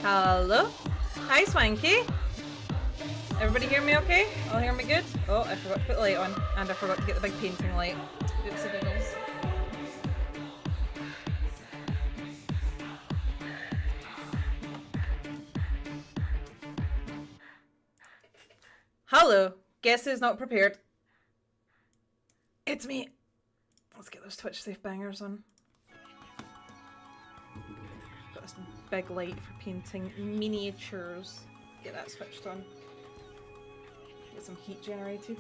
Hello? Hi, Swanky. Everybody hear me okay? All hear me good? Oh, I forgot to put the light on, and I forgot to get the big painting light. Oopsie doodles. Hello. Guess who's not prepared? It's me. Let's get those Twitch safe bangers on. Got this big light for painting miniatures. Get that switched on. Get some heat generated.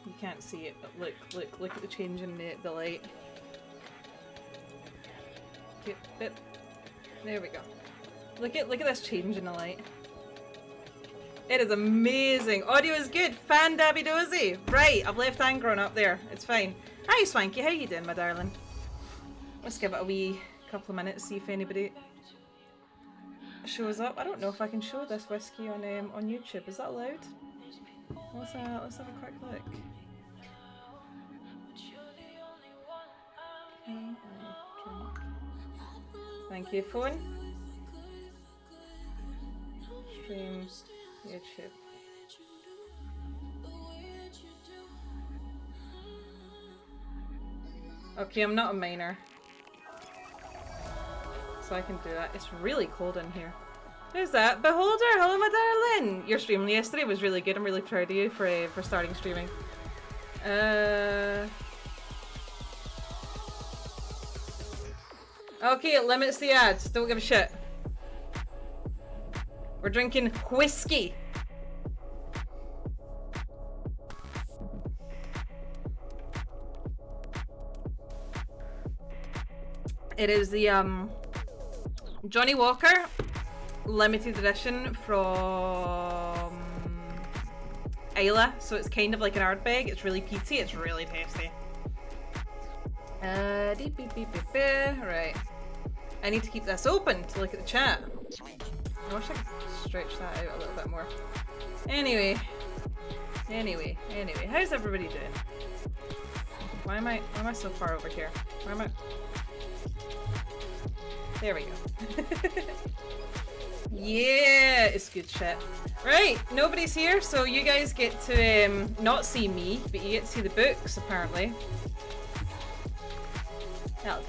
You can't see it, but look at the change in the light. There we go. Look at this change in the light. It is amazing. Audio is good. Fan dabby dozy. Right, I've left Angron up there. It's fine. Hi Swanky, how you doing, my darling? Let's give it a wee couple of minutes, see if anybody shows up. I don't know if I can show this whiskey on YouTube. Is that allowed? Let's have a quick look. Thank you, phone. Stream YouTube. Okay, I'm not a miner, so I can do that. It's really cold in here. Who's that? Beholder! Hello, my darling! Your stream yesterday was really good. I'm really proud of you for starting streaming. Okay, it limits the ads. Don't give a shit. We're drinking whiskey. It is the Johnny Walker limited edition from Isla, so it's kind of like an Ardbeg. It's really peaty. It's really tasty. Right. I need to keep this open to look at the chat. I wish I could stretch that out a little bit more. Anyway, how's everybody doing? Why am I so far over here? Where am I? There we go. Yeah, it's good shit. Right, nobody's here, so you guys get to not see me, but you get to see the books apparently. That'll do.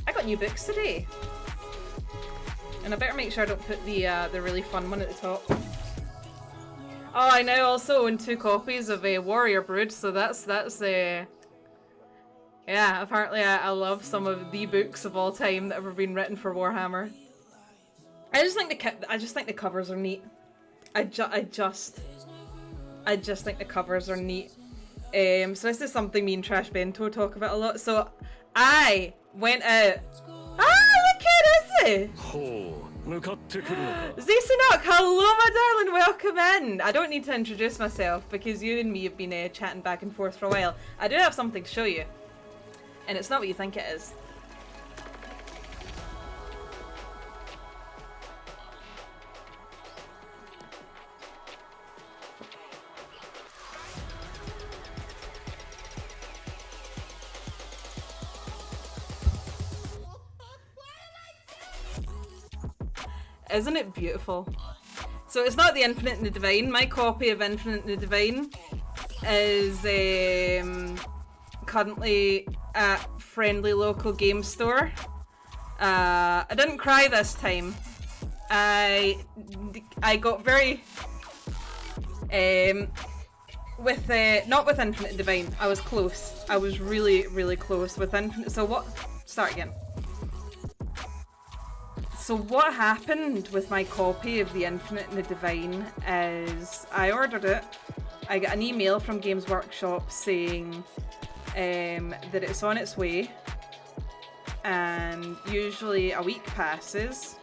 I got new books today. And I better make sure I don't put the really fun one at the top. Oh, I now also own 2 copies of Warrior Brood, so that's yeah, apparently I love some of the books of all time that have ever been written for Warhammer. I just think the covers are neat. I just think the covers are neat. So this is something me and Trash Bento talk about a lot. So I went out. Look who it is! Zisinok, hello my darling, welcome in! I don't need to introduce myself because you and me have been chatting back and forth for a while. I do have something to show you. And it's not what you think it is. Isn't it beautiful? So it's not the Infinite and the Divine. My copy of Infinite and the Divine is currently at friendly local game store. I didn't cry this time. I got very not with Infinite and Divine. I was close. I was really close with Infinite. So what? Start again. So what happened with my copy of the Infinite and the Divine is I ordered it. I got an email from Games Workshop saying that it's on its way, and usually a week passes.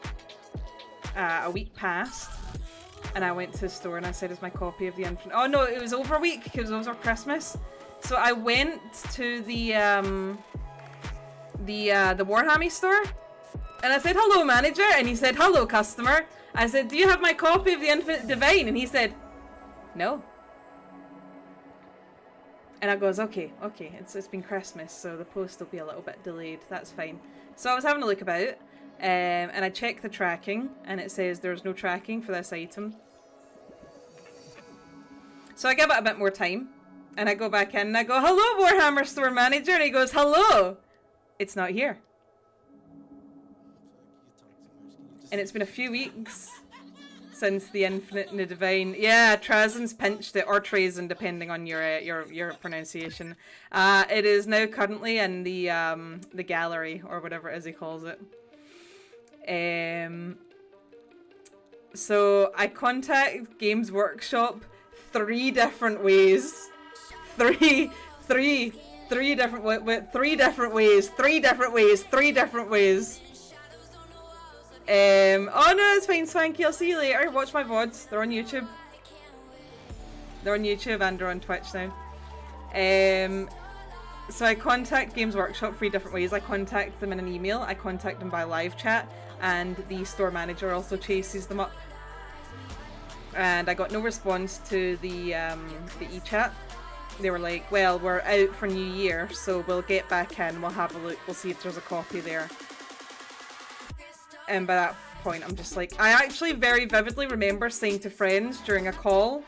A week passed, and I went to the store and I said, "Is my copy of the Infinite?" Oh no, it was over a week because it was over Christmas. So I went to the Warhammer store. And I said, "Hello, manager," and he said, "Hello, customer." I said, "Do you have my copy of the Infinite Divine?" And he said, "No." And I goes, okay, it's been Christmas, so the post will be a little bit delayed. That's fine. So I was having a look about, And I check the tracking, and it says there's no tracking for this item. So I give it a bit more time, and I go back in and I go, hello, Warhammer store manager, and he goes, hello, it's not here. And it's been a few weeks since the Infinite and the Divine. Yeah, Trazen's pinched it, or Trazen, depending on your pronunciation. It is now currently in the gallery, or whatever it is he calls it. So I contact Games Workshop 3 different ways. Three different ways. Oh no, it's fine, Swanky. I'll see you later. Watch my VODs. They're on YouTube. And they're on Twitch now. So I contact Games Workshop 3 different ways. I contact them in an email. I contact them by live chat, and the store manager also chases them up. And I got no response to the e-chat. They were like, well, we're out for New Year, so we'll get back in, we'll have a look, we'll see if there's a copy there. And by that point, I'm just like, I actually very vividly remember saying to friends during a call,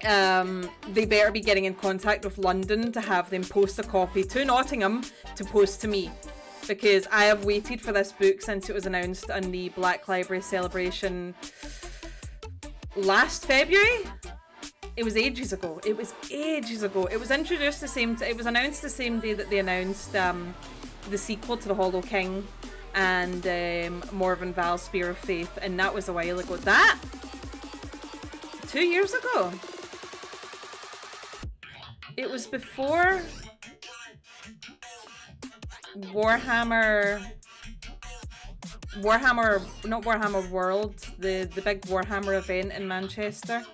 they better be getting in contact with London to have them post a copy to Nottingham to post to me. Because I have waited for this book since it was announced on the Black Library celebration last February. It was ages ago. It was introduced it was announced the same day that they announced the sequel to The Hollow King and Morven Val's Spear of Faith, and that was a while ago. That? 2 years ago? It was before Warhammer, not Warhammer World, the big Warhammer event in Manchester.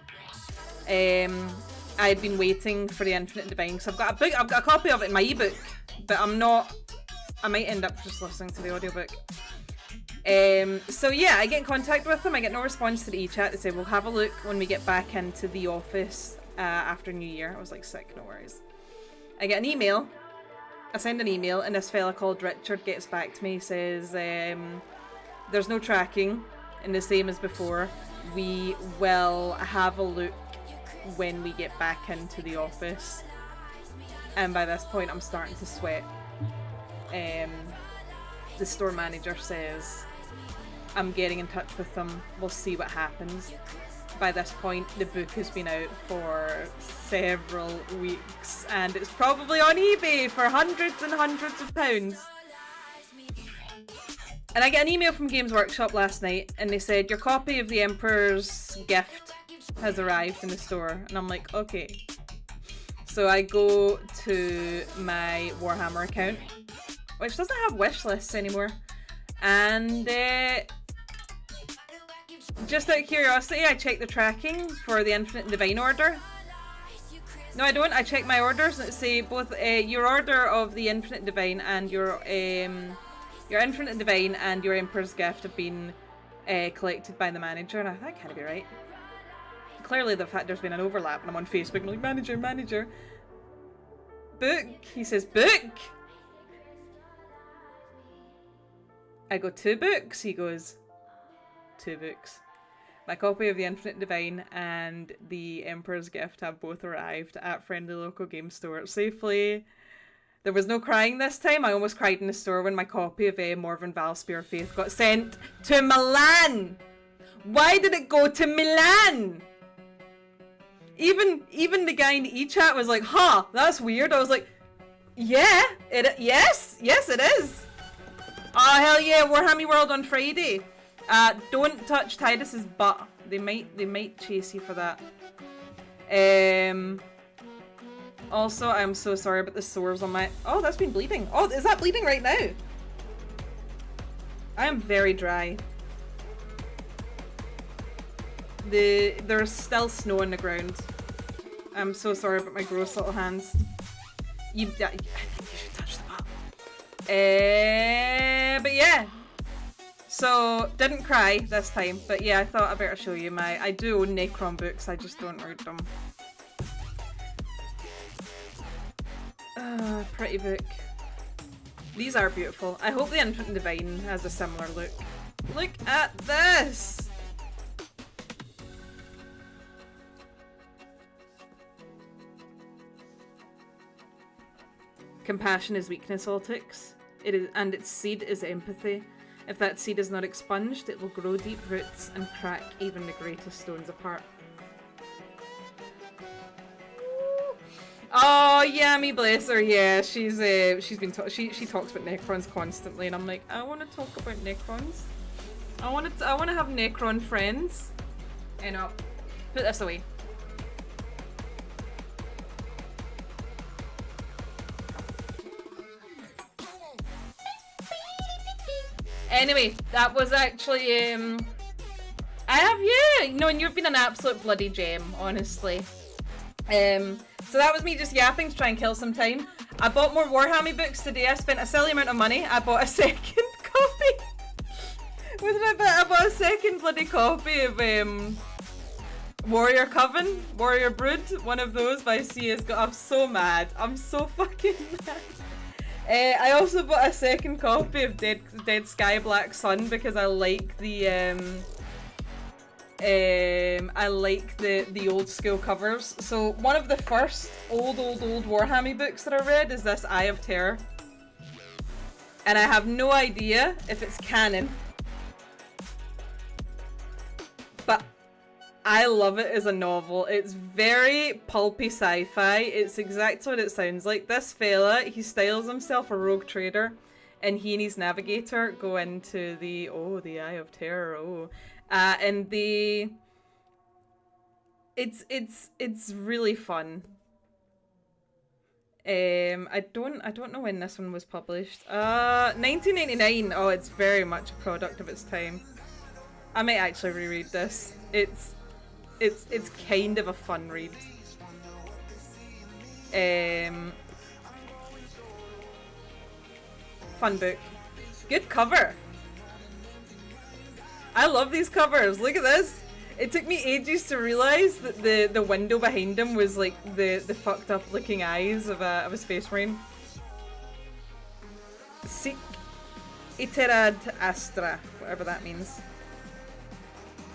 I'd been waiting for the Infinite Divine, so I've got a copy of it in my ebook, but I might end up just listening to the audiobook. So yeah, I get in contact with them. I get no response to the e-chat. They say we'll have a look when we get back into the office after New Year. I was like, sick, no worries. I get an email. I send an email, and this fella called Richard gets back to me. He says, there's no tracking, and the same as before. We will have a look when we get back into the office. And by this point, I'm starting to sweat. The store manager says, I'm getting in touch with them. We'll see what happens. By this point, the book has been out for several weeks, and it's probably on eBay for hundreds and hundreds of pounds. And I get an email from Games Workshop last night, and they said, your copy of the Emperor's Gift has arrived in the store. And I'm like, okay. So I go to my Warhammer account, which doesn't have wish lists anymore, and just out of curiosity, I check the tracking for the Infinite and Divine order. No, I don't. I check my orders, and it say both your order of the Infinite Divine and your Infinite Divine and your Emperor's Gift have been collected by the manager, and that can't be right. Clearly, there's been an overlap, and I'm on Facebook. I'm like, manager. Book. He says, book. I go, 2 books. He goes, 2 books. My copy of the Infinite Divine and the Emperor's Gift have both arrived at friendly local game store safely. There was no crying this time. I almost cried in the store when my copy of Morven Val's Spear of Faith got sent to Milan. Why did it go to Milan? Even the guy in the e-chat was like, huh, that's weird. I was like, yeah, yes, it is. Oh, hell yeah, Warhammer World on Friday. Don't touch Tidus's butt. They might chase you for that. Also, I'm so sorry about the sores on my... Oh, that's been bleeding. Oh, is that bleeding right now? I am very dry. There's still snow on the ground. I'm so sorry about my gross little hands. I think you should touch the butt. But yeah. So, didn't cry this time, but yeah, I thought I better show you I do own Necron books, I just don't read them. Pretty book. These are beautiful. I hope the Infant and Divine has a similar look. Look at this! Compassion is weakness, Altix. It is, and its seed is empathy. If that seed is not expunged, it will grow deep roots and crack even the greatest stones apart. Oh, Yami, bless her. Yeah, she's been she talks about Necrons constantly, and I'm like, I want to talk about Necrons. I want to have Necron friends. And I'll put this away. Anyway, that was actually I have you know, and you've been an absolute bloody gem, honestly. So that was me just yapping to try and kill some time. I bought more Warhammer books today. I spent a silly amount of money. I bought a second copy. What did I buy? I bought a second bloody copy of Warrior Coven, Warrior Brood, one of those by CS. I'm so mad. I'm so fucking mad. I also bought a second copy of Dead Sky Black Sun because I like the old school covers. So one of the first old Warhammer books that I read is this Eye of Terror, and I have no idea if it's canon, but I love it as a novel. It's very pulpy sci-fi. It's exactly what it sounds like. This fella, he styles himself a rogue trader, and he and his navigator go into the Eye of Terror. And it's really fun. I don't know when this one was published. 1999. Oh, it's very much a product of its time. I might actually reread this. It's kind of a fun read. Fun book. Good cover. I love these covers. Look at this. It took me ages to realize that the window behind him was like the fucked up looking eyes of a space marine. Sic iterad astra, whatever that means.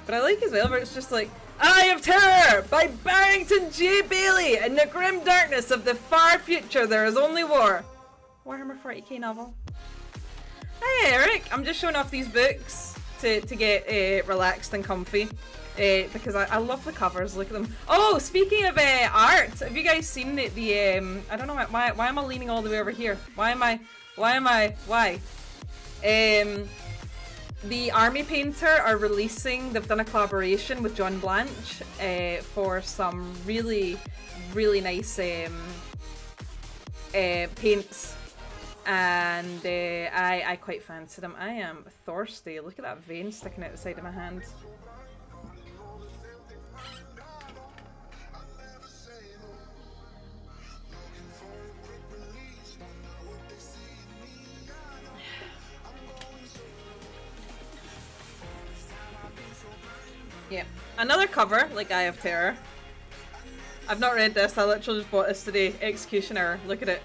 But I like as well where it's just like, Eye of Terror by Barrington J. Bailey. In the grim darkness of the far future, there is only war. Warhammer 40k novel. Hey Eric, I'm just showing off these books to get relaxed and comfy. Because I love the covers. Look at them. Oh, speaking of art, have you guys seen the I don't know why am I leaning all the way over here? Why? The Army Painter are releasing, they've done a collaboration with John Blanche for some really nice paints, and I quite fancy them. I am thirsty. Look at that vein sticking out the side of my hand. Yeah, another cover, like Eye of Terror. I've not read this, I literally just bought this today. Executioner, look at it.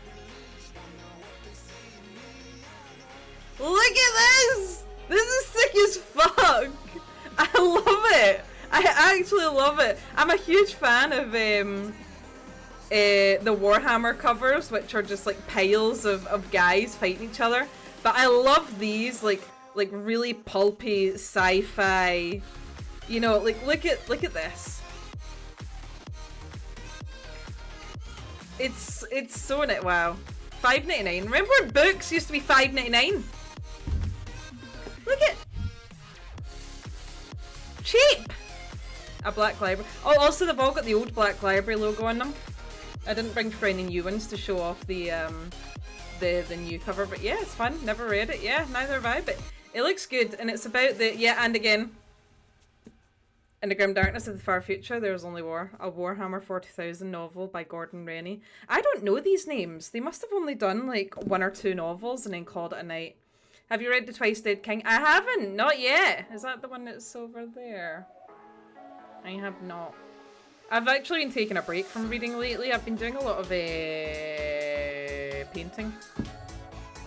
Look at this! This is sick as fuck! I love it! I actually love it. I'm a huge fan of the Warhammer covers, which are just like piles of guys fighting each other. But I love these, like really pulpy sci-fi. You know, like look at this. It's so neat. Wow, $5.99. Remember when books used to be $5.99? Look at cheap. A Black Library. Oh, also they've all got the old Black Library logo on them. I didn't bring for any new ones to show off the new cover, but yeah, it's fun. Never read it. Yeah, neither have I. But it looks good, and it's about the and again. In the grim darkness of the far future, there is only war. A Warhammer 40,000 novel by Gordon Rennie. I don't know these names. They must have only done like 1 or 2 novels and then called it a night. Have you read The Twice Dead King? I haven't. Not yet. Is that the one that's over there? I have not. I've actually been taking a break from reading lately. I've been doing a lot of painting.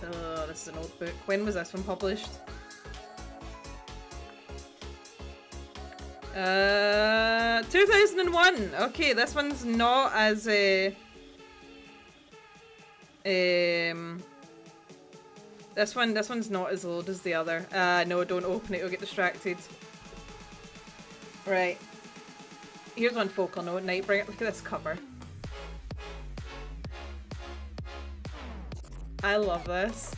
Oh, this is an old book. When was this one published? 2001. Okay, this one's not as this one's not as old as the other. No, don't open it, you'll get distracted. Right. Here's one focal note, Nightbringer. Look at this cover. I love this.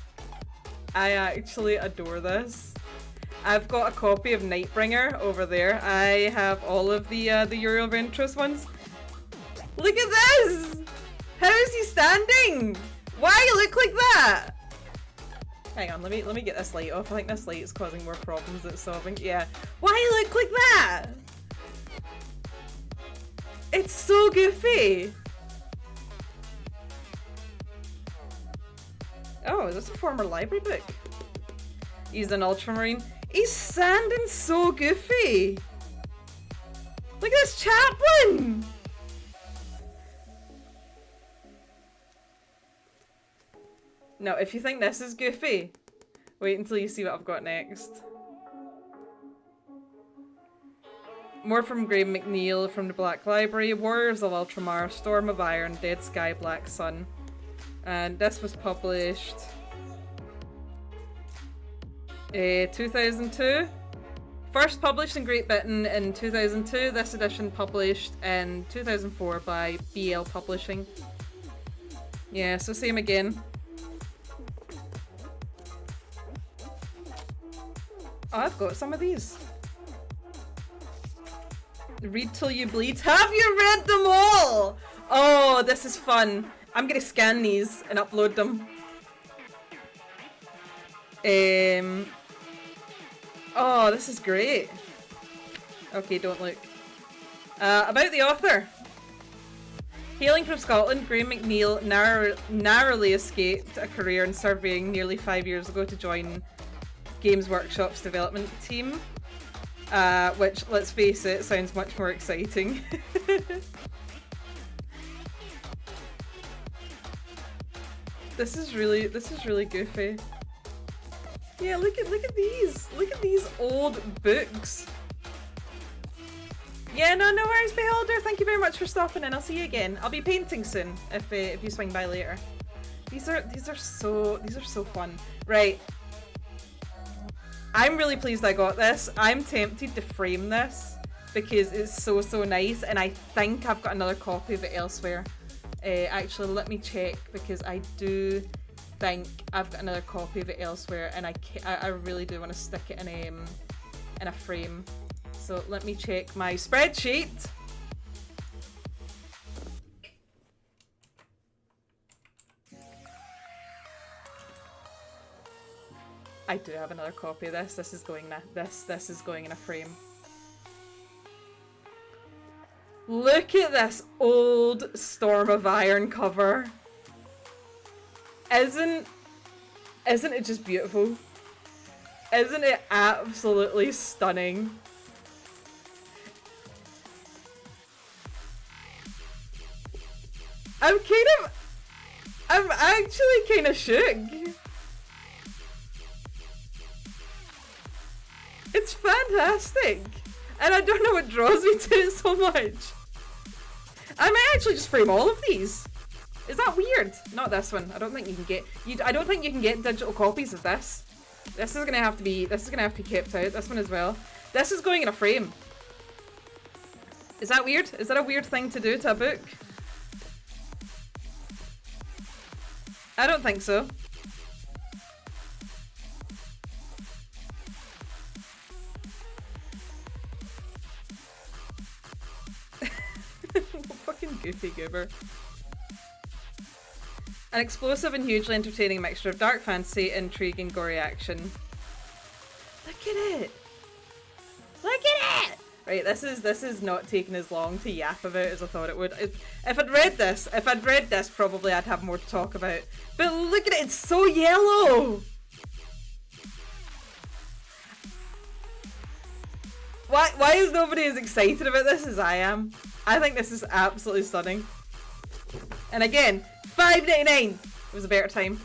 I actually adore this. I've got a copy of Nightbringer over there. I have all of the Uriel Ventress ones. Look at this! How is he standing? Why you look like that? Hang on, let me get this light off. I think this light is causing more problems than it's solving. Yeah. Why you look like that? It's so goofy. Oh, is this a former library book? He's an ultramarine. He's standing so goofy. Look at this chaplain. No, if you think this is goofy, wait until you see what I've got next. More from Graham McNeil from the Black Library. Warriors of Ultramar, Storm of Iron, Dead Sky, Black Sun. And this was published 2002. First published in Great Britain in 2002. This edition published in 2004 by BL Publishing. Yeah, so same again. Oh, I've got some of these. Read till you bleed. Have you read them all? Oh, this is fun. I'm gonna scan these and upload them. Oh, this is great. Okay, don't look. About the author. Hailing from Scotland, Graham McNeil narrowly escaped a career in surveying nearly 5 years ago to join Games Workshop's development team. Which, let's face it, sounds much more exciting. This is really goofy. Yeah, look at these. Look at these old books. Yeah, no worries, Beholder. Thank you very much for stopping in. I'll see you again. I'll be painting soon if you swing by later. These are so fun. Right. I'm really pleased I got this. I'm tempted to frame this because it's so nice, and I think I've got another copy of it elsewhere. Actually, let me check because I do think I've got another copy of it elsewhere, and I really do want to stick it in a frame. So let me check my spreadsheet. I do have another copy of this. This is going in a frame. Look at this old Storm of Iron cover. Isn't it just beautiful? Isn't it absolutely stunning? I'm actually kind of shook. It's fantastic, and I don't know what draws me to it so much. I might actually just frame all of these. Is that weird? Not this one. I don't think you can get. I don't think you can get digital copies of this. This is gonna have to be kept out. This one as well. This is going in a frame. Is that weird? Is that a weird thing to do to a book? I don't think so. Fucking goofy goober. An explosive and hugely entertaining mixture of dark fantasy, intrigue, and gory action. Look at it! Look at it! Right, this is not taking as long to yap about as I thought it would. If I'd read this, probably I'd have more to talk about. But look at it, it's so yellow! Why is nobody as excited about this as I am? I think this is absolutely stunning. And again, $5.99 was a better time.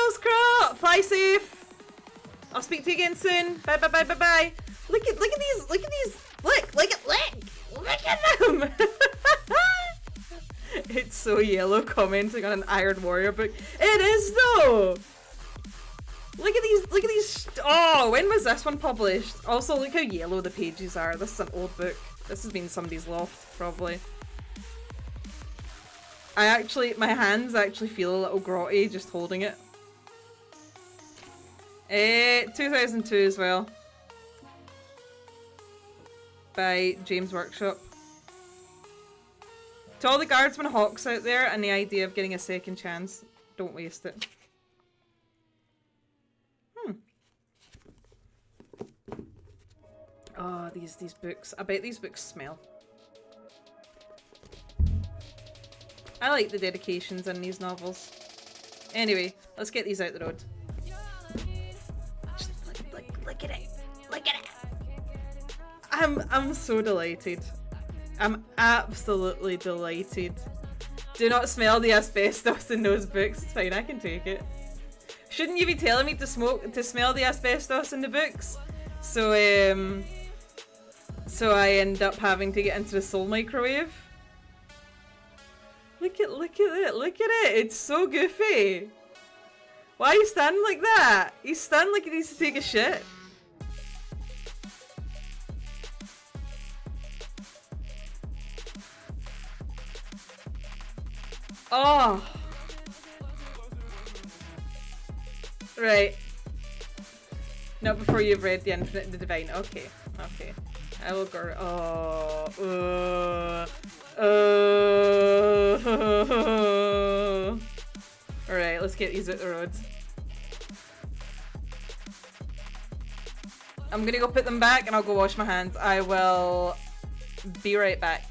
Toodles, Crow! Fly safe! I'll speak to you again soon. Bye bye bye bye bye. Look at these, look at them! It's so yellow commenting on an Iron Warrior book. It is though! Look at these, oh, when was this one published? Also, look how yellow the pages are. This is an old book. This has been somebody's loft, probably. My hands actually feel a little grotty just holding it. 2002 as well. By James Workshop. To all the guardsmen hawks out there and the idea of getting a second chance, don't waste it. Oh, these books. I bet these books smell. I like the dedications in these novels. Anyway, let's get these out the road. Just look at it. Look at it. I'm so delighted. I'm absolutely delighted. Do not smell the asbestos in those books. It's fine, I can take it. Shouldn't you be telling me to smell the asbestos in the books? So I end up having to get into the soul microwave. Look at it! It's so goofy! Why are you standing like that? He's standing like he needs to take a shit. Oh! Right. Not before you've read The Infinite and the Divine. Okay. Okay. I will go. Alright, let's get these out the road. I'm gonna go put them back and I'll go wash my hands. I will be right back.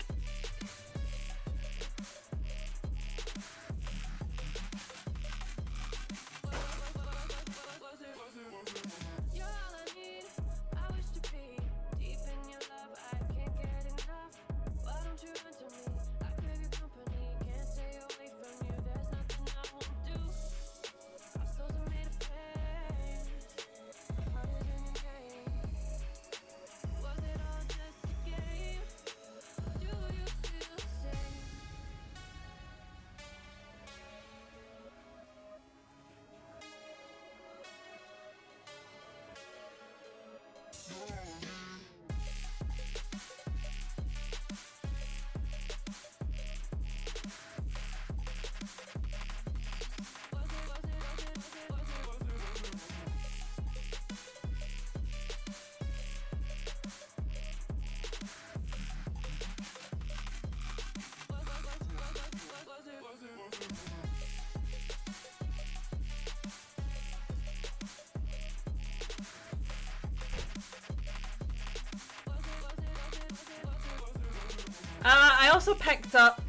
I also picked up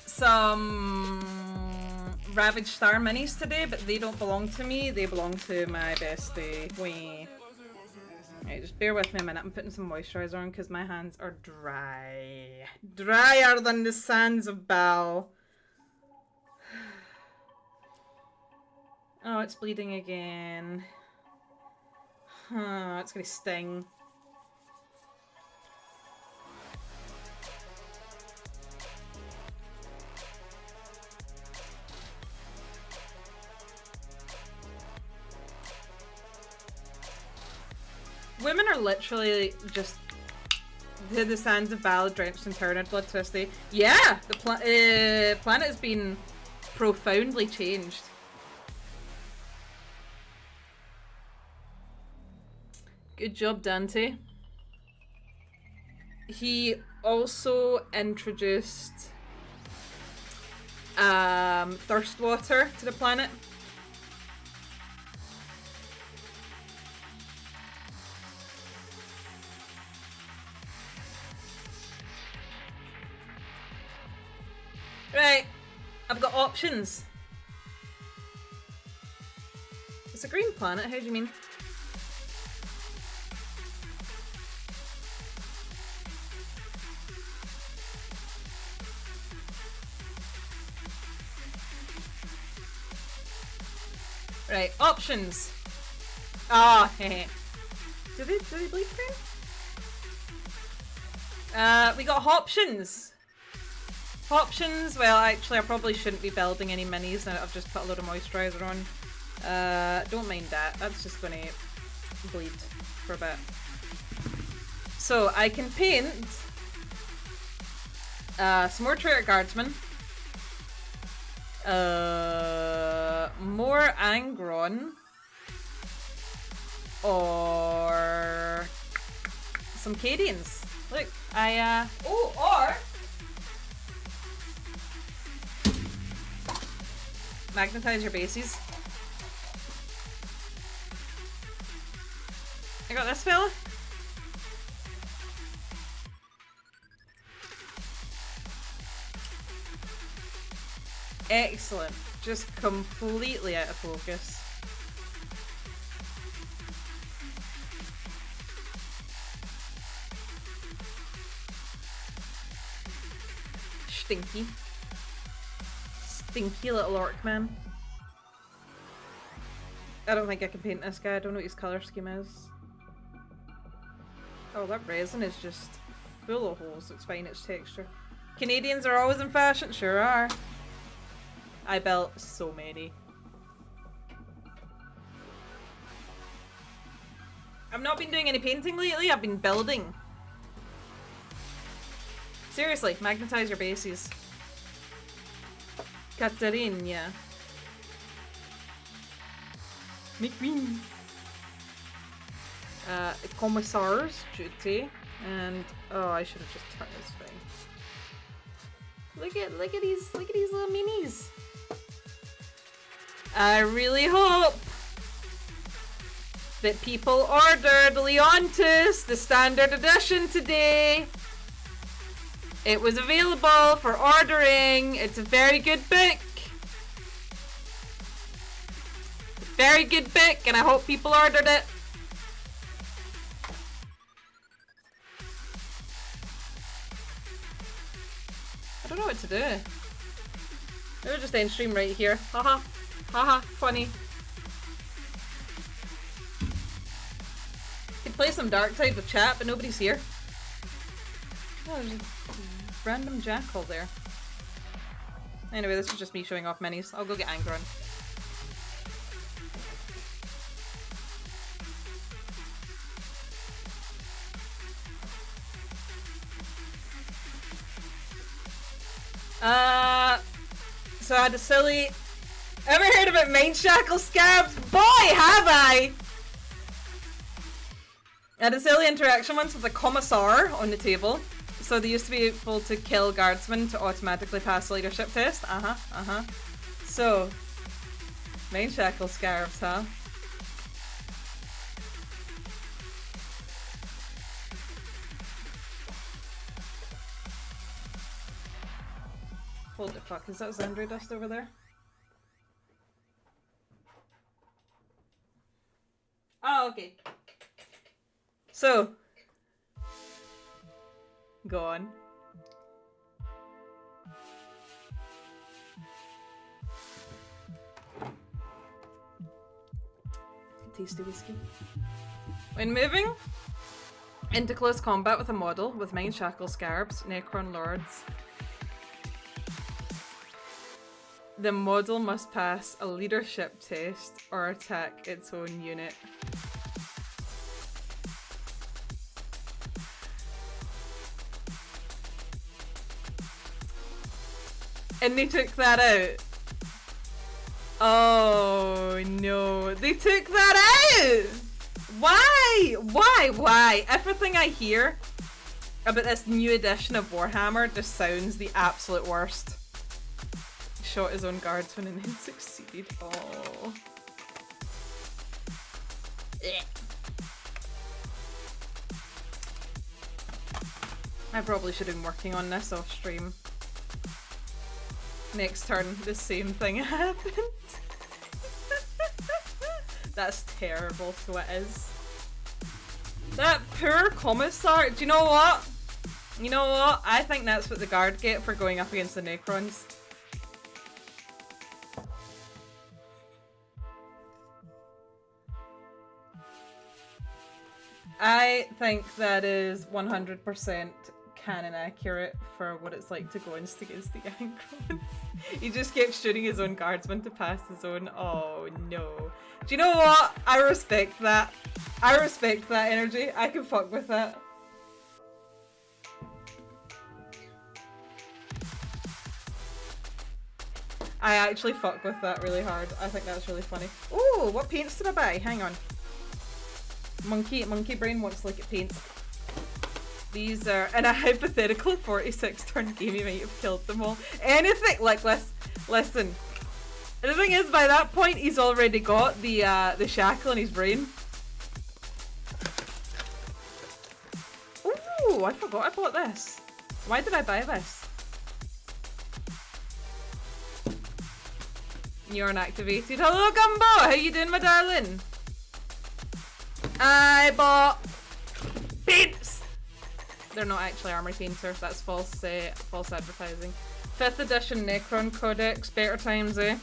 some Ravaged Star minis today, but they don't belong to me. They belong to my bestie. Wee. Right, just bear with me a minute. I'm putting some moisturizer on because my hands are dry. Drier than the sands of Bal. Oh, it's bleeding again. It's gonna sting. Women are literally just the sands of Bal drenched in Tyranid blood to this day. Yeah, the planet has been profoundly changed. Good job, Dante. He also introduced thirst water to the planet. Right, I've got options. It's a green planet, how do you mean? Right, options. Ah, oh, heh. Do they bleed green? We got options. Options. Well, actually, I probably shouldn't be building any minis now that I've just put a load of moisturizer on. Don't mind that. That's just gonna bleed for a bit. So I can paint some more Traitor Guardsmen, more Angron, or some Cadians. Look, or magnetize your bases. I got this fella. Excellent. Just completely out of focus. Stinky. Stinky little orc man. I don't think I can paint this guy. I don't know what his colour scheme is. Oh, that resin is just full of holes. It's fine, it's texture. Canadians are always in fashion. Sure are. I built so many. I've not been doing any painting lately. I've been building. Seriously, magnetize your bases. Katarina. McQueen. Commissar's duty. And oh, I should have just turned this thing. Look at these little minis. I really hope that people ordered Leontus, the standard edition, today. It was available for ordering. It's a very good book. Very good book, and I hope people ordered it. I don't know what to do. Maybe just end stream right here. Haha. Haha, funny. Could play some Darkside with chat, but nobody's here. Oh, there's a random jackal there. Anyway, this is just me showing off minis. I'll go get Angron. So I had a silly... Ever heard about Mind Shackle Scabs? Boy, have I! I had a silly interaction once with a commissar on the table. So they used to be able to kill guardsmen to automatically pass the leadership test. So, Mind Shackle Scarabs, huh? Hold the fuck, is that Zandri dust over there? Oh, okay. So, go on. Tasty whiskey. When moving into close combat with a model with Mind Shackle Scarabs, Necron Lords, the model must pass a leadership test or attack its own unit. And they took that out. Oh no, they took that out! Why? Why? Everything I hear about this new edition of Warhammer just sounds the absolute worst. Shot his own guardsman and then succeeded. Oh. I probably should have been working on this off stream. Next turn, the same thing happened. That's terrible, so it is. That poor commissar. Do you know what? You know what? I think that's what the guard get for going up against the Necrons. I think that is 100% canon accurate for what it's like to go against the Angrons. He just kept shooting his own guardsmen to pass his own. Oh no. Do you know what? I respect that. I respect that energy. I can fuck with that. I actually fuck with that really hard. I think that's really funny. Ooh, what paints did I buy? Hang on. Monkey brain wants to look at paints. These are, in a hypothetical 46 turn game, you might have killed them all. Anything, like, listen. The thing is, by that point, he's already got the shackle in his brain. Ooh, I forgot I bought this. Why did I buy this? You're unactivated. Hello, Gumbo! How you doing, my darling? I bought paints! They're not actually armor painters, that's false advertising. 5th edition Necron Codex, better times, eh?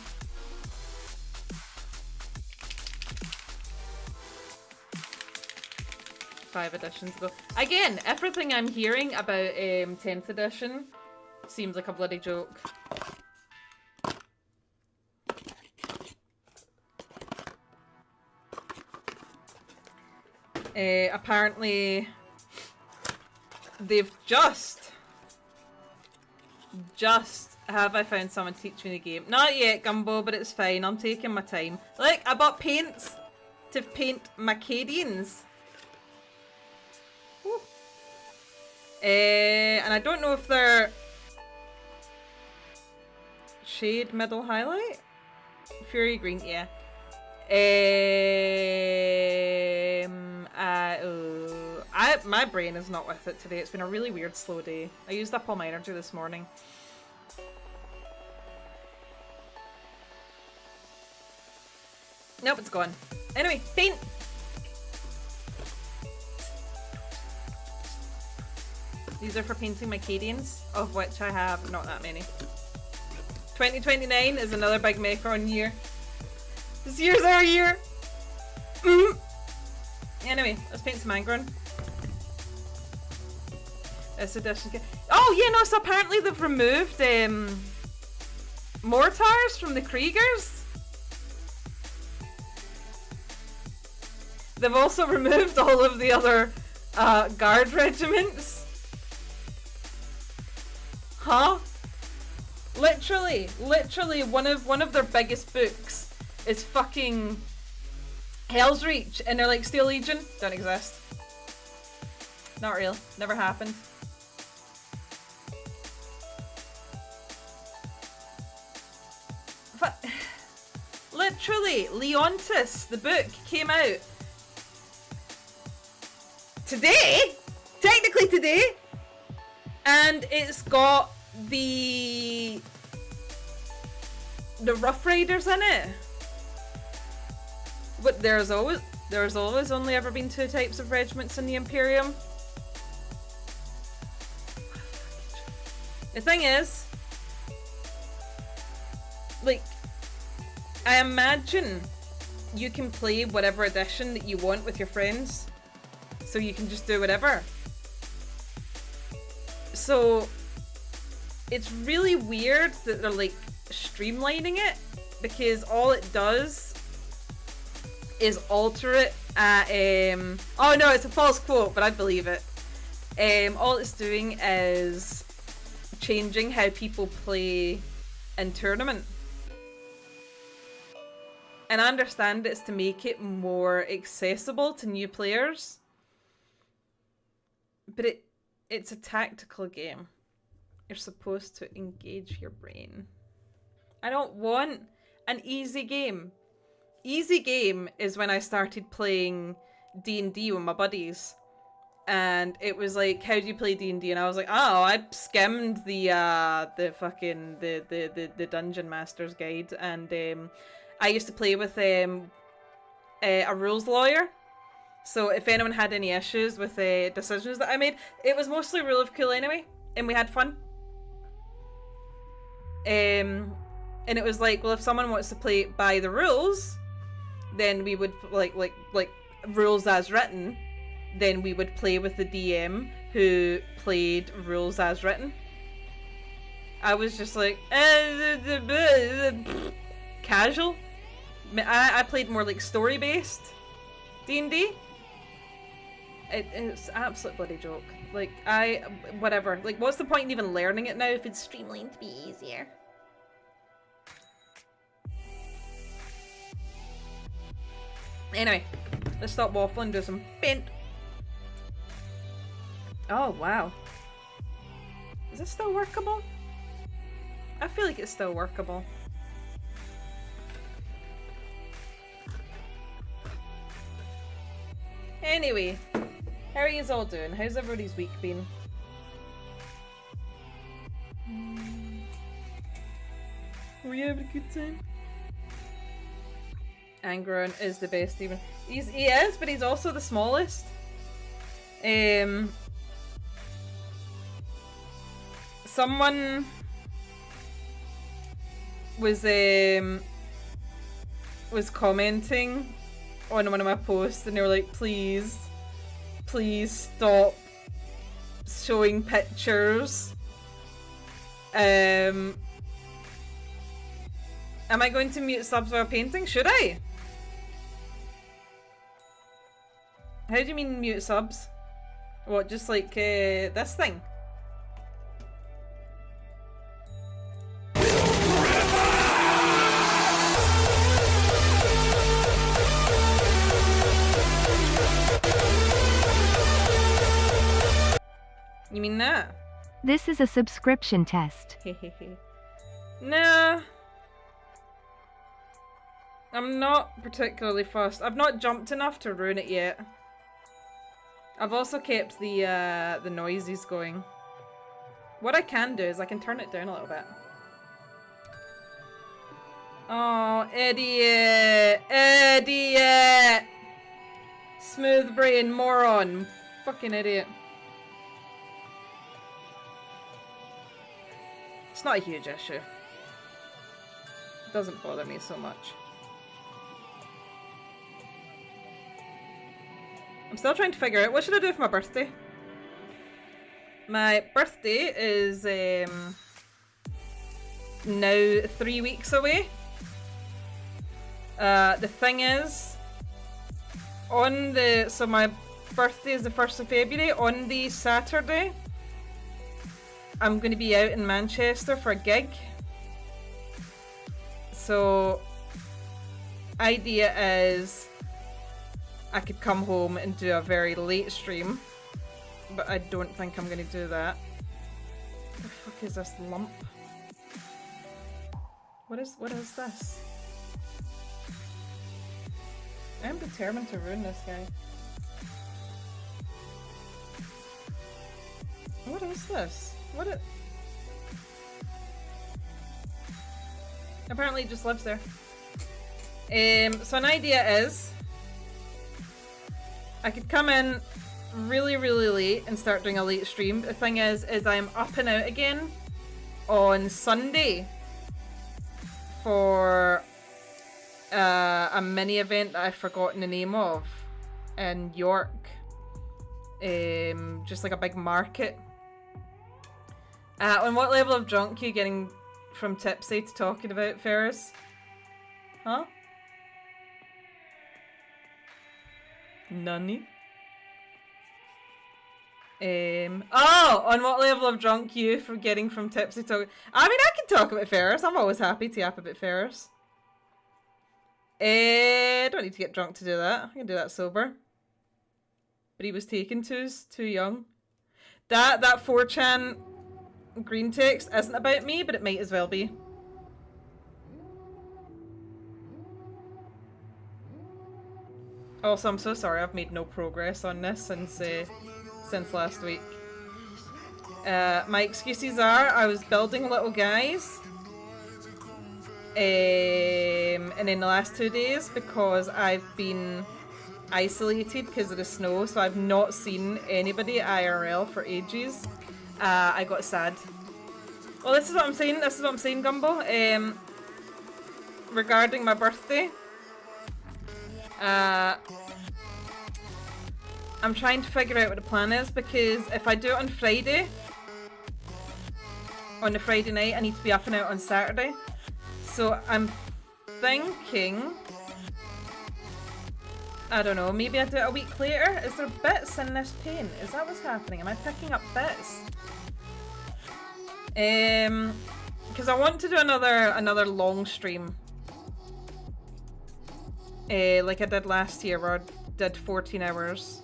Five editions ago. Again, everything I'm hearing about 10th edition seems like a bloody joke. Apparently they've just have I found someone to teach me the game. Not yet, Gumbo, but it's fine. I'm taking my time. Look, I bought paints to paint Macadians. And I don't know if they're shade middle highlight? Fury green, yeah. My brain is not with it today. It's been a really weird slow day. I used up all my energy this morning. Nope, it's gone. Anyway, paint! These are for painting Macadians, of which I have not that many. 2029 is another big Macron year. This year's our year! Anyway, let's paint some Angron. This edition. Oh, yeah, no, so apparently they've removed mortars from the Kriegers. They've also removed all of the other guard regiments. Huh? Literally one of their biggest books is fucking Hell's Reach, and they're like, Steel Legion don't exist. Not real. Never happened. But literally, Leontis, the book, came out today, technically today, and it's got the Rough Riders in it. But there's always only ever been 2 types of regiments in the Imperium. The thing is, like, I imagine you can play whatever edition that you want with your friends, so you can just do whatever. So it's really weird that they're like streamlining it, because all it does is alter it at oh no, it's a false quote, but I believe it. All it's doing is changing how people play in tournament. And I understand it's to make it more accessible to new players. But it's a tactical game. You're supposed to engage your brain. I don't want an easy game. Easy game is when I started playing D&D with my buddies. And it was like, how do you play D&D? And I was like, oh, I skimmed the Dungeon Master's Guide, and I used to play with a rules lawyer. So if anyone had any issues with decisions that I made, it was mostly rule of cool anyway, and we had fun. And it was like, well, if someone wants to play by the rules, then we would like rules as written. then we would play with the DM who played rules as written. I was just like, casual. I played more like story-based D&D. It's an absolute bloody joke. Like, whatever. Like, what's the point in even learning it now if it's streamlined to be easier? Anyway, let's stop waffling and do some paint. Oh, wow. Is this still workable? I feel like it's still workable. Anyway, how are yous all doing? How's everybody's week been? Were you having a good time? Angron is the best even. He is, but he's also the smallest. Someone was commenting on one of my posts and they were like, please stop showing pictures. Am I going to mute subs while painting? Should I? How do you mean mute subs? What, just like this thing? You mean that? This is a subscription test. Nah. I'm not particularly fussed. I've not jumped enough to ruin it yet. I've also kept the noises going. What I can do is I can turn it down a little bit. Oh, idiot! Idiot! Smooth brain moron. Fucking idiot. It's not a huge issue. It doesn't bother me so much. I'm still trying to figure out what should I do for my birthday. My birthday is now 3 weeks away. The thing is, so my birthday is the 1st of February. On the Saturday, I'm going to be out in Manchester for a gig. So, idea is I could come home and do a very late stream, but I don't think I'm going to do that. What the fuck is this lump? What is this? I'm determined to ruin this guy. What is this? Apparently it just lives there. So an idea is I could come in really late and start doing a late stream. The thing is I'm up and out again on Sunday for a mini event that I've forgotten the name of in York. Just like a big market. On what level of drunk are you getting from tipsy to talking about, Ferris? Huh? Nani? Oh! On what level of drunk you from getting from tipsy to talking... I mean, I can talk about Ferris. I'm always happy to yap about Ferris. Don't need to get drunk to do that. I can do that sober. But he was taken too young. That 4chan green text isn't about me, but it might as well be. Also, I'm so sorry I've made no progress on this since last week. My excuses are I was building little guys and in the last 2 days because I've been isolated because of the snow, so I've not seen anybody IRL for ages. I got sad. Well, this is what I'm saying, Gumbo. Regarding my birthday. I'm trying to figure out what the plan is, because if I do it on Friday, on the Friday night, I need to be up and out on Saturday. So I'm thinking, I don't know, maybe I do it a week later? Is there bits in this paint? Is that what's happening? Am I picking up bits? Because I want to do another long stream. Like I did last year, where I did 14 hours.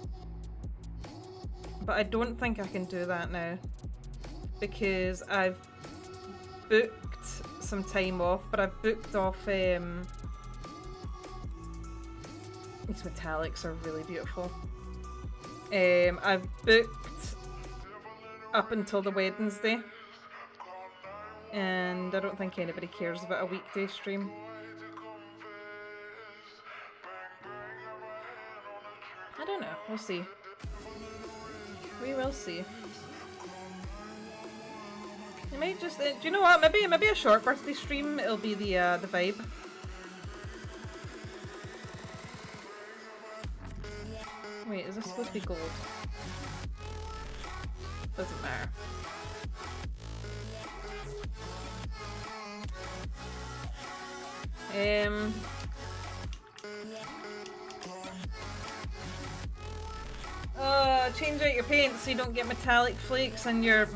But I don't think I can do that now, because I've booked some time off, but I've booked off, these metallics are really beautiful. I've booked up until the Wednesday, and I don't think anybody cares about a weekday stream. I don't know, we'll see. We will see. You might just, do you know what? Maybe a short birthday stream. It'll be the vibe. Wait, is this supposed to be gold? Doesn't matter. Change out your paint so you don't get metallic flakes on your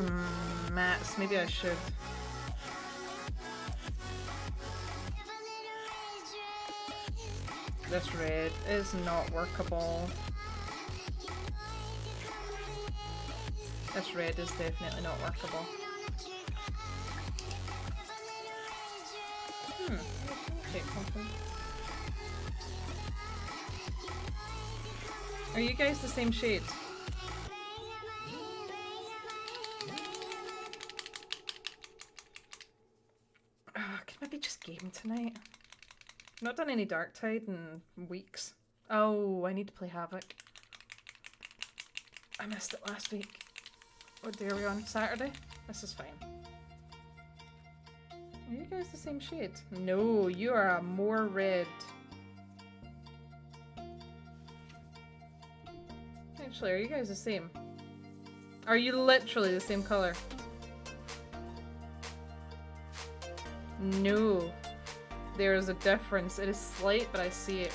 mats. Maybe I should. This red is not workable. This red is definitely not workable. Check something. Are you guys the same shade? Can maybe just game tonight? I've not done any Dark Tide in weeks. Oh, I need to play Havoc. I missed it last week. What day are we on? Saturday? This is fine. Are you guys the same shade? No, you are a more red. Actually, are you guys the same? Are you literally the same color? No. There is a difference. It is slight, but I see it.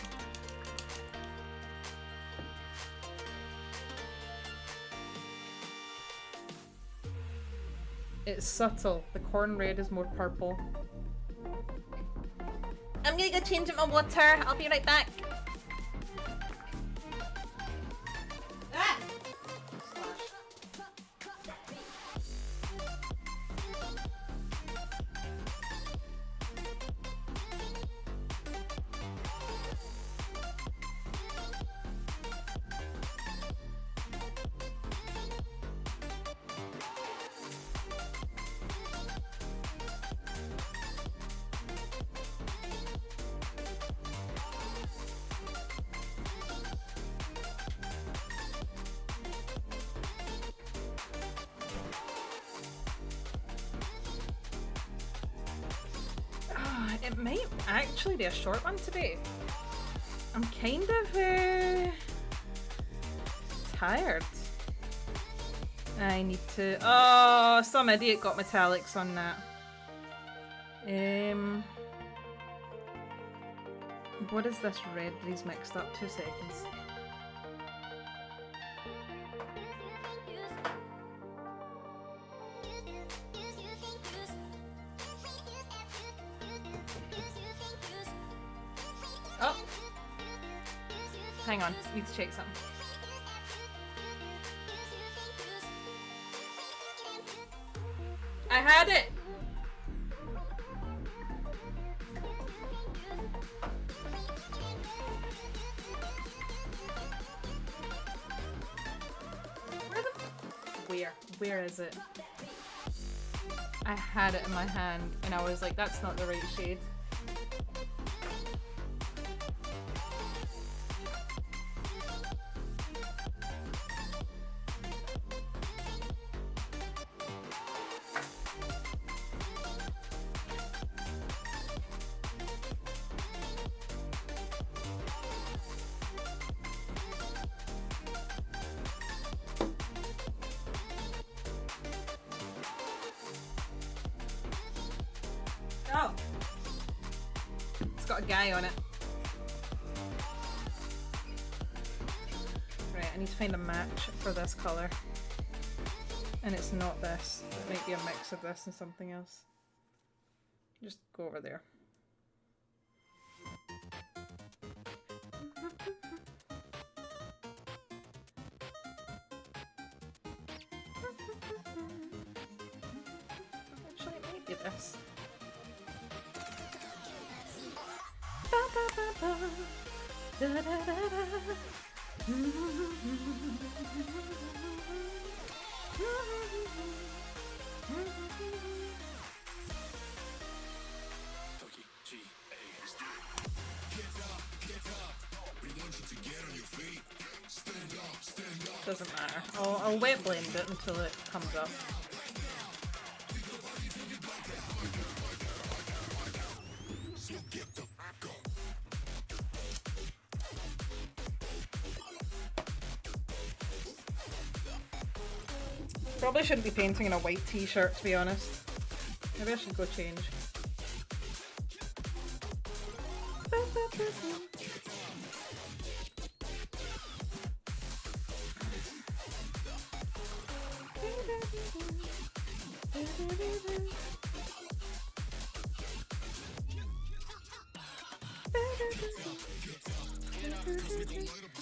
It's subtle. The corn red is more purple. I'm gonna go change my water. I'll be right back. Ah! It might actually be a short one today. I'm kind of tired. I need to. Oh, some idiot got metallics on that. What is this red that he's mixed up? 2 seconds. Oh! Hang on, need to check something. I had it! Where is it? I had it in my hand and I was like, that's not the right shade. Oh. It's got a guy on it. Right, I need to find a match for this colour. And it's not this. It might be a mix of this and something else. Just go over there. Actually, it might be this. Ba, ba, ba, ba. Da, da, da, da. Doesn't matter. I'll wet blend it until it comes up. Probably shouldn't be painting in a white t-shirt, to be honest. Maybe I should go change.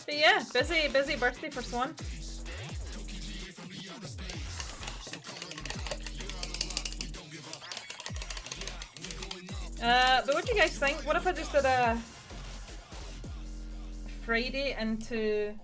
But yeah, busy birthday for Swan. But what do you guys think? What if I just did a Friday into...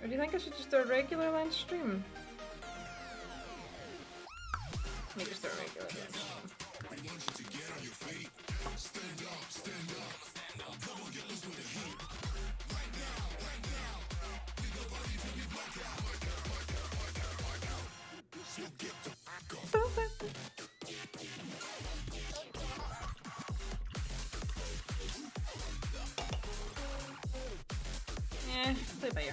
Or do you think I should just do a regular live stream? Let me just do a regular live stream. Yeah, play it by ear.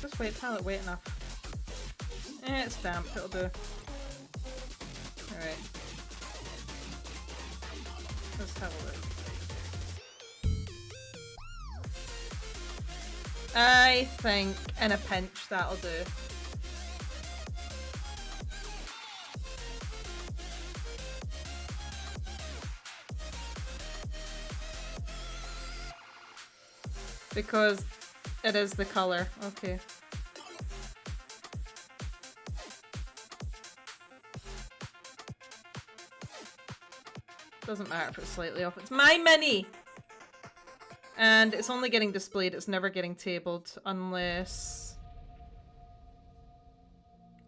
Just wait, palette wet enough. It's damp, it'll do. Alright. Let's have a look. I think in a pinch that'll do. Because it is the colour. Okay. Doesn't matter if it's slightly off. It's my mini! And it's only getting displayed, it's never getting tabled unless...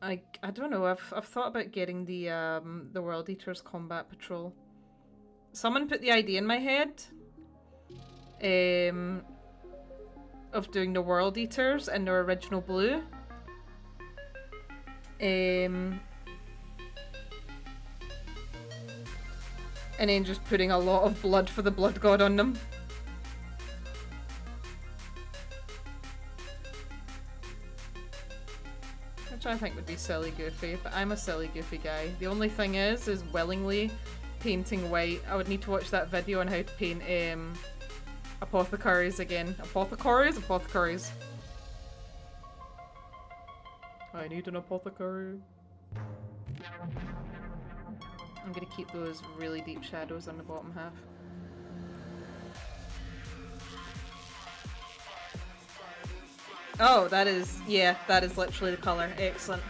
I don't know, I've thought about getting the World Eaters Combat Patrol. Someone put the idea in my head of doing the World Eaters in their original blue. And then just putting a lot of blood for the Blood God on them. Which I think would be silly goofy, but I'm a silly goofy guy. The only thing is willingly painting white. I would need to watch that video on how to paint apothecaries again. Apothecaries. I need an apothecary. I'm gonna keep those really deep shadows on the bottom half. Oh, that is literally the colour. Excellent.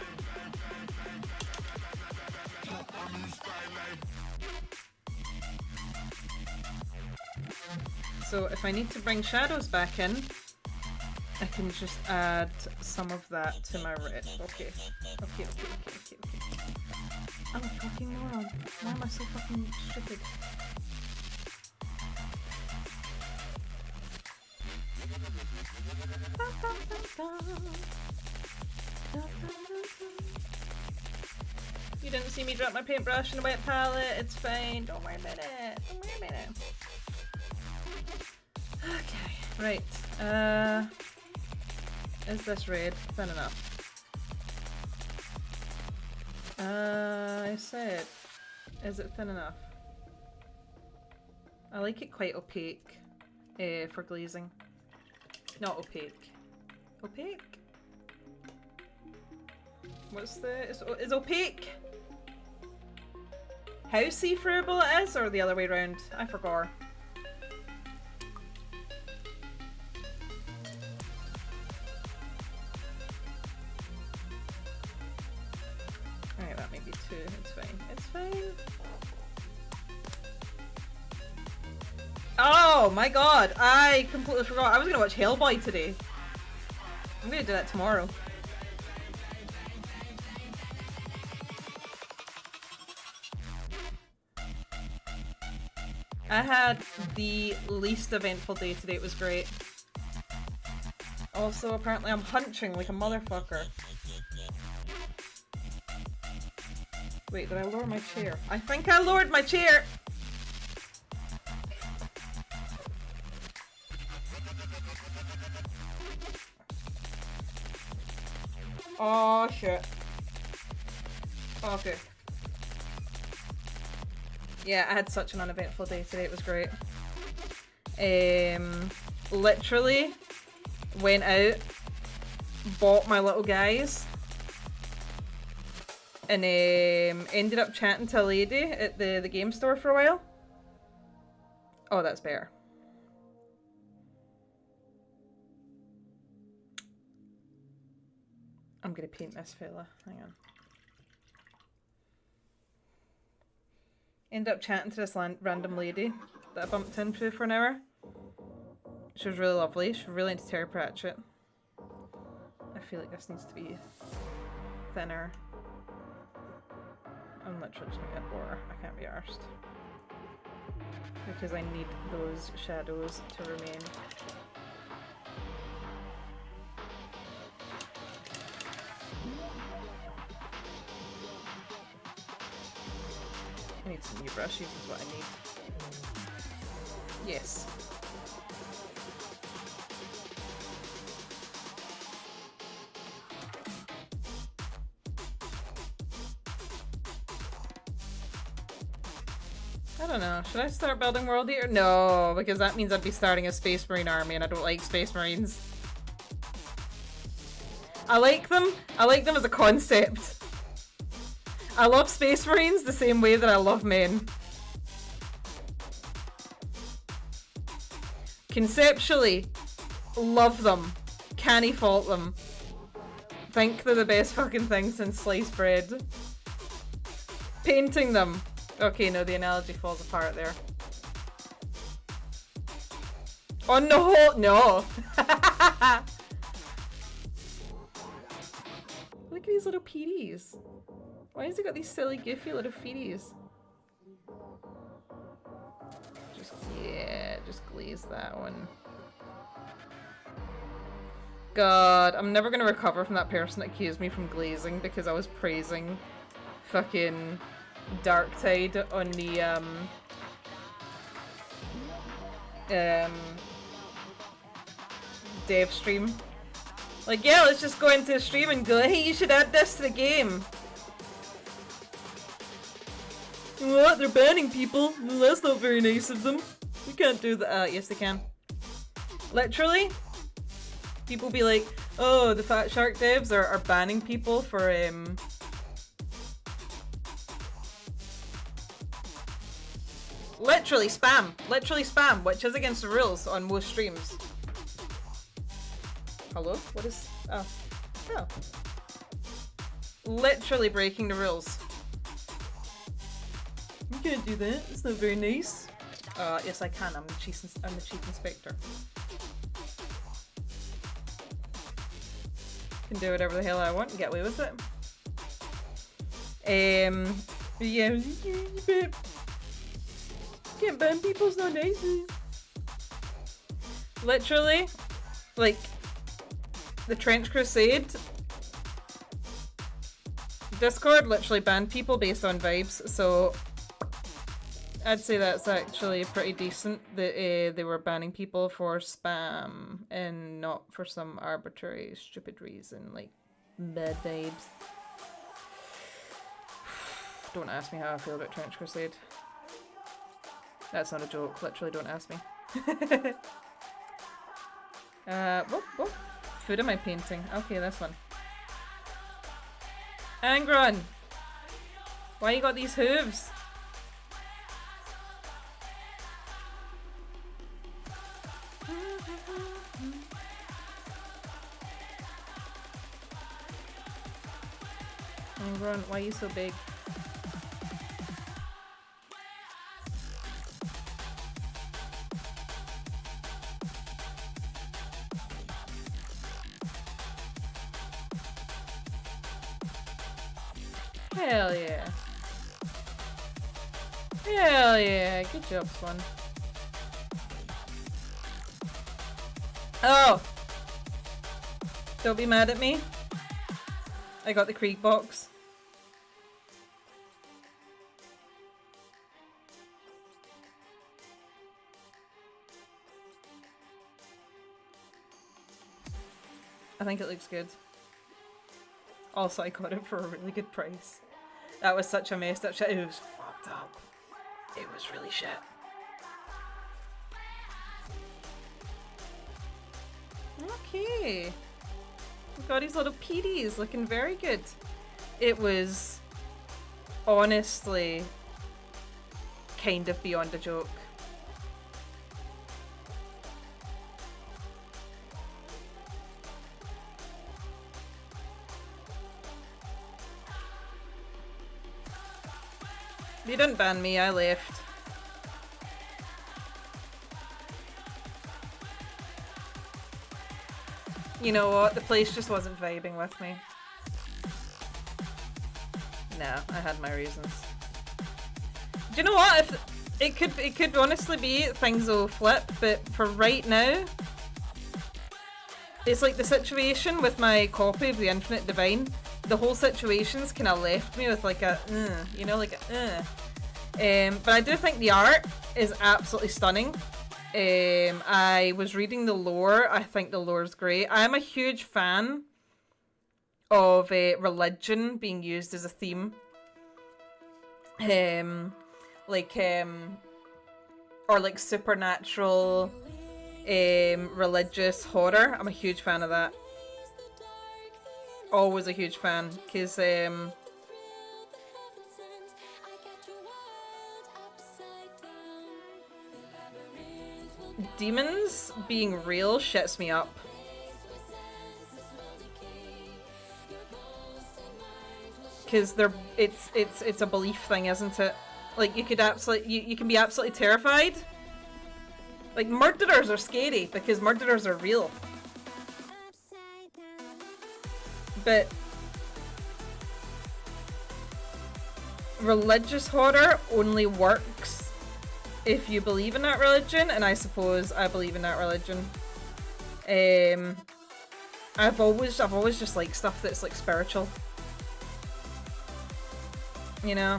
So if I need to bring shadows back in, I can just add some of that to my red. Okay. I'm a fucking moron. Why am I so fucking stupid? You didn't see me drop my paintbrush in a wet palette. It's fine. Don't worry about it. Don't worry about it. Okay, right. Is this red thin enough? I said, is it thin enough? I like it quite opaque for glazing. Not opaque. Opaque? What's the... Is opaque? How see-throughable it is, or the other way around? I forgot. Alright, that may be two. It's fine. It's fine. Oh my god! I completely forgot. I was gonna watch Hellboy today. I'm gonna do that tomorrow. I had the least eventful day today. It was great. Also, apparently I'm hunching like a motherfucker. Wait, did I lower my chair? I think I lowered my chair! Oh shit. Okay. Yeah, I had such an uneventful day today, it was great. Literally went out, bought my little guys, and ended up chatting to a lady at the game store for a while. Oh, that's better. I'm gonna paint this fella, hang on. Ended up chatting to this random lady that I bumped into for an hour. She was really lovely. She was really into Terry Pratchett. I feel like this needs to be thinner. I'm literally just gonna get border. I can't be arsed. Because I need those shadows to remain. I need some new brushes is what I need. Yes. I don't know. Should I start building World Eater? No, because that means I'd be starting a Space Marine army and I don't like Space Marines. I like them. I like them as a concept. I love Space Marines the same way that I love men. Conceptually, love them. Can't fault them. Think they're the best fucking thing since sliced bread. Painting them. Okay, no, the analogy falls apart there. On the whole, no. Look at these little PDs. Why has he got these silly, goofy little feeties? Just glaze that one. God, I'm never gonna recover from that person that accused me from glazing because I was praising fucking Darktide on the dev stream. Like, yeah, let's just go into the stream and go, hey, you should add this to the game. What? They're banning people? Well, that's not very nice of them. We can't do that. Yes, they can. Literally, people be like, oh, the Fat Shark devs are banning people for, literally spam, which is against the rules on most streams. Hello? What is... Oh. Oh. Literally breaking the rules. You can't do that. It's not very nice. Yes I can. I'm the chief inspector. Can do whatever the hell I want and get away with it. Yeah, you can't ban people, it's not nice. Literally, like, the Trench Crusade Discord literally banned people based on vibes, so I'd say that's actually pretty decent that they were banning people for spam and not for some arbitrary stupid reason like bad vibes. Don't ask me how I feel about Trench Crusade. That's not a joke, literally don't ask me. What food am I painting? Okay, this one. Angron! Why you got these hooves? Angron, why are you so big? Hell yeah. Hell yeah. Good job, Swan. Oh! Don't be mad at me. I got the Krieg box. I think it looks good. Also, I got it for a really good price. That was such a messed up shit. It was fucked up. It was really shit. Okay. We've got these little PDs looking very good. It was honestly kind of beyond a joke. They didn't ban me, I left. You know what? The place just wasn't vibing with me. Nah, I had my reasons. Do you know what? If it could honestly be things will flip, but for right now, it's like the situation with my copy of the Infinite Divine. The whole situation's kind of left me with like a, you know, like a, but I do think the art is absolutely stunning. I was reading the lore. I think the lore's great. I'm a huge fan of religion being used as a theme. Or like supernatural, religious horror. I'm a huge fan of that. Always a huge fan, because demons being real shits me up. Because it's a belief thing, isn't it? Like you can be absolutely terrified. Like murderers are scary because murderers are real. But religious horror only works if you believe in that religion, and I suppose I believe in that religion. I've always just liked stuff that's like spiritual. You know?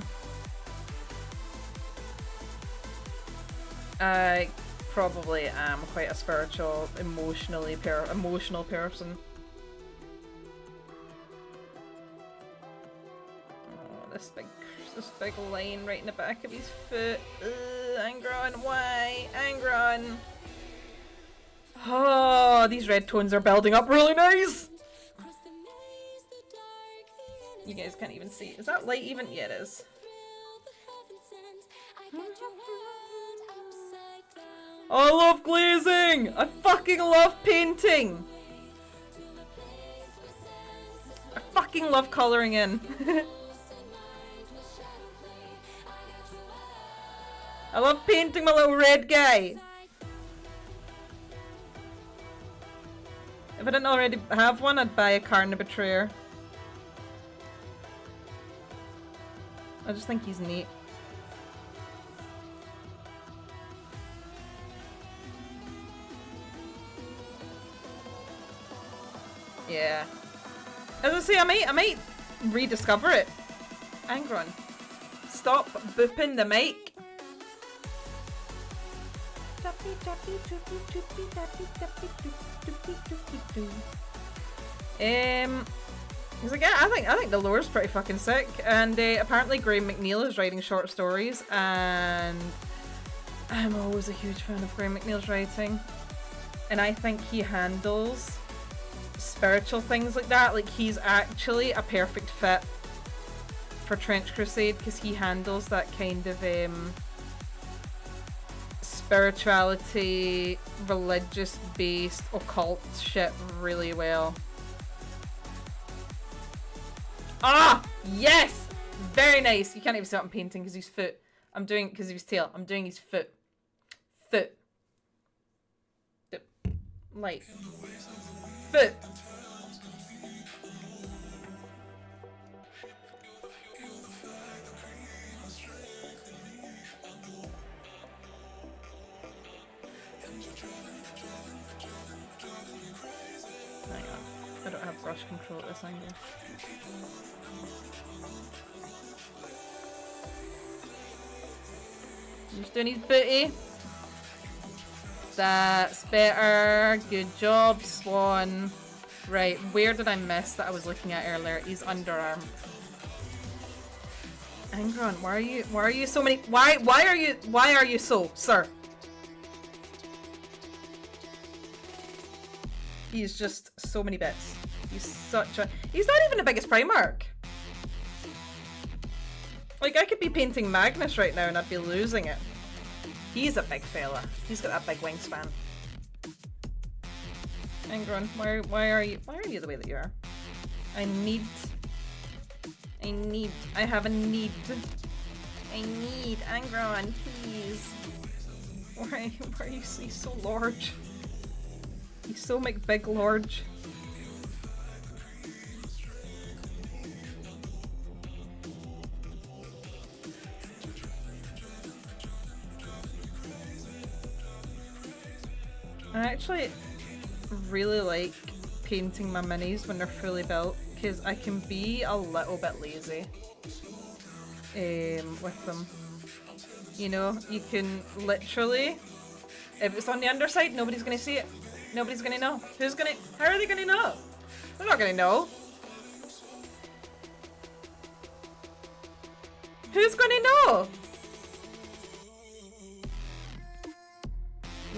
I probably am quite a spiritual, emotional person. This big line right in the back of his foot. Angron, why? Angron! Oh, these red tones are building up really nice! You guys can't even see. Is that light even? Yeah, it is. I love glazing! I fucking love painting! I fucking love colouring in. I love painting my little red guy. If I didn't already have one, I'd buy a Karna Betrayer. I just think he's neat. Yeah. As I say, I might rediscover it. Angron, stop booping the mic. He's like, yeah, I think the lore's pretty fucking sick, and apparently Graham McNeil is writing short stories, and I'm always a huge fan of Graham McNeil's writing, and I think he handles spiritual things like that. Like, he's actually a perfect fit for Trench Crusade because he handles that kind of spirituality, religious-based occult shit really well. Ah! Yes! Very nice! You can't even see what I'm painting because his foot. I'm doing it because of his tail. I'm doing his foot. Foot. Light. Foot. Hang on. I don't have brush control at this angle. Just doing his booty. That's better. Good job, Swan. Right, where did I miss that I was looking at earlier? His underarm. Angron, why are you so many? Why are you so, sir? He's just so many bits. He's not even the biggest Primarch. Like, I could be painting Magnus right now and I'd be losing it. He's a big fella. He's got that big wingspan. Angron, why are you the way that you are? I have a need. Angron, please. Why are you so large? He's so big large. I actually really like painting my minis when they're fully built because I can be a little bit lazy with them. You know, you can literally, if it's on the underside, nobody's gonna see it. Nobody's gonna know. How are they gonna know? They're not gonna know. Who's gonna know?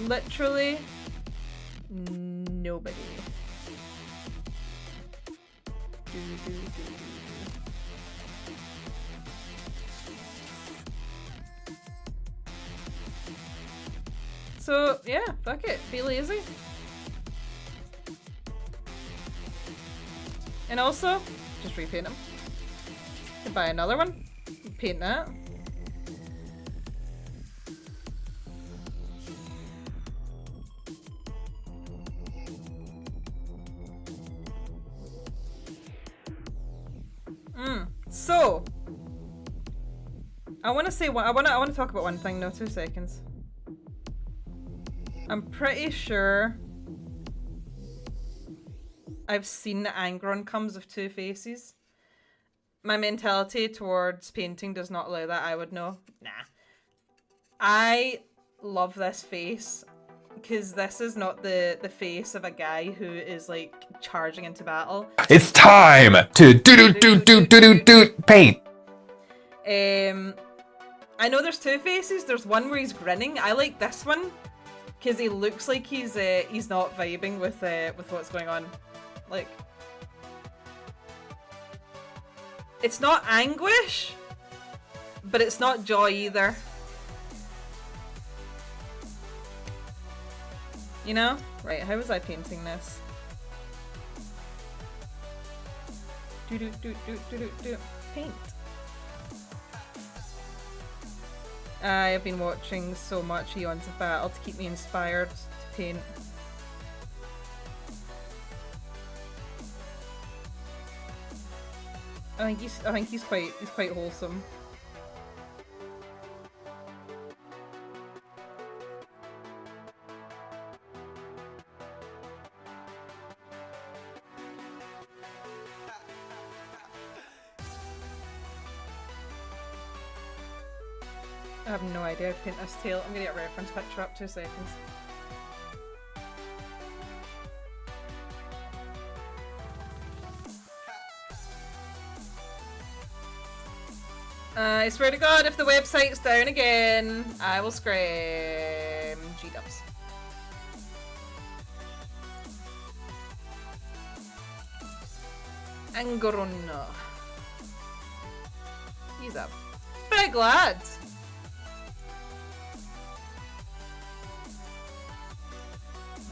Literally nobody. So yeah, fuck it, be lazy. And also, just repaint them. Could buy another one, paint that. So I want to say I want to talk about one thing. No, 2 seconds. I'm pretty sure I've seen that Angron comes with 2 faces. My mentality towards painting does not allow that. I would know. Nah. I love this face because this is not the face of a guy who is like charging into battle. It's time to do paint. I know there's 2 faces. There's one where he's grinning. I like this one because he looks like he's not vibing with what's going on. Like, it's not anguish, but it's not joy either. You know? Right, how was I painting this? Paint. I have been watching so much Eons of Battle to keep me inspired to paint. I think he's quite wholesome. I have no idea how to paint this tail. I'm gonna get a reference picture up, 2 seconds. I swear to God, if the website's down again, I will scream. G-dubs. Angron. He's a big lad.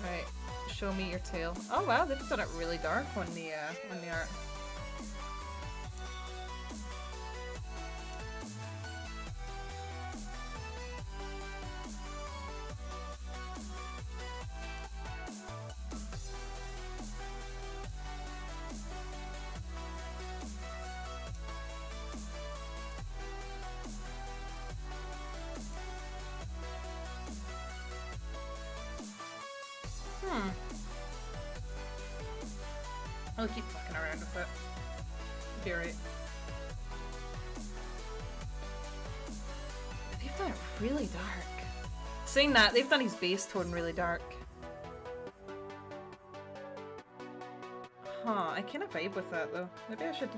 Right, show me your tail. Oh wow, they've done it really dark on the art. I'll keep fucking around with it. Be right. They've done it really dark. Saying that, they've done his base tone really dark. Huh, I kind of vibe with that though. Maybe I should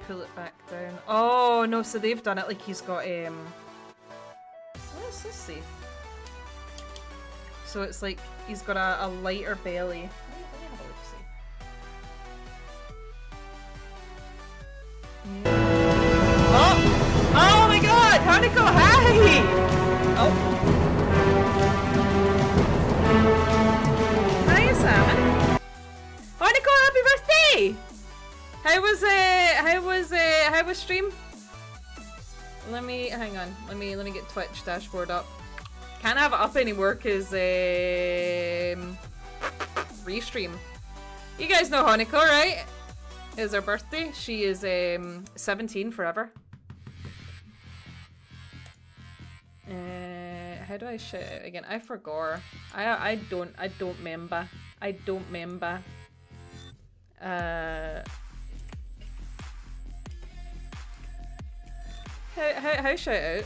pull it back down. Oh no, so they've done it like he's got let's see. So it's like he's got a lighter belly. Let me have a look, see. Oh! Oh my god! Hanako, hi! Oh. Hiya, Salmon. Hanako, happy birthday! How was stream? Let me hang on. Let me get Twitch dashboard up. Can't have it up anymore because restream. You guys know Hanako, right? It's her birthday. She is 17 forever. How do I shout out again? I forgot. I don't remember. I don't remember. How shout out?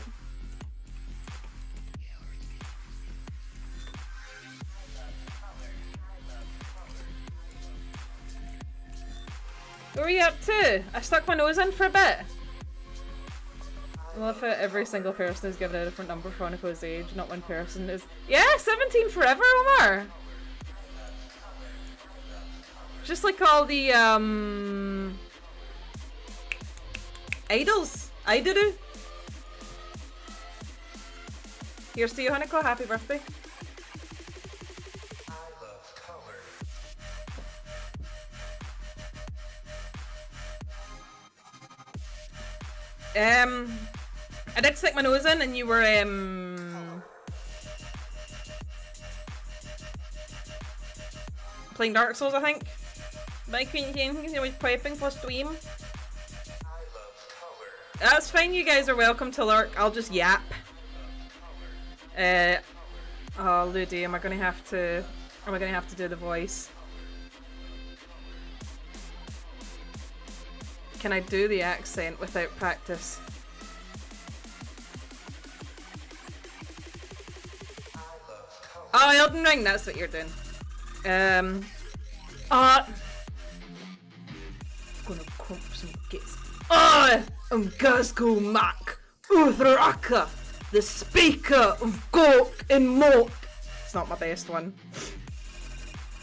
What were you up to? I stuck my nose in for a bit. I love how every single person is given a different number for Hanako's age. Not one person is. Yeah, 17 forever, Omar! Just like all the, idols. Idolu. Here's to you, Hanako. Happy birthday. I did stick my nose in and you were, playing Dark Souls, I think. Bye, Queen King, you know, piping for stream. That's fine, you guys are welcome to lurk. I'll just yap. Oh, Ludi, am I gonna have to do the voice? Can I do the accent without practice? Oh, Elden Ring, that's what you're doing. I'm gonna come for some gits. I am Gazgo Mac Uthraka, the speaker of Gawk and Mock. It's not my best one.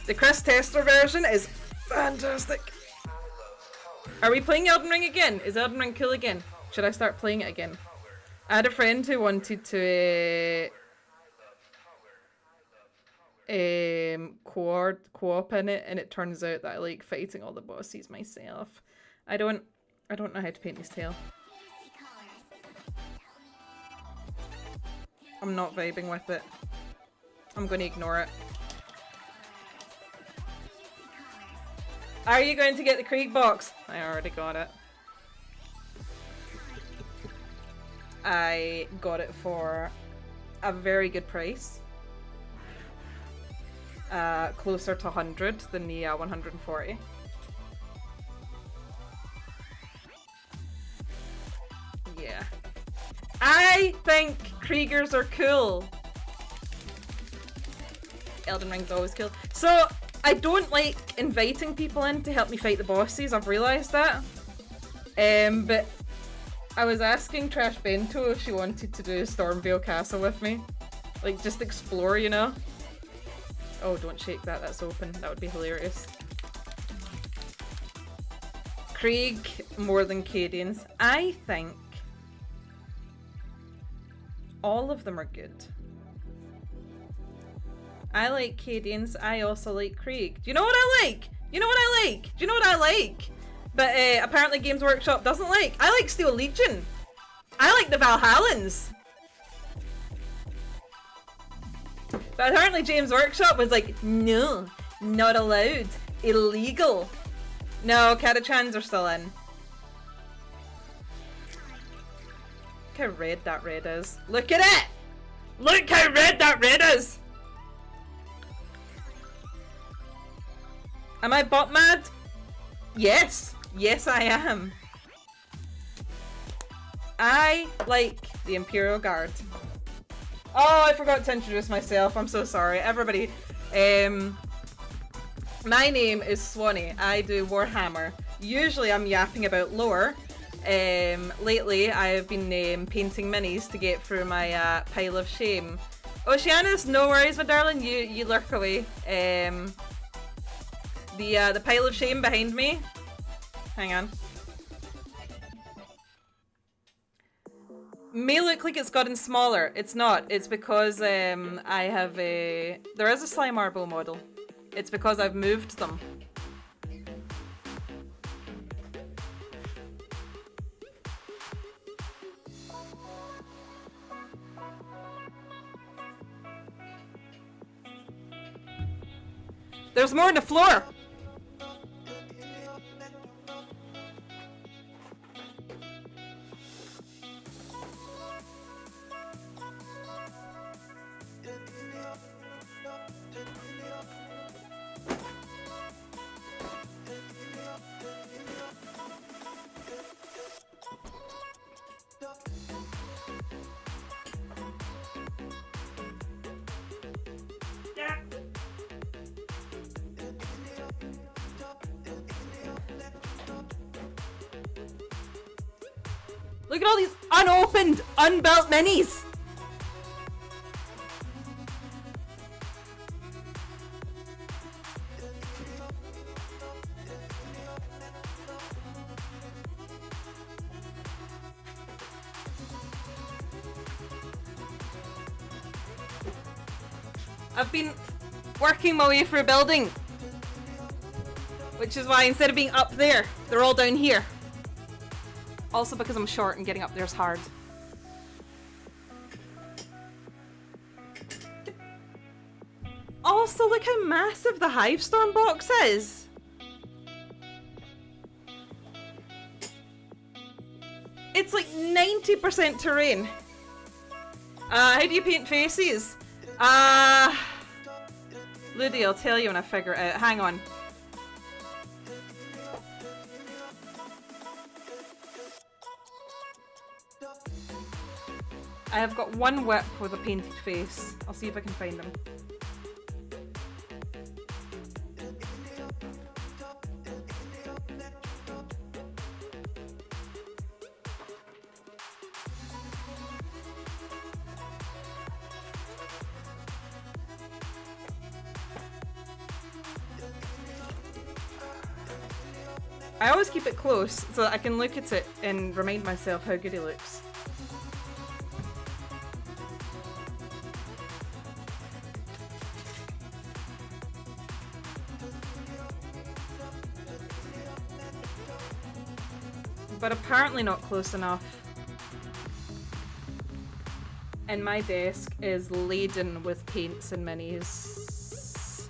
The Chris Tester version is fantastic. Are we playing Elden Ring again? Is Elden Ring cool again? Should I start playing it again? I had a friend who wanted to co-op in it, and it turns out that I like fighting all the bosses myself. I don't know how to paint his tail. I'm not vibing with it. I'm gonna ignore it. Are you going to get the Krieg box? I already got it. I got it for a very good price. Closer to 100 than the 140. Yeah. I think Kriegers are cool. Elden Ring's always cool. So, I don't like inviting people in to help me fight the bosses, I've realised that. But I was asking Trash Bento if she wanted to do Stormvale Castle with me. Like, just explore, you know? Oh, don't shake that, that's open. That would be hilarious. Krieg more than Cadians. I think all of them are good. I like Cadians, I also like Krieg. Do you know what I like? You know what I like? Do you know what I like? But apparently Games Workshop doesn't like. I like Steel Legion. I like the Valhallans. But apparently Games Workshop was like, no, not allowed. Illegal. No, Catachans are still in. Look how red that red is. Look at it! Look how red that red is! Am I bot mad? Yes. Yes, I am. I like the Imperial Guard. Oh, I forgot to introduce myself. I'm so sorry. Everybody, my name is Swanee. I do Warhammer. Usually I'm yapping about lore. Lately I've been painting minis to get through my pile of shame. Oceanus, no worries, my darling. You lurk away. The pile of shame behind me. Hang on. May look like it's gotten smaller. It's not. It's because I have a... There is a Sly Marble model. It's because I've moved them. There's more on the floor! Look at all these unopened, unbuilt minis! I've been working my way through building. Which is why instead of being up there, they're all down here. Also because I'm short and getting up there is hard. Also, look how massive the Hivestorm box is! It's like 90% terrain. How do you paint faces? Ludi, I'll tell you when I figure it out. Hang on. I have got one whip with a painted face. I'll see if I can find them. I always keep it close so that I can look at it and remind myself how good he looks. But apparently not close enough. And my desk is laden with paints and minis.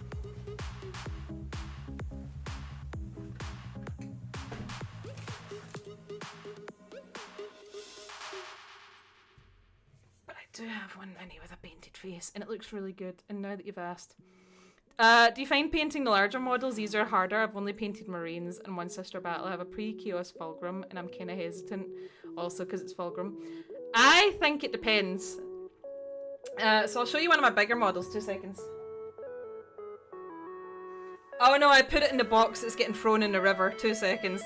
But I do have one mini with a painted face and it looks really good. And now that you've asked. Do you find painting the larger models easier or harder? I've only painted Marines and one Sister Battle. I have a pre-Chaos Fulgrim and I'm kind of hesitant also because it's Fulgrim. I think it depends. So I'll show you one of my bigger models, 2 seconds. Oh no, I put it in the box, it's getting thrown in the river, 2 seconds.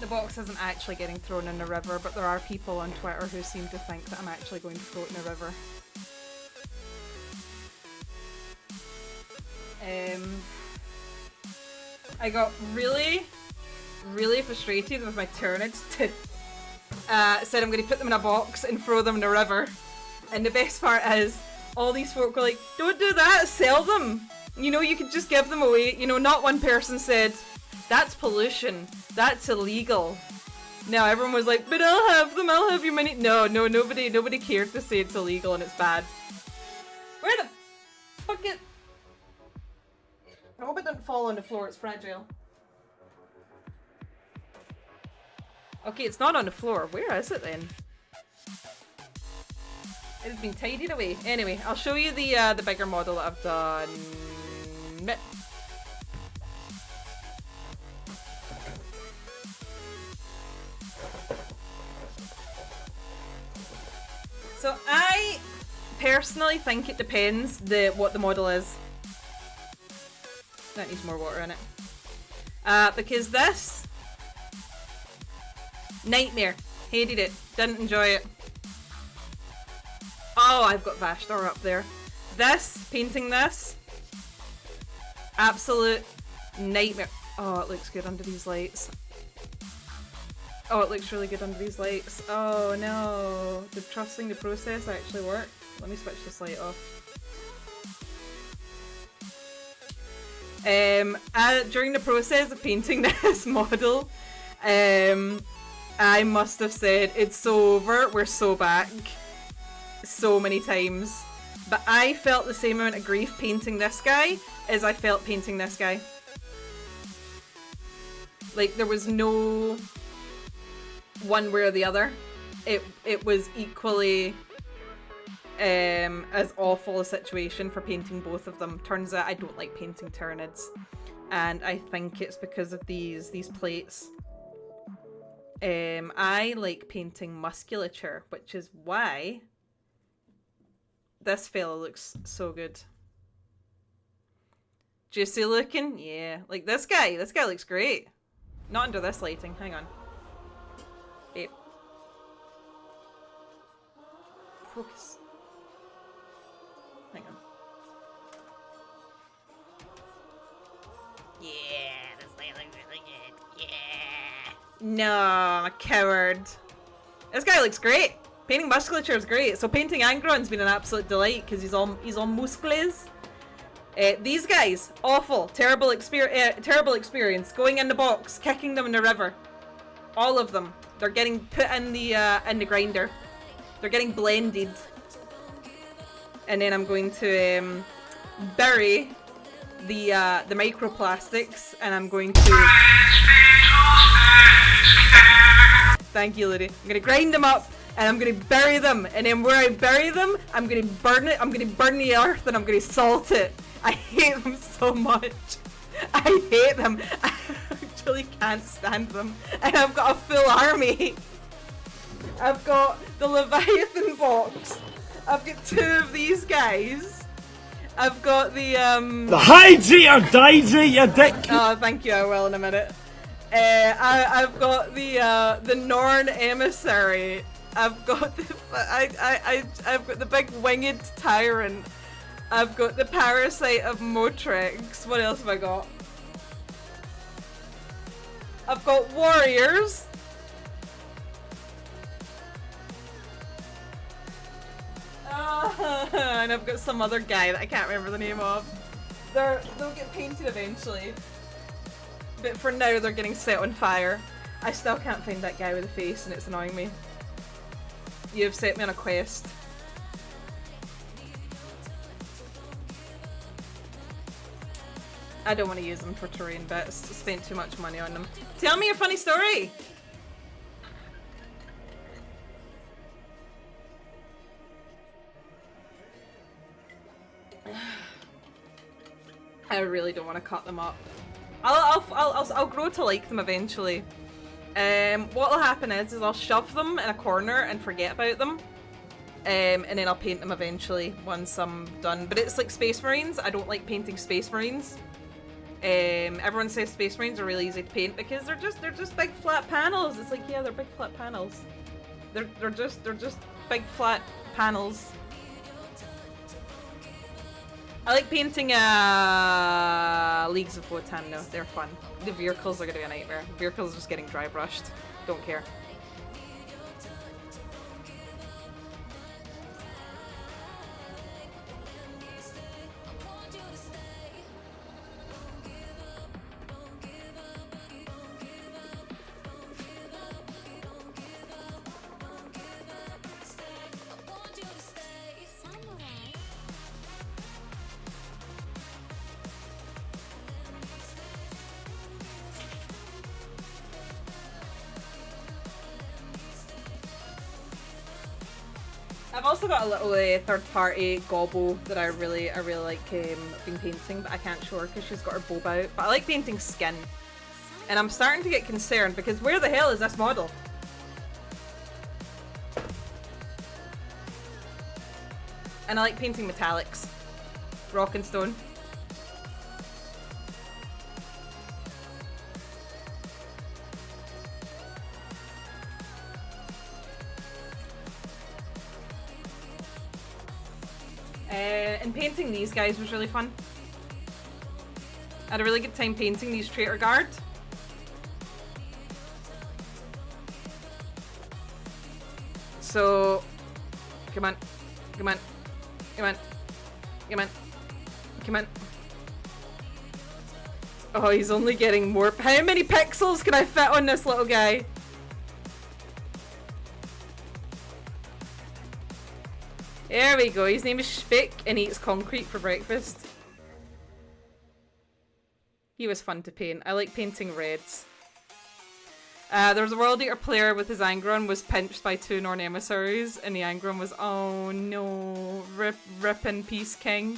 The box isn't actually getting thrown in the river, but there are people on Twitter who seem to think that I'm actually going to throw it in the river. I got really frustrated with my Tyranids to said I'm going to put them in a box and throw them in the river. And the best part is, all these folk were like, don't do that, sell them! You know, you could just give them away. You know, not one person said, that's pollution, that's illegal. No, everyone was like, but I'll have them, I'll have your money. No, nobody cared to say it's illegal and it's bad. Where the fuck it? I hope it didn't fall on the floor, it's fragile. Okay, it's not on the floor. Where is it then? It's been tidied away. Anyway, I'll show you the bigger model that I've done. So I personally think it depends what the model is. That needs more water in it. Because this nightmare. Hated it. Didn't enjoy it. Oh, I've got Vashtar up there. Painting this. Absolute nightmare. Oh, it looks good under these lights. Oh, it looks really good under these lights. Oh no. Did trusting the process actually work? Let me switch this light off. During the process of painting this model, I must have said, it's so over, we're so back. So many times. But I felt the same amount of grief painting this guy as I felt painting this guy. Like, there was no one way or the other. It was equally as awful a situation for painting both of them. Turns out I don't like painting Tyranids, and I think it's because of these plates. I like painting musculature, which is why this fella looks so good. Juicy looking? Yeah. Like this guy looks great. Not under this lighting, hang on. Babe. Focus. Hang on. Yeah, this light looks really good. Yeah. No, I'm a coward. This guy looks great. Painting musculature is great. So painting Angron's been an absolute delight because he's all muscles. These guys, awful, terrible experience. Going in the box, kicking them in the river. All of them. They're getting put in the grinder. They're getting blended. And then I'm going to bury the microplastics, and I'm going to. Thank you, Lily. I'm gonna grind them up, and I'm gonna bury them. And then where I bury them, I'm gonna burn it. I'm gonna burn the earth, and I'm gonna salt it. I hate them so much. I hate them. I actually can't stand them. And I've got a full army. I've got the Leviathan box. I've got 2 of these guys. I've got the Hydra or Dydra, you dick! Oh, thank you, I will in a minute. I've got the Norn Emissary. I've got the I've got the big winged tyrant. I've got the parasite of Motrix. What else have I got? I've got warriors. And I've got some other guy that I can't remember the name of. They'll get painted eventually. But for now they're getting set on fire. I still can't find that guy with a face and it's annoying me. You have set me on a quest. I don't want to use them for terrain bits. Spent too much money on them. Tell me a funny story! I really don't want to cut them up. I'll grow to like them eventually. What'll happen is I'll shove them in a corner and forget about them. And then I'll paint them eventually once I'm done. But it's like Space Marines. I don't like painting Space Marines. Everyone says Space Marines are really easy to paint because they're just big flat panels. It's like, yeah, they're big flat panels. They're just big flat panels. I like painting Leagues of Wotan though, they're fun. The vehicles are gonna be a nightmare. Vehicles are just getting dry brushed. Don't care. I've also got a little third-party gobbo that I really like been painting, but I can't show her because she's got her bob out. But I like painting skin, and I'm starting to get concerned because where the hell is this model? And I like painting metallics, rock and stone. And painting these guys was really fun. I had a really good time painting these traitor guard. So, come on, come on, come on, come on, come on. Oh, he's only getting more. How many pixels can I fit on this little guy? There we go, his name is Spick and he eats concrete for breakfast. He was fun to paint. I like painting reds. There was a World Eater player with his Angron was pinched by 2 Norn emissaries and the Angron was, oh no, rip in peace king.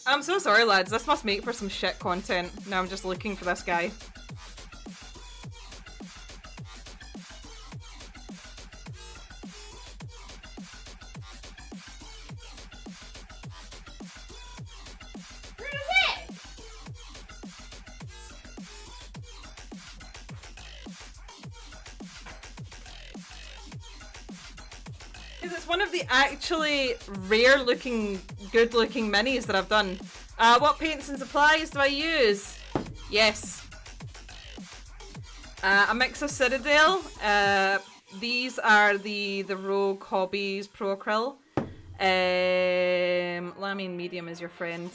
I'm so sorry lads, this must make for some shit content. Now I'm just looking for this guy. Where is it? Because it's one of the actually rare looking, good looking minis that I've done. What paints and supplies do I use? Yes. A mix of Citadel. These are the Rogue Hobbies Pro Acryl. Lamine Medium is your friend.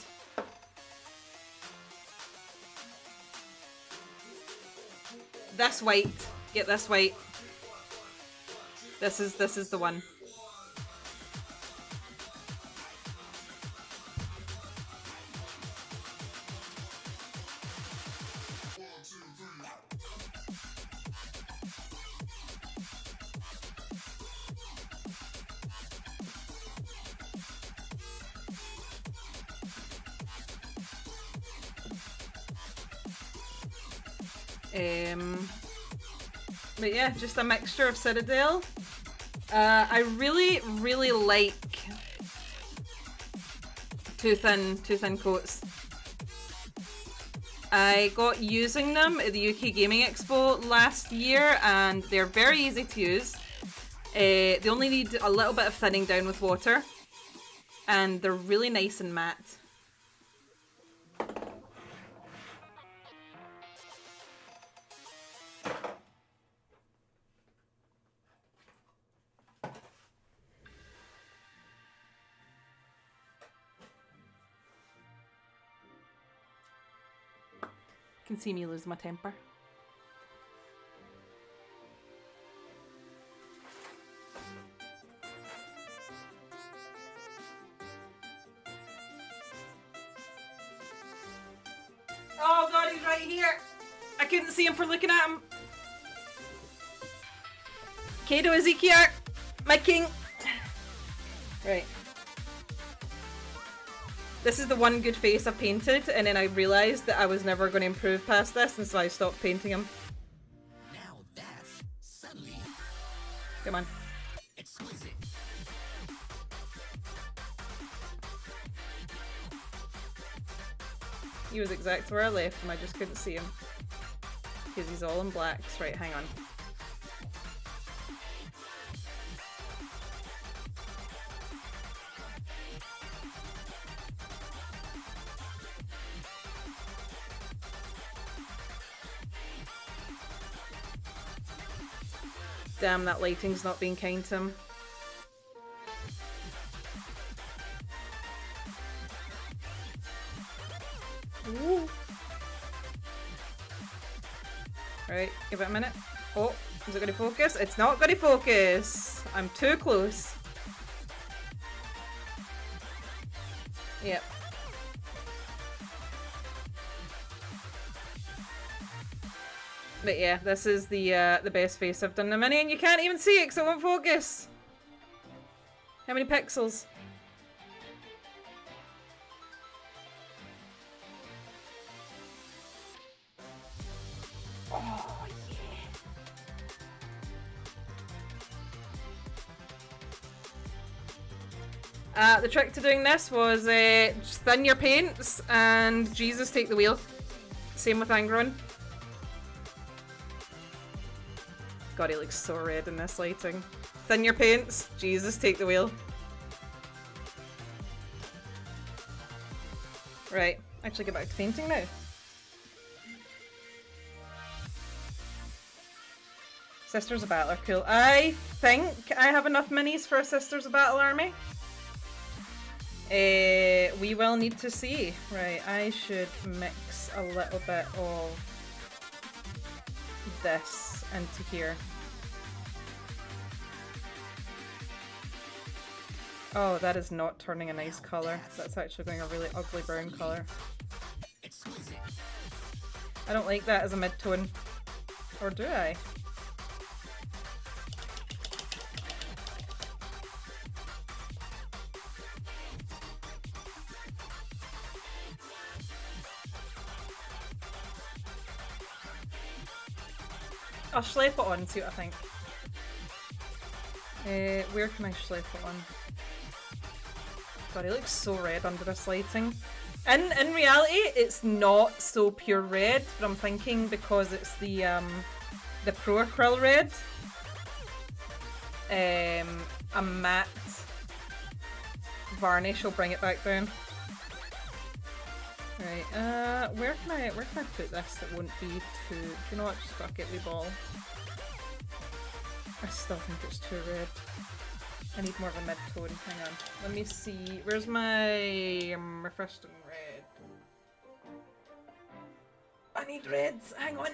This white. Get this white. This is the one. But yeah, just a mixture of Citadel. I really like too thin coats. I got using them at the UK Gaming Expo last year, and they're very easy to use. They only need a little bit of thinning down with water, and they're really nice and matte. You can see me lose my temper. Oh god, he's right here! I couldn't see him for looking at him. Kado is here, my king. Right. This is the one good face I've painted, and then I realised that I was never going to improve past this, and so I stopped painting him. Now that's subtly Come on. exquisite. He was exactly where I left him, I just couldn't see him. Because he's all in blacks. Right, hang on. Damn, that lighting's not being kind to him. Ooh. Right, give it a minute. Oh, is it going to focus? It's not going to focus! I'm too close. Yep. But yeah, this is the best face I've done in a minute, and you can't even see it because it won't focus. How many pixels? Oh yeah. The trick to doing this was just thin your paints and Jesus take the wheel. Same with Angron. God, he looks so red in this lighting. Thin your paints, Jesus take the wheel. Right, actually get back to painting now. Sisters of Battle are cool. I think I have enough minis for a Sisters of Battle army. We will need to see. Right, I should mix a little bit of this into here. Oh, that is not turning a nice colour. That's actually going a really ugly brown colour. I don't like that as a mid-tone. Or do I? I'll schlepp it on and see what I think. Where can I schlepp it on? God, he looks so red under this lighting. In reality, it's not so pure red, but I'm thinking because it's the Pro Acryl red. A matte varnish will bring it back down. Right, where can I put this that won't be too... Do you know what? Just fuck it, we ball. I still think it's too red. I need more of a mid-tone. Hang on. Let me see. Where's my Mephiston red? I need reds. Hang on.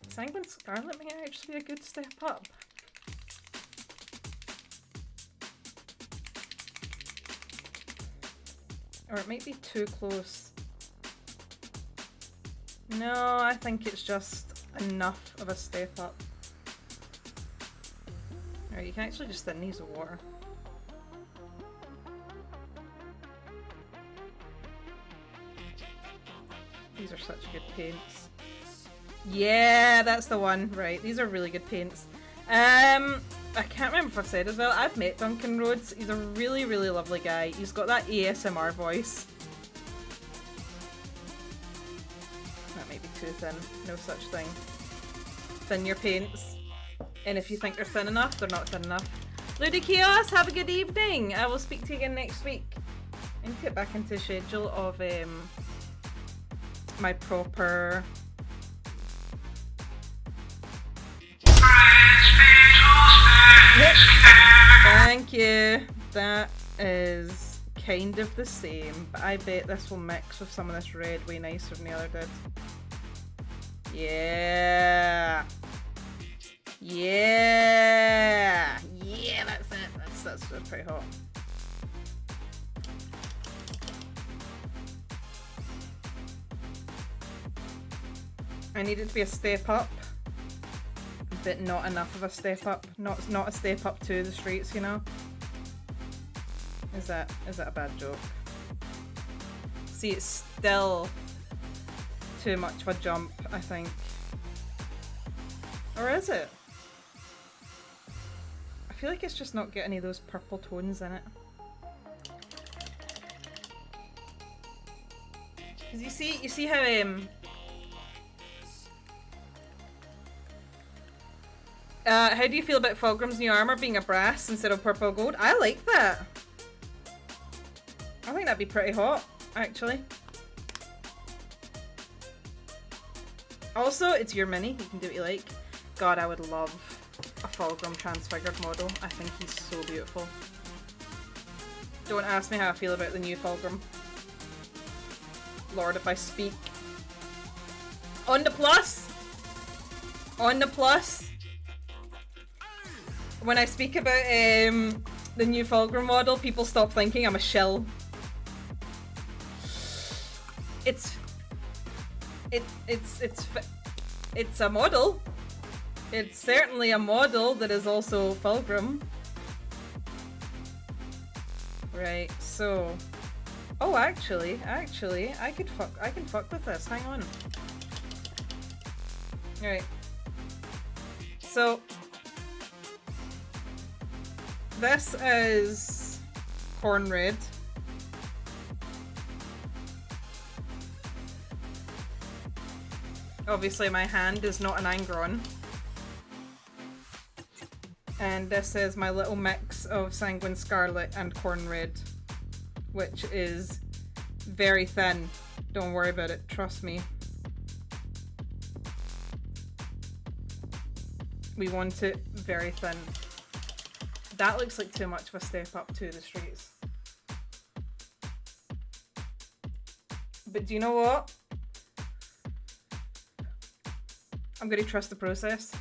Sanguine Scarlet may actually be a good step up. Or it might be too close. No, I think it's just enough of a step up. Alright, you can actually just thin these with water. These are such good paints. Yeah, that's the one. Right, these are really good paints. I can't remember if I've said as well, I've met Duncan Rhodes. He's a really, really lovely guy. He's got that ASMR voice. That might be too thin. No such thing. Thin your paints. And if you think they're thin enough, they're not thin enough. Ludi Chaos, have a good evening. I will speak to you again next week. I need to get back into the schedule of my proper... Thank you. That is kind of the same, but I bet this will mix with some of this red way nicer than the other did. Yeah. Yeah. Yeah, that's it. That's pretty hot. I need it to be a step up, but not enough of a step up. Not a step up to the streets, you know? Is that a bad joke? See, it's still too much of a jump, I think. Or is it? I feel like it's just not getting any of those purple tones in it. Cause you see how how do you feel about Fulgrim's new armor being a brass instead of purple gold? I like that. I think that'd be pretty hot, actually. Also, it's your mini. You can do what you like. God, I would love a Fulgrim transfigured model. I think he's so beautiful. Don't ask me how I feel about the new Fulgrim. Lord, if I speak. On the plus! On the plus! When I speak about the new Fulgrim model, people stop thinking I'm a shill. It's a model. It's certainly a model that is also Fulgrim. Right, so... Oh, actually, I can fuck with this. Hang on. Alright. So... This is... Corn Red. Obviously my hand is not an Angron. And this is my little mix of Sanguine Scarlet and Corn Red, which is very thin. Don't worry about it, trust me. We want it very thin. That looks like too much of a step up to the streets. But do you know what? I'm gonna trust the process.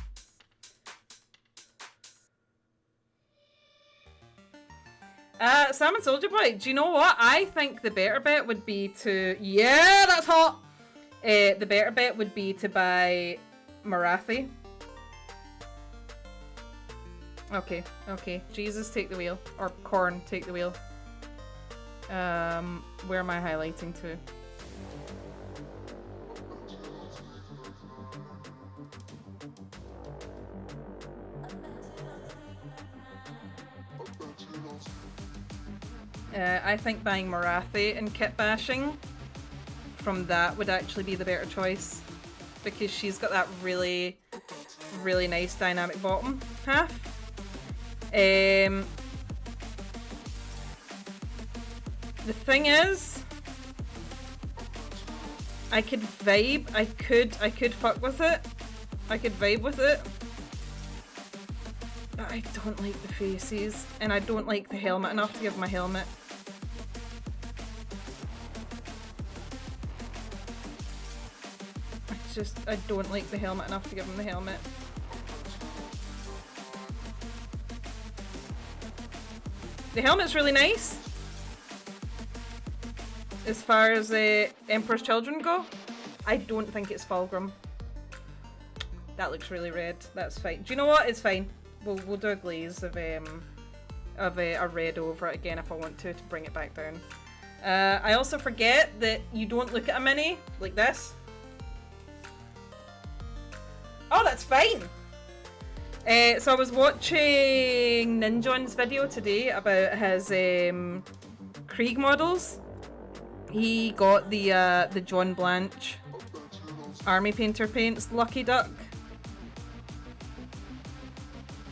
Salmon Soldier Boy, do you know what? I think the better bet would be to... Yeah, that's hot! The better bet would be to buy Marathi. Okay, okay. Jesus, take the wheel. Or Corn, take the wheel. Where am I highlighting to? I think buying Marathi and kit bashing from that would actually be the better choice, because she's got that really, really nice dynamic bottom half. The thing is, I could vibe. I could fuck with it. I could vibe with it. But I don't like the faces, and I don't like the helmet enough to give my helmet. I don't like the helmet enough to give him the helmet. The helmet's really nice. As far as the Emperor's Children go, I don't think it's Fulgrim. That looks really red. That's fine. Do you know what? It's fine. We'll do a glaze of a red over it again if I want to bring it back down. I also forget that you don't look at a mini like this. Oh, that's fine. So I was watching Ninjon's video today about his Krieg models. He got the John Blanche Army Painter paints Lucky Duck.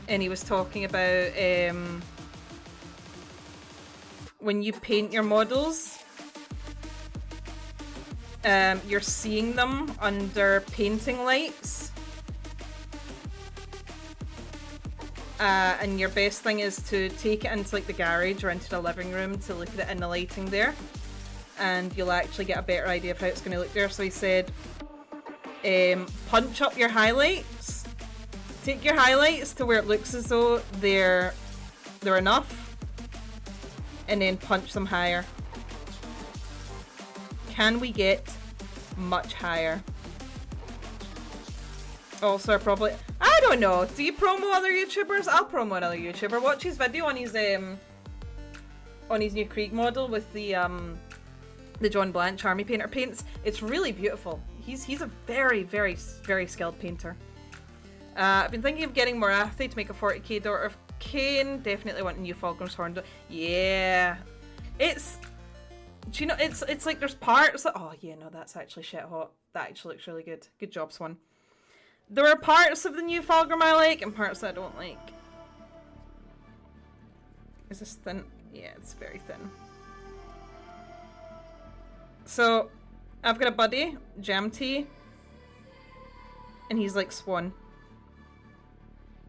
And he was talking about when you paint your models, you're seeing them under painting lights. And your best thing is to take it into like the garage or into the living room to look at it in the lighting there. And you'll actually get a better idea of how it's going to look there. So he said, punch up your highlights. Take your highlights to where it looks as though they're enough. And then punch them higher. Can we get much higher? Also, I don't know. Do you promo other YouTubers? I'll promo another YouTuber. Watch his video on his new Krieg model with the John Blanche Army Painter paints. It's really beautiful. He's a very, very, very skilled painter. I've been thinking of getting Morathi to make a 40k Daughter of Cain. Definitely want a new Fulgrim's Horn. Yeah, it's. Do you know? It's like there's parts that. Oh yeah, no, that's actually shit hot. That actually looks really good. Good job, Swan. There are parts of the new Fulgrim I like and parts that I don't like. Is this thin? Yeah, it's very thin. So, I've got a buddy, Jam Tea, and he's like Swan.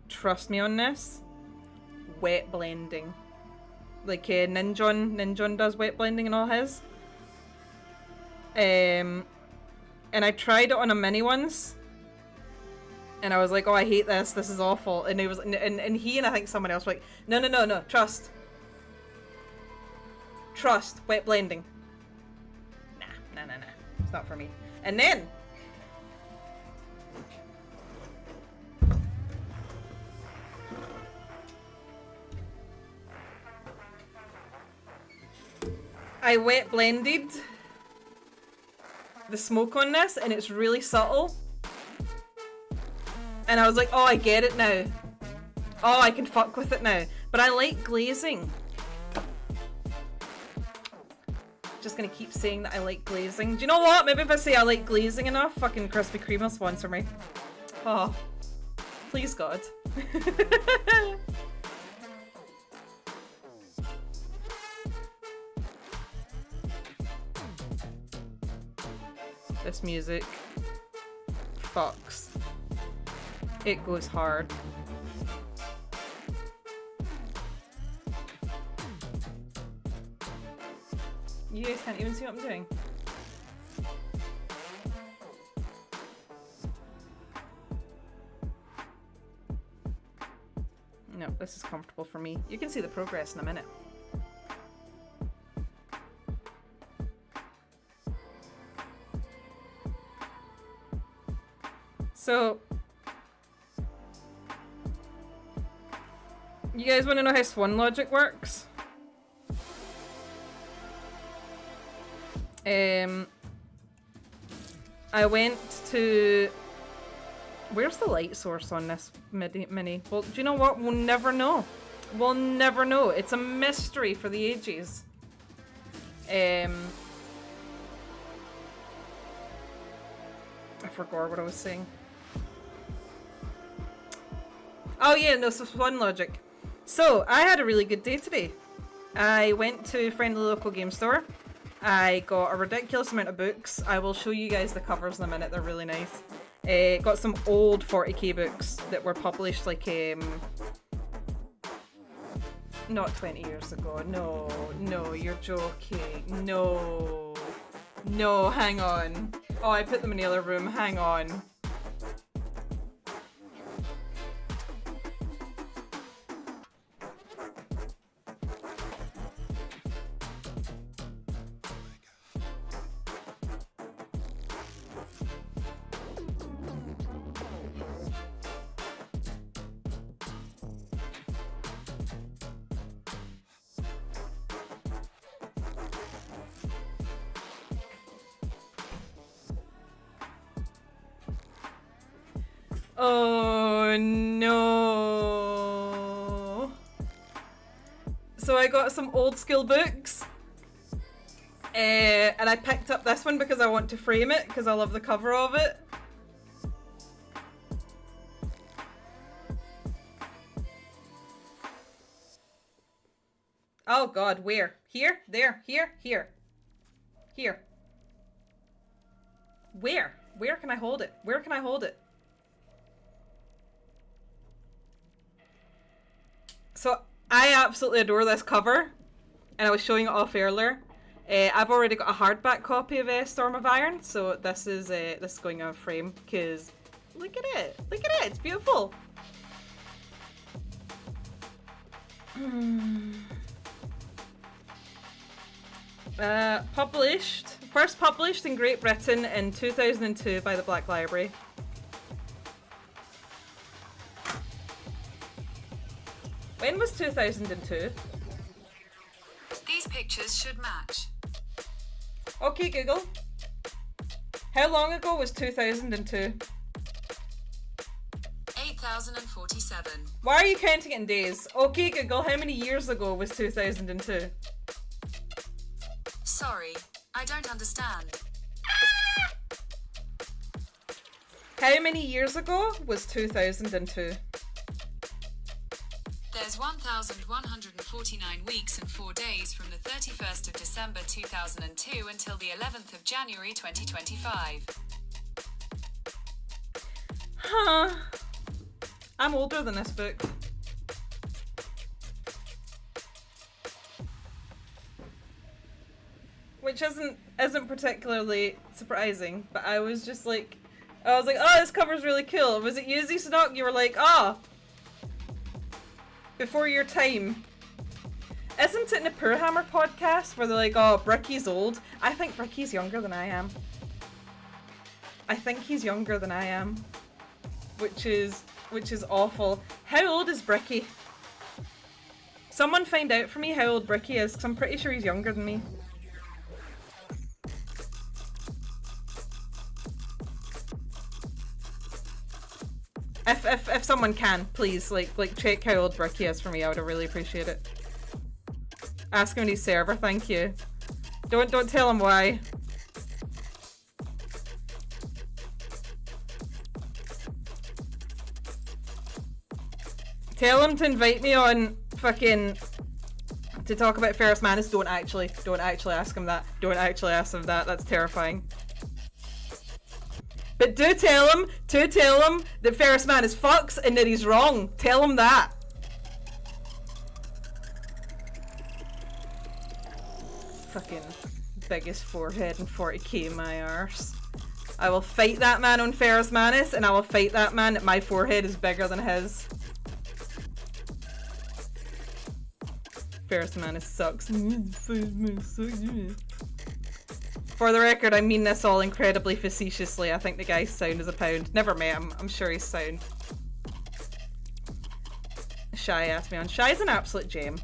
Trust me on this. Wet blending. Like Ninjon does wet blending and all his. And I tried it on a mini once. And I was like, oh, I hate this. This is awful. And he was, and he and I think someone else were like, no, trust. Trust. Wet blending. Nah. It's not for me. And then I wet blended the smoke on this, and it's really subtle. And I was like, oh, I get it now. Oh, I can fuck with it now. But I like glazing. Just gonna keep saying that I like glazing. Do you know what? Maybe if I say I like glazing enough, fucking Krispy Kreme will sponsor me. Oh. Please, God. This music fucks. It goes hard. You guys can't even see what I'm doing. No, this is comfortable for me. You can see the progress in a minute. So, you guys want to know how Swan Logic works? I went to... Where's the light source on this mini? Well, do you know what? We'll never know. We'll never know. It's a mystery for the ages. I forgot what I was saying. Oh yeah, no, so Swan Logic. So, I had a really good day today. I went to a friendly local game store. I got a ridiculous amount of books. I will show you guys the covers in a minute, they're really nice. Got some old 40k books that were published like, not 20 years ago. No, you're joking. No, hang on. Oh, I put them in the other room, hang on. Oh Oh no. So I got some old school books. And I picked up this one because I want to frame it because I love the cover of it. Oh god, where? Here? There? Here? Here. Here. Where? Where can I hold it? Where can I hold it? So, I absolutely adore this cover. And I was showing it off earlier. I've already got a hardback copy of Storm of Iron, so this is going on a frame, because look at it! Look at it! It's beautiful! First published in Great Britain in 2002 by the Black Library. When was 2002? These pictures should match. Okay, Google. How long ago was 2002? 8,047. Why are you counting it in days? Okay, Google, how many years ago was 2002? Sorry, I don't understand. How many years ago was 2002? There's 1,149 weeks and 4 days from the 31st of December 2002 until the 11th of January 2025. Huh. I'm older than this book. Which isn't particularly surprising, but I was like, oh, this cover's really cool. Was it you, Stock? You were like, oh, before your time. Isn't it in the Purhammer podcast where they're like, oh, Bricky's old? I think Bricky's younger than I am. I think he's younger than I am. Which is awful. How old is Bricky? Someone find out for me how old Bricky is, because I'm pretty sure he's younger than me. If someone can, please, like check how old Bricky is for me. I would really appreciate it. Ask him when he's server, thank you. Don't tell him why. Tell him to invite me on fucking to talk about Ferris Manus. Don't actually ask him that. Don't actually ask him that. That's terrifying. But do tell him that Ferris Manus fucks and that he's wrong. Tell him that. Fucking biggest forehead and 40k in my arse. I will fight that man on Ferris Manus, and I will fight that man that my forehead is bigger than his. Ferris Manus sucks. For the record, I mean this all incredibly facetiously. I think the guy's sound is a pound. Never met him. I'm sure he's sound. Shy asked me on. Shy's an absolute gem.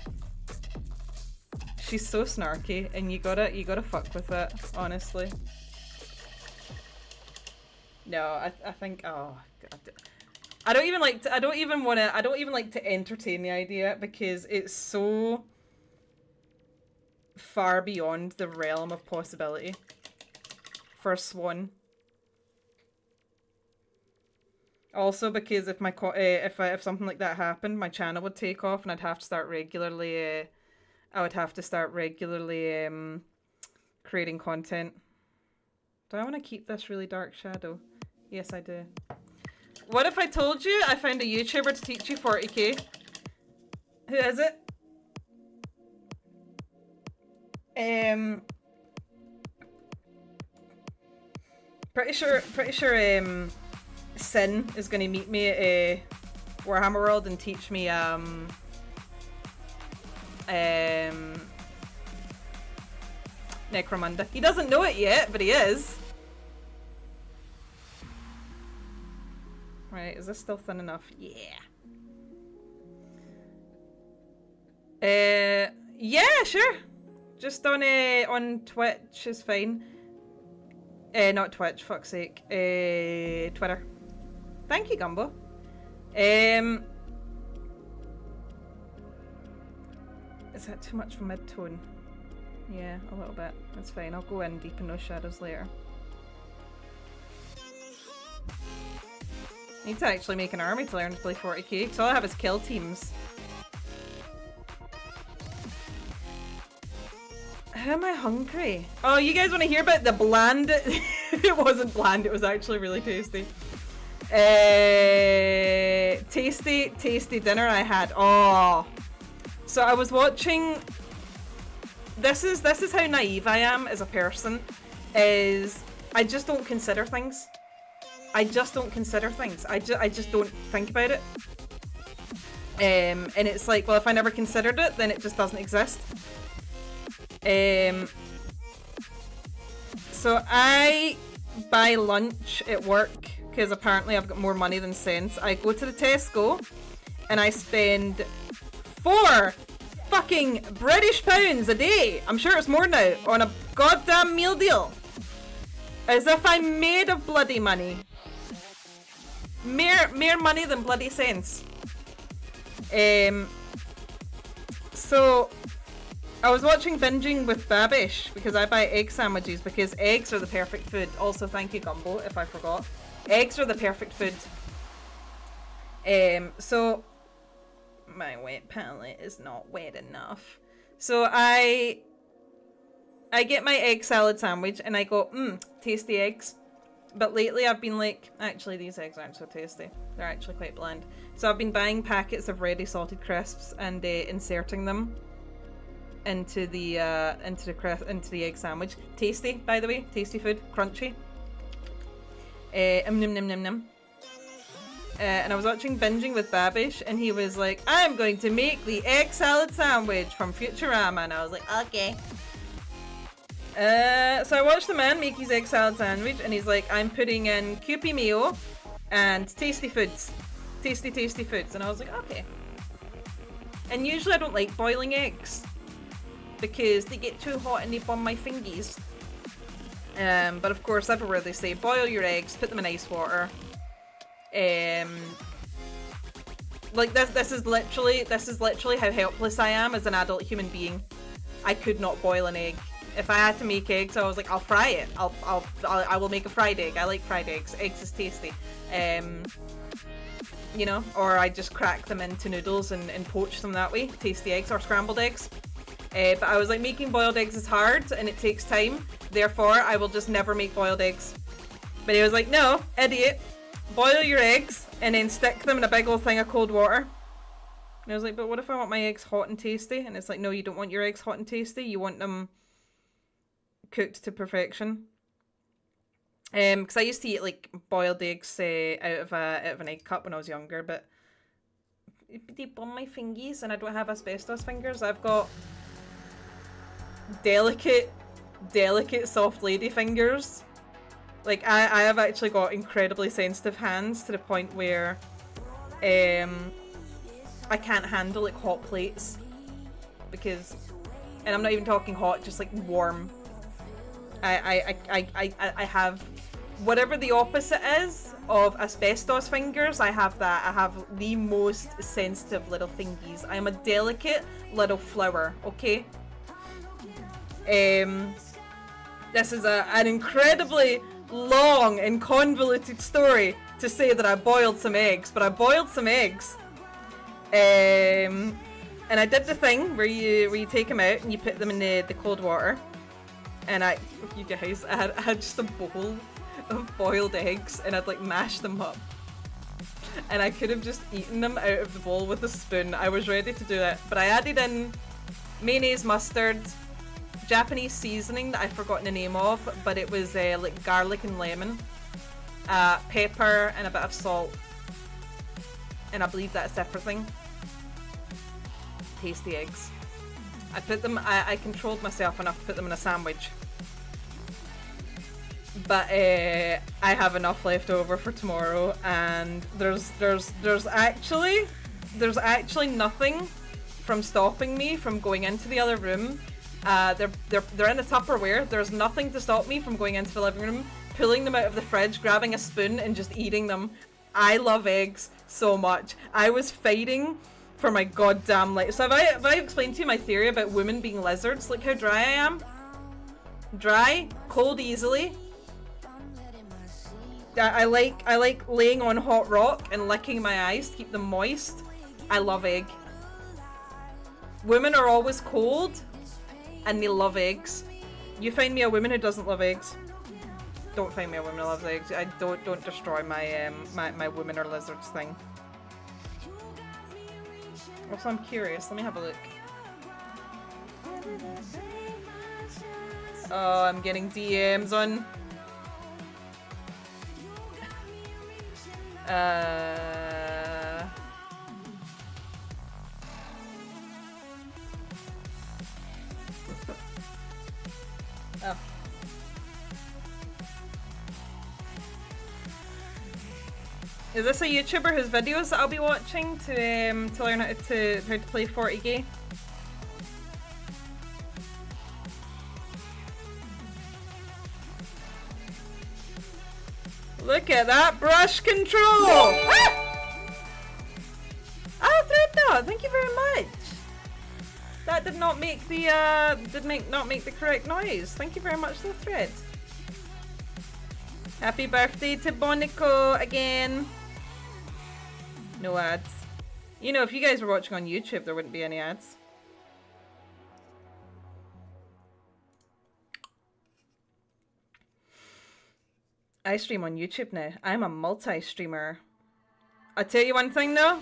She's so snarky, and you gotta fuck with it, honestly. No, I think, oh god. I don't even like to entertain the idea because it's so far beyond the realm of possibility for Swan. Also, because if my if something like that happened, my channel would take off, and I'd have to start regularly. I would have to start regularly creating content. Do I want to keep this really dark shadow? Yes, I do. What if I told you I found a YouTuber to teach you 40k? Who is it? Pretty sure Sin is gonna meet me at Warhammer World and teach me Necromunda. He doesn't know it yet, but he is. Right, is this still thin enough? Yeah. Yeah, sure. Just on Twitch is fine. Not Twitch, fuck's sake. Twitter. Thank you, Gumbo. Is that too much for mid-tone? Yeah, a little bit. That's fine. I'll go in deep in those shadows later. Need to actually make an army to learn to play 40k, because all I have is kill teams. How am I hungry? Oh, you guys want to hear about the bland? It wasn't bland, it was actually really tasty. Tasty dinner I had. Oh. So I was watching... This is how naive I am as a person, is I just don't consider things. I just don't consider things. I just don't think about it. And it's like, well, if I never considered it, then it just doesn't exist. So I buy lunch at work because apparently I've got more money than sense. I go to the Tesco and I spend 4 fucking British pounds a day. I'm sure it's more now on a goddamn meal deal. As if I'm made of bloody money. Mere money than bloody sense. So I was watching Binging with Babish because I buy egg sandwiches because eggs are the perfect food. Also, thank you, Gumbo, if I forgot. Eggs are the perfect food. So my wet palette is not wet enough. So I get my egg salad sandwich and I go, tasty eggs. But lately I've been like, actually these eggs aren't so tasty. They're actually quite bland. So I've been buying packets of ready salted crisps and inserting them into the egg sandwich. Tasty, by the way, tasty food, crunchy. Num num num num. And I was watching Binging with Babish, and he was like, "I'm going to make the egg salad sandwich from Futurama," and I was like, "Okay." So I watched the man make his egg salad sandwich, and he's like, "I'm putting in Kewpie mayo and tasty foods, tasty foods," and I was like, "Okay." And usually I don't like boiling eggs because they get too hot and they burn my fingies. But of course, everywhere they say boil your eggs, put them in ice water. Like this is literally how helpless I am as an adult human being. I could not boil an egg. If I had to make eggs, I was like, I'll fry it. I will make a fried egg. I like fried eggs. Eggs is tasty. You know, or I just crack them into noodles and poach them that way. Tasty eggs or scrambled eggs. But I was like, making boiled eggs is hard and it takes time. Therefore, I will just never make boiled eggs. But he was like, no, idiot. Boil your eggs and then stick them in a big old thing of cold water. And I was like, but what if I want my eggs hot and tasty? And it's like, no, you don't want your eggs hot and tasty. You want them cooked to perfection. Because I used to eat like boiled eggs out of an egg cup when I was younger, but they burn my fingies and I don't have asbestos fingers. I've got delicate soft lady fingers. Like I have actually got incredibly sensitive hands to the point where I can't handle like hot plates because, and I'm not even talking hot, just like warm. I have whatever the opposite is of asbestos fingers. I have that. I have the most sensitive little fingies. I am a delicate little flower. Okay. This is an incredibly long and convoluted story to say that I boiled some eggs, but I boiled some eggs. And I did the thing where you take them out and you put them in the cold water. And you guys, I had just a bowl of boiled eggs and I'd like mashed them up. And I could have just eaten them out of the bowl with a spoon. I was ready to do it. But I added in mayonnaise, mustard, Japanese seasoning that I've forgotten the name of, but it was like garlic and lemon, pepper and a bit of salt. And I believe that's everything. Tasty eggs. I put them, I controlled myself enough to put them in a sandwich. But I have enough left over for tomorrow, and there's actually nothing from stopping me from going into the other room. They're in the Tupperware. There's nothing to stop me from going into the living room, pulling them out of the fridge, grabbing a spoon and just eating them. I love eggs so much. I was fighting for my goddamn life. So have I explained to you my theory about women being lizards? Look how dry I am. Dry, cold easily. I like laying on hot rock and licking my eyes to keep them moist. I love egg. Women are always cold and they love eggs. You find me a woman who doesn't love eggs. Don't find me a woman who loves eggs. I don't destroy my my women or lizards thing. Also, I'm curious. Let me have a look. Oh, I'm getting DMs on. Oh. Is this a YouTuber whose videos that I'll be watching to learn how to play 40k? Look at that brush control! Ah! Oh, Threadnut, thank you very much. That did not make the not make the correct noise. Thank you very much, the thread. Happy birthday to Bonico again. No ads. You know, if you guys were watching on YouTube, there wouldn't be any ads. I stream on YouTube now. I'm a multi-streamer. I'll tell you one thing though.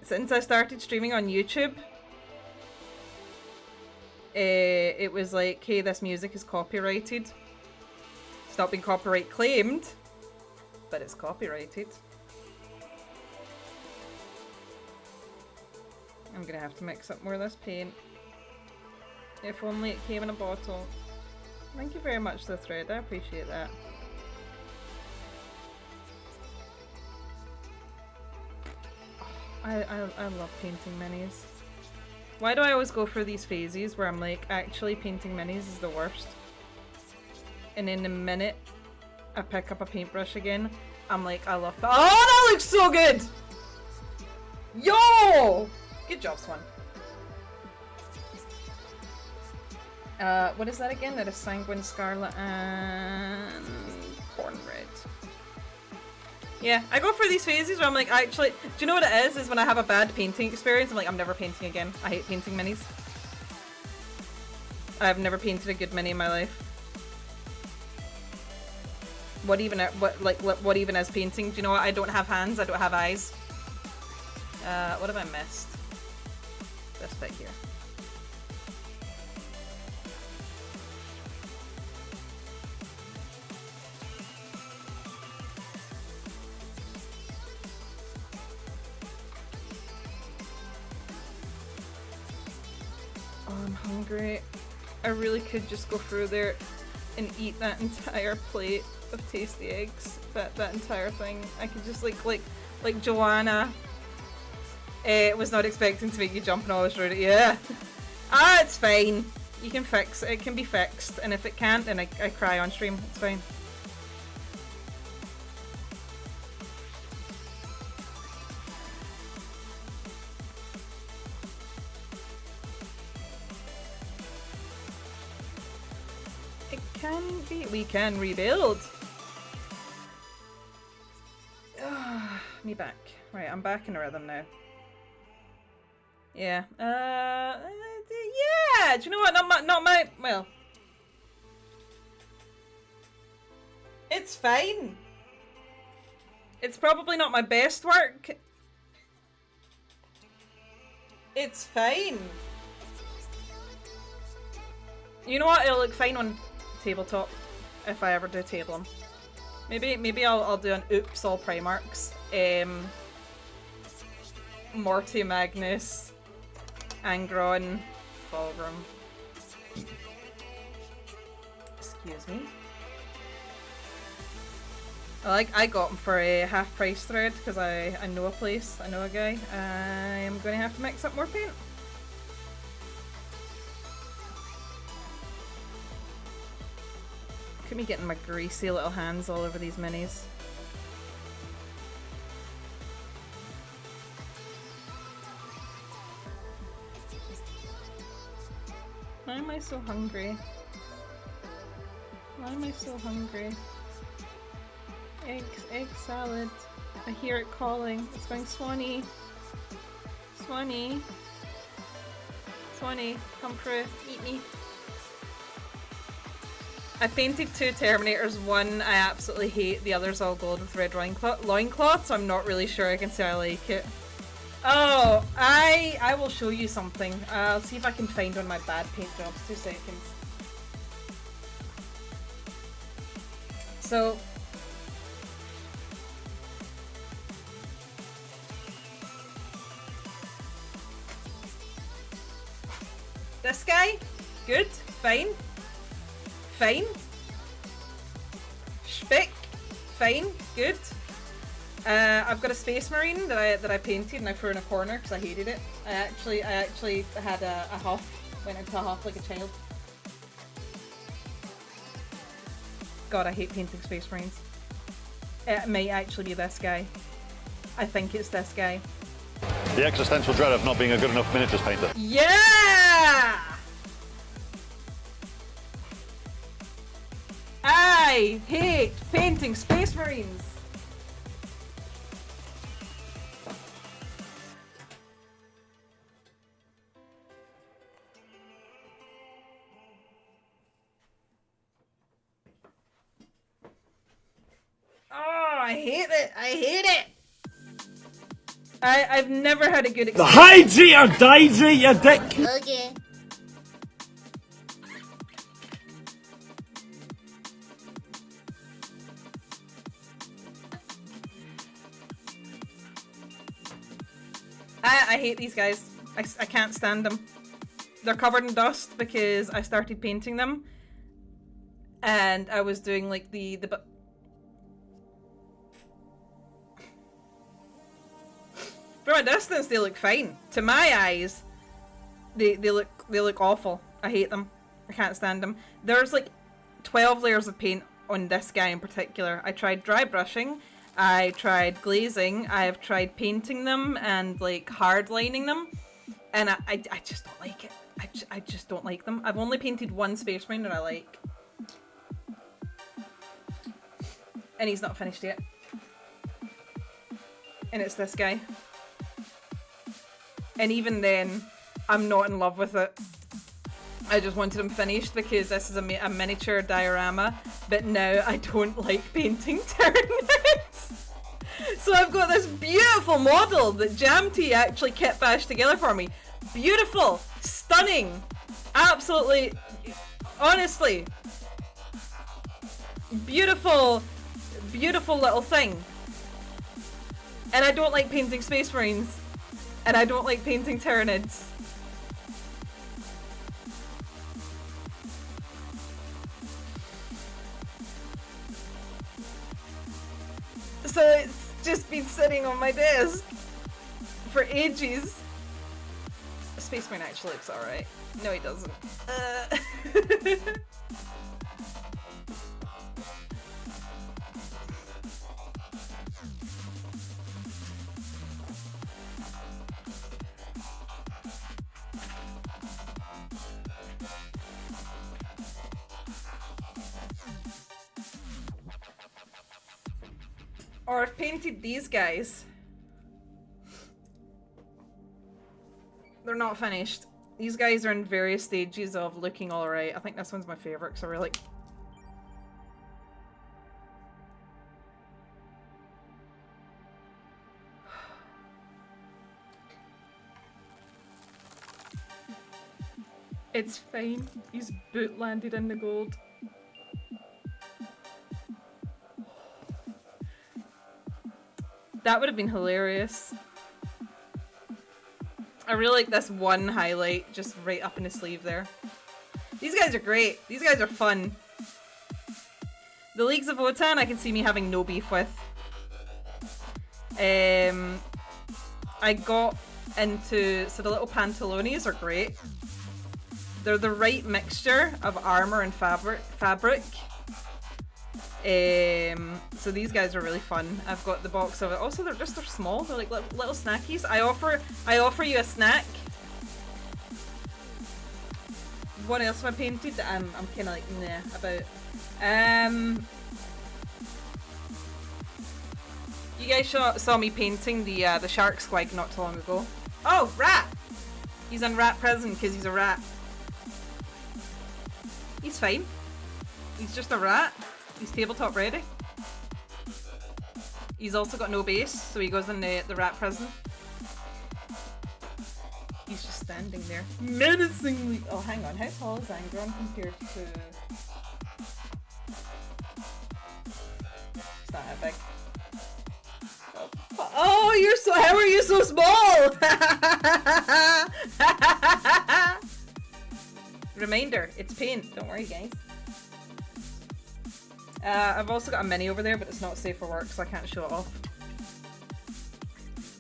Since I started streaming on YouTube, it was like, hey, this music is copyrighted. It's not been copyright claimed, but it's copyrighted. I'm gonna have to mix up more of this paint. If only it came in a bottle. Thank you very much, the thread. I appreciate that. I love painting minis. Why do I always go for these phases where I'm like, actually painting minis is the worst? And in a minute, I pick up a paintbrush again. I'm like, I love that. Oh, that looks so good! Yo! Good job, Swan. What is that again? That is Sanguine Scarlet and Corn Red. Yeah, I go for these phases where I'm like, actually, do you know what it is? Is when I have a bad painting experience, I'm like, I'm never painting again. I hate painting minis. I've never painted a good mini in my life. What even is painting? Do you know what? I don't have hands, I don't have eyes. What have I missed? This bit here. Oh, I'm hungry. I really could just go through there and eat that entire plate of tasty eggs. That entire thing. I could just like Joanna. Was not expecting to make you jump and always rude it. Yeah. Ah, it's fine. You can fix it. It can be fixed. And if it can't, then I cry on stream. It's fine. It can be. We can rebuild. Me back. Right, I'm back in a rhythm now. Yeah. Yeah. Do you know what? Not my. Well, it's fine. It's probably not my best work. It's fine. You know what? It'll look fine on tabletop if I ever do table them. Maybe I'll do an oops all Primarchs. Morty Magnus, Angron, Fulgrim. Excuse me. I got them for a half price thread because I know a place, I know a guy. I am going to have to mix up more paint. Look at me getting my greasy little hands all over these minis. so hungry? Why am I so hungry? Egg salad. I hear it calling. It's going, Swanee. Swanee. Swanee, come through. Eat me. I painted 2 Terminators. One I absolutely hate. The other's all gold with red loincloth, so I'm not really sure I can say I like it. Oh, I will show you something. I'll see if I can find one of my bad paint jobs. 2 seconds. So this guy, good, fine, fine. Spick, fine, good. I've got a Space Marine that I painted and I threw in a corner because I hated it. I actually had a huff, went into a huff like a child. God, I hate painting Space Marines. It might actually be this guy. I think it's this guy. The existential dread of not being a good enough miniatures painter. Yeah! I hate painting Space Marines. Oh, I hate it. I hate it. I've never had a good experience. Hydrate or dihydrate, you dick! Okay. I hate these guys. I can't stand them. They're covered in dust because I started painting them. And I was doing like From a distance, they look fine. To my eyes, they look awful. I hate them. I can't stand them. There's like 12 layers of paint on this guy in particular. I tried dry brushing. I tried glazing. I've tried painting them and like hard lining them, and I just don't like it. I just don't like them. I've only painted 1 Space Marine that I like, and he's not finished yet. And it's this guy. And even then, I'm not in love with it. I just wanted him finished because this is a miniature diorama, but now I don't like painting turnips. So I've got this beautiful model that Jamty actually kit bashed together for me. Beautiful, stunning, absolutely, honestly, beautiful, beautiful little thing. And I don't like painting Space Marines. And I don't like painting Tyranids. So it's just been sitting on my desk for ages. Space Marine actually looks alright. No, he doesn't. Or I've painted these guys. They're not finished. These guys are in various stages of looking alright. I think this one's my favourite because I really... It's fine. He's boot landed in the gold. That would have been hilarious. I really like this one highlight just right up in the sleeve there. These guys are great. These guys are fun. The Leagues of Wotan I can see me having no beef with. I got into... So the little pantalones are great. They're the right mixture of armor and fabric. So these guys are really fun. I've got the box of it. Also, they're small. They're like little snackies. I offer you a snack. what else have I painted that I'm kind of like nah about? You guys saw me painting the shark squig not too long ago. Oh, rat! He's in rat prison because he's a rat. He's fine. He's just a rat. He's tabletop ready. He's also got no base, so he goes in the rat prison. He's just standing there menacingly. Oh, hang on. How tall is Angron compared to? It's not that big. Oh, you're so. How are you so small? Reminder: it's paint. Don't worry, guys. I've also got a mini over there, but it's not safe for work, so I can't show it off.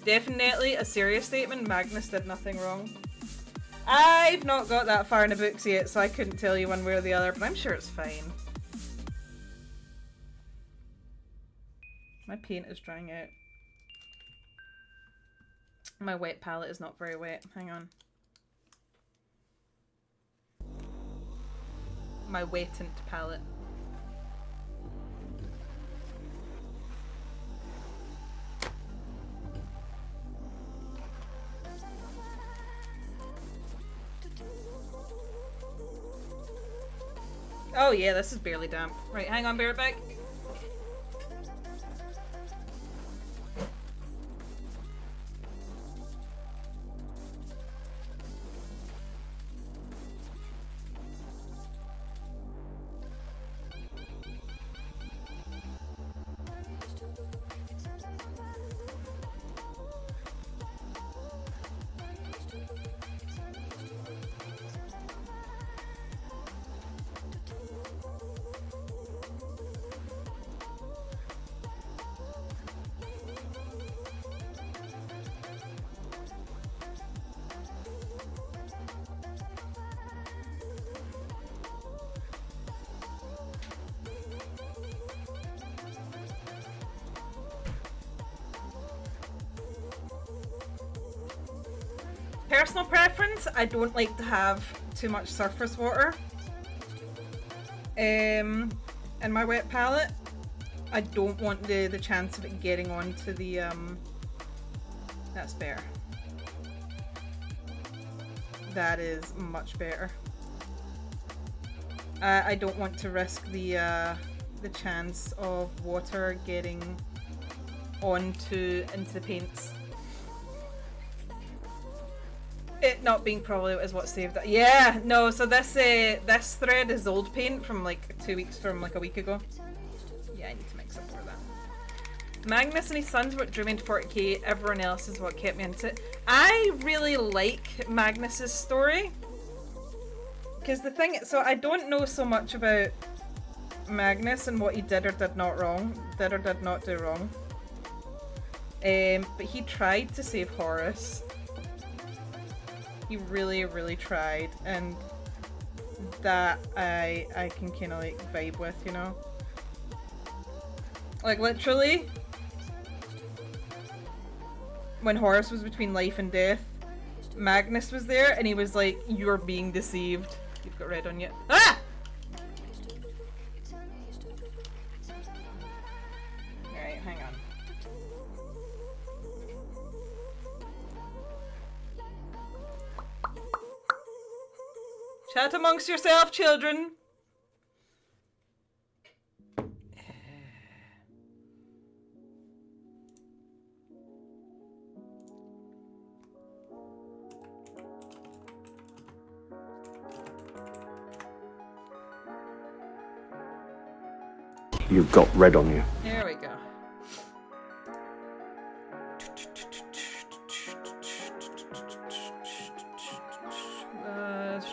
Definitely a serious statement. Magnus did nothing wrong. I've not got that far in the books yet, so I couldn't tell you one way or the other, but I'm sure it's fine. My paint is drying out. My wet palette is not very wet. Hang on. My wettent palette. Oh yeah, this is barely damp. Right, hang on, bear it back. Personal preference, I don't like to have too much surface water in my wet palette. I don't want the chance of it getting onto the that's better. That is much better. I don't want to risk the chance of water getting into the paints. It not being probably is what saved it. Yeah, no, so this thread is old paint from like 2 weeks from like a week ago. Yeah, I need to mix up for that. Magnus and his sons what drew me into 40k, everyone else is what kept me into it. I really like Magnus's story. Because the thing, so I don't know so much about Magnus and what he did or did not do wrong. But he tried to save Horus. He really, really tried, and that I can kind of like vibe with, you know? Like literally, when Horus was between life and death, Magnus was there and he was like, "You're being deceived. You've got red on you." Ah! Alright, hang on. Chat amongst yourself, children. You've got red on you. There we go.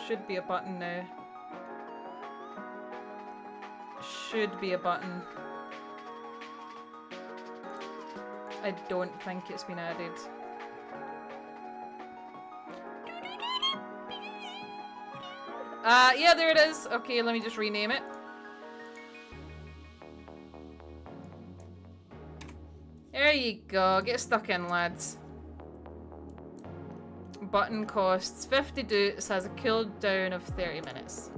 Should be a button now. Should be a button. I don't think it's been added. Yeah, there it is. Okay, let me just rename it. There you go. Get stuck in, lads. button costs 50 doots, has a cooldown of 30 minutes.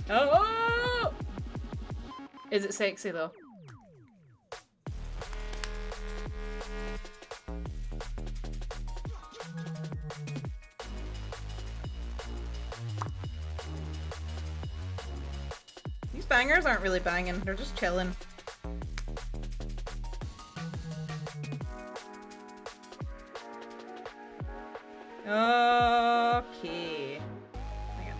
Oh! Is it sexy though? These bangers aren't really banging, they're just chilling. Okay. Hang on.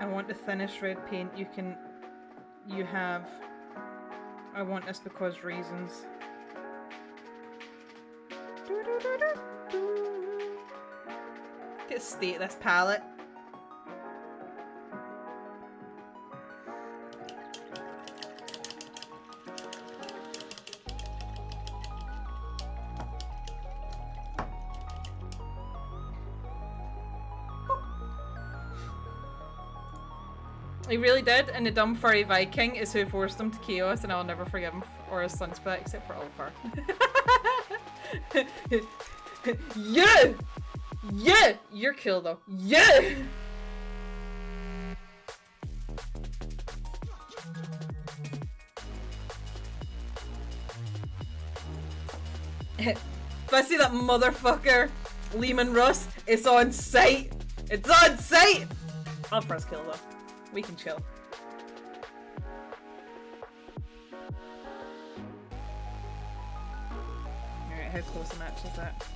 I want to finish red paint. You have. I want this because reasons. Get state of this palette. He really did, and the dumb furry Viking is who forced him to chaos, and I'll never forgive him or his sons for that, except for Ulfar. Yeah! Yeah! You're cool though. Yeah! If I see that motherfucker, Lehman Russ, it's on sight! It's on sight! Ulfar's kill though. We can chill. Alright, how close a match is that?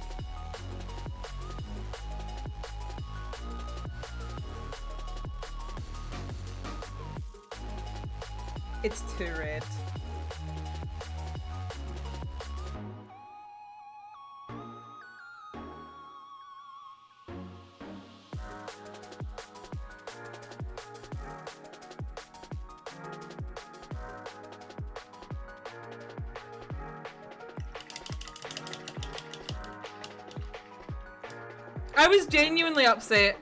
It's too red. I was genuinely upset.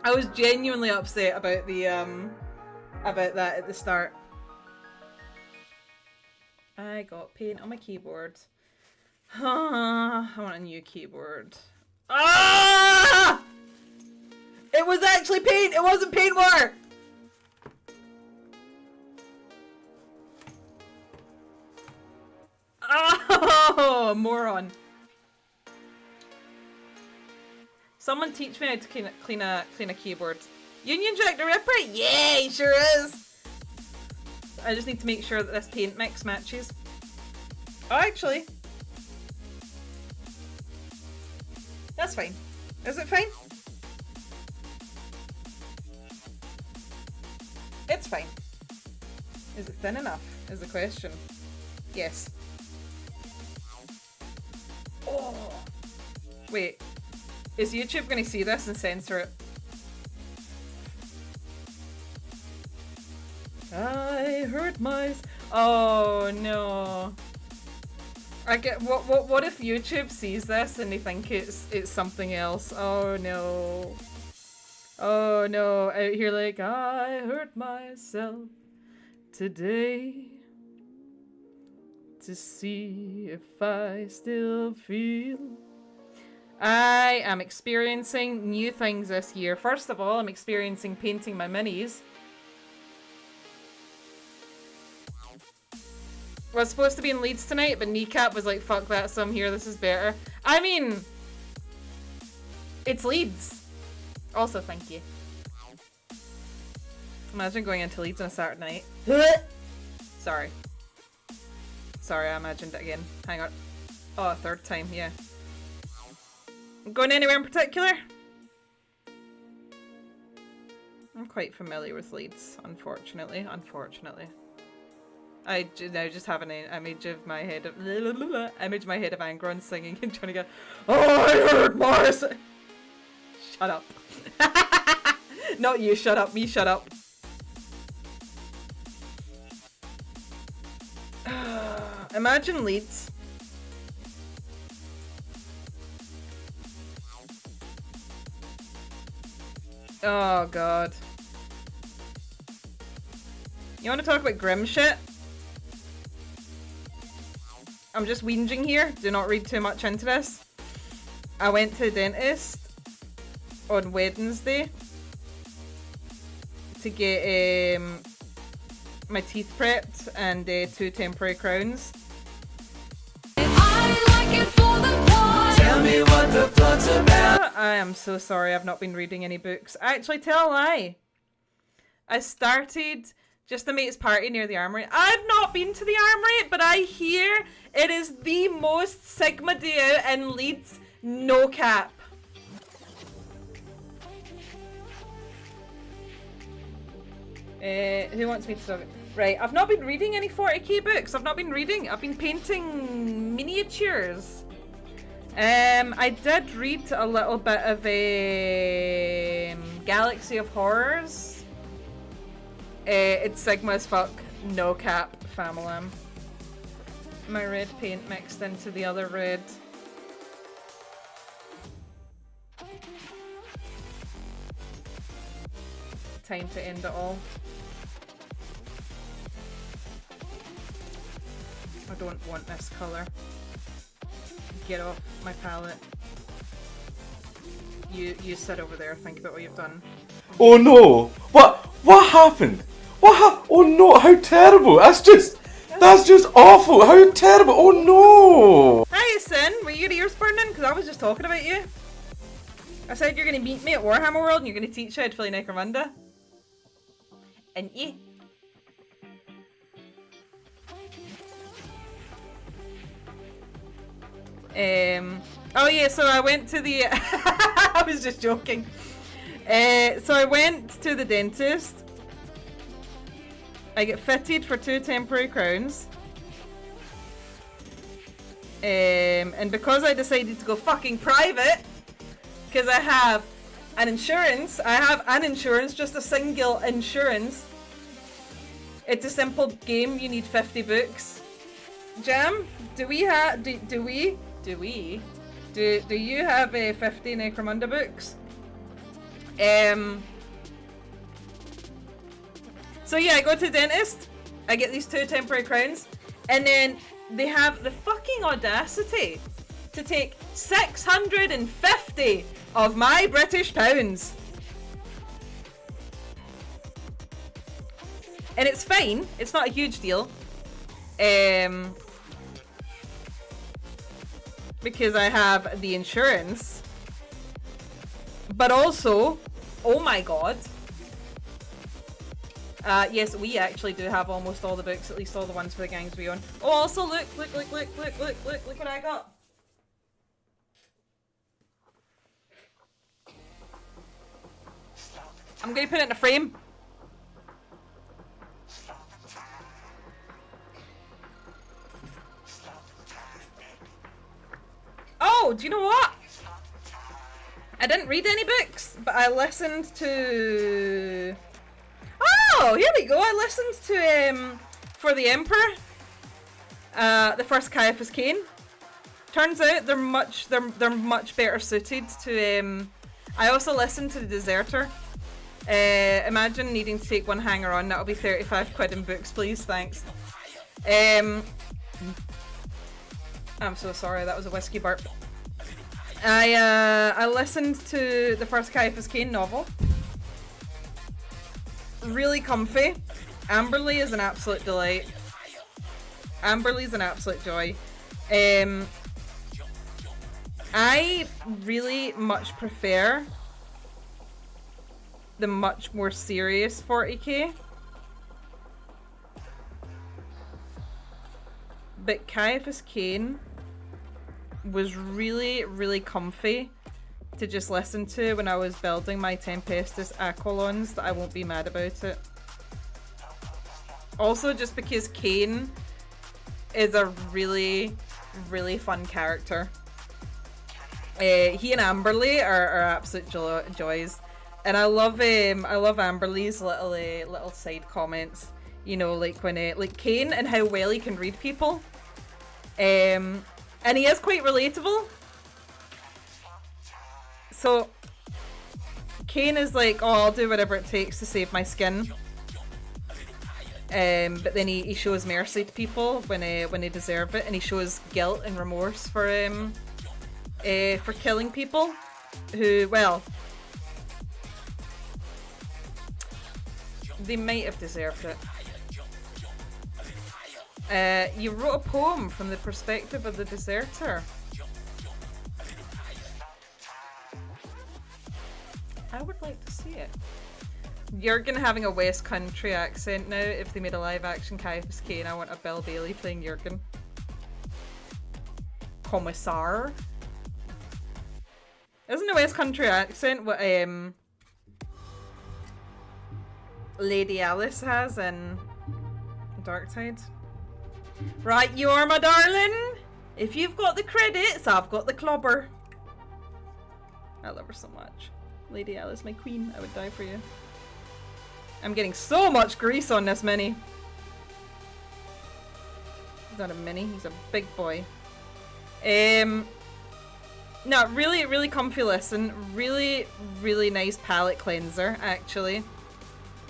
I was genuinely upset about the about that at the start. I got paint on my keyboard. I want a new keyboard. Ah! It was actually paint. It wasn't paint war. Oh, moron. Someone teach me how to clean a keyboard. Union Jack the Ripper? Yeah, he sure is! I just need to make sure that this paint mix matches. Oh, actually. That's fine. Is it fine? It's fine. Is it thin enough? Is the question. Yes. Oh. Wait. Is YouTube gonna see this and censor it? I hurt my. Oh no! I get what if YouTube sees this and they think it's something else? Oh no! Oh no! Out here like I hurt myself today to see if I still feel. I am experiencing new things this year. First of all, I'm experiencing painting my minis. Was supposed to be in Leeds tonight, but Kneecap was like, fuck that, so I'm here, this is better. I mean, it's Leeds. Also, thank you. Imagine going into Leeds on a Saturday night. Sorry. Sorry, I imagined it again. Hang on. Oh, a third time, yeah. Going anywhere in particular? I'm quite familiar with Leeds, unfortunately. I just have an image of my head of Angron singing and trying to go, oh, I heard Mars. Shut up. Not you, shut up, me, shut up. Imagine Leeds. Oh god. You want to talk about grim shit? I'm just whinging here. Do not read too much into this. I went to the dentist on Wednesday to get my teeth prepped and 2 temporary crowns. Tell me what the plot's about. I am so sorry I've not been reading any books. Actually, tell a lie. I started Just a Mate's Party near the Armory. I've not been to the Armory, but I hear it is the most Sigma day out in Leeds. No cap. Who wants me to talk? Right, I've not been reading any 40k books. I've been painting miniatures. I did read a little bit of Galaxy of Horrors. It's Sigma as fuck. No cap, Famalam. My red paint mixed into the other red. Time to end it all. I don't want this colour. Get off my palette. You sit over there, think about what you've done. Oh no! What happened? Oh no, how terrible! That's just awful! How terrible! Oh no! Hi Sin, were your ears burning? Because I was just talking about you. I said you're going to meet me at Warhammer World and you're going to teach how to play Necromunda. And yeah. Oh yeah, so I went to the I was just joking. So I went to the dentist. I get fitted for 2 temporary crowns. And because I decided to go fucking private, because I have an insurance, just a single insurance. It's a simple game, you need 50 books. Jam, do you have 50 Necromunda books? So yeah, I go to the dentist, I get these 2 temporary crowns, and then they have the fucking audacity to take 650 of my British pounds. And it's fine, it's not a huge deal. Because I have the insurance. But also, oh my god. Yes, we actually do have almost all the books, at least all the ones for the gangs we own. Oh, also look what I got. I'm gonna put it in a frame. Oh, do you know what? I didn't read any books, but I listened to... Oh, here we go. I listened to, For the Emperor. The first Caiaphas Cain. Turns out they're much better suited to, I also listened to The Deserter. Imagine needing to take one hanger on. That'll be 35 quid in books, please. Thanks. I'm so sorry, that was a whiskey burp. I listened to the first Caiaphas Cain novel. Really comfy. Amberley is an absolute delight. Amberley's an absolute joy. I really much prefer the much more serious 40k. But Caiaphas Cain was really comfy to just listen to when I was building my Tempestus Aquilons, that I won't be mad about it. Also, just because Cain is a really fun character. He and Amberley are absolute joys. And I love Amberly's little side comments. You know, like when like Kane and how well he can read people. And he is quite relatable. So Kane is like, oh, I'll do whatever it takes to save my skin. But then he shows mercy to people when they deserve it, and he shows guilt and remorse for killing people who, well, they might have deserved it. You wrote a poem from the perspective of the deserter. I would like to see it. Jurgen having a West Country accent now. If they made a live action Caiaphas Kane, I want a Bill Bailey playing Jurgen. Commissar. Isn't the West Country accent what Lady Alice has in Dark Tide? Right, you are my darling. If you've got the credits, I've got the clobber. I love her so much. Lady Alice, my queen. I would die for you. I'm getting so much grease on this mini. He's not a mini, he's a big boy. No, really, really comfy listen. Really, really nice palette cleanser, actually.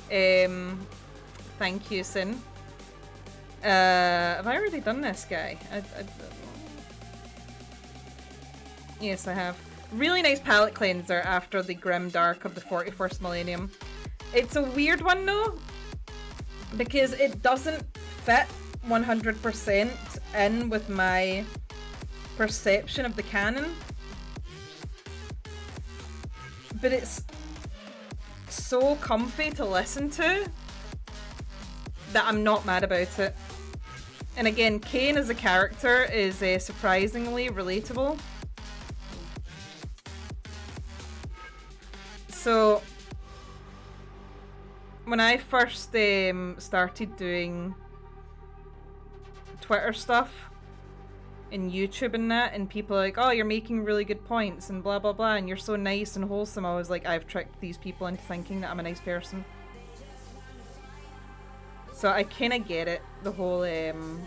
Thank you, Sin. Have I already done this guy? Yes, I have. Really nice palette cleanser after the grim dark of the 41st millennium. It's a weird one though, because it doesn't fit 100% in with my perception of the canon. But it's so comfy to listen to that I'm not mad about it. And again, Kane as a character is surprisingly relatable. So when I first started doing Twitter stuff and YouTube and that, and people are like, oh, you're making really good points and blah blah blah, and you're so nice and wholesome, I was like, I've tricked these people into thinking that I'm a nice person. So I kind of get it, the whole,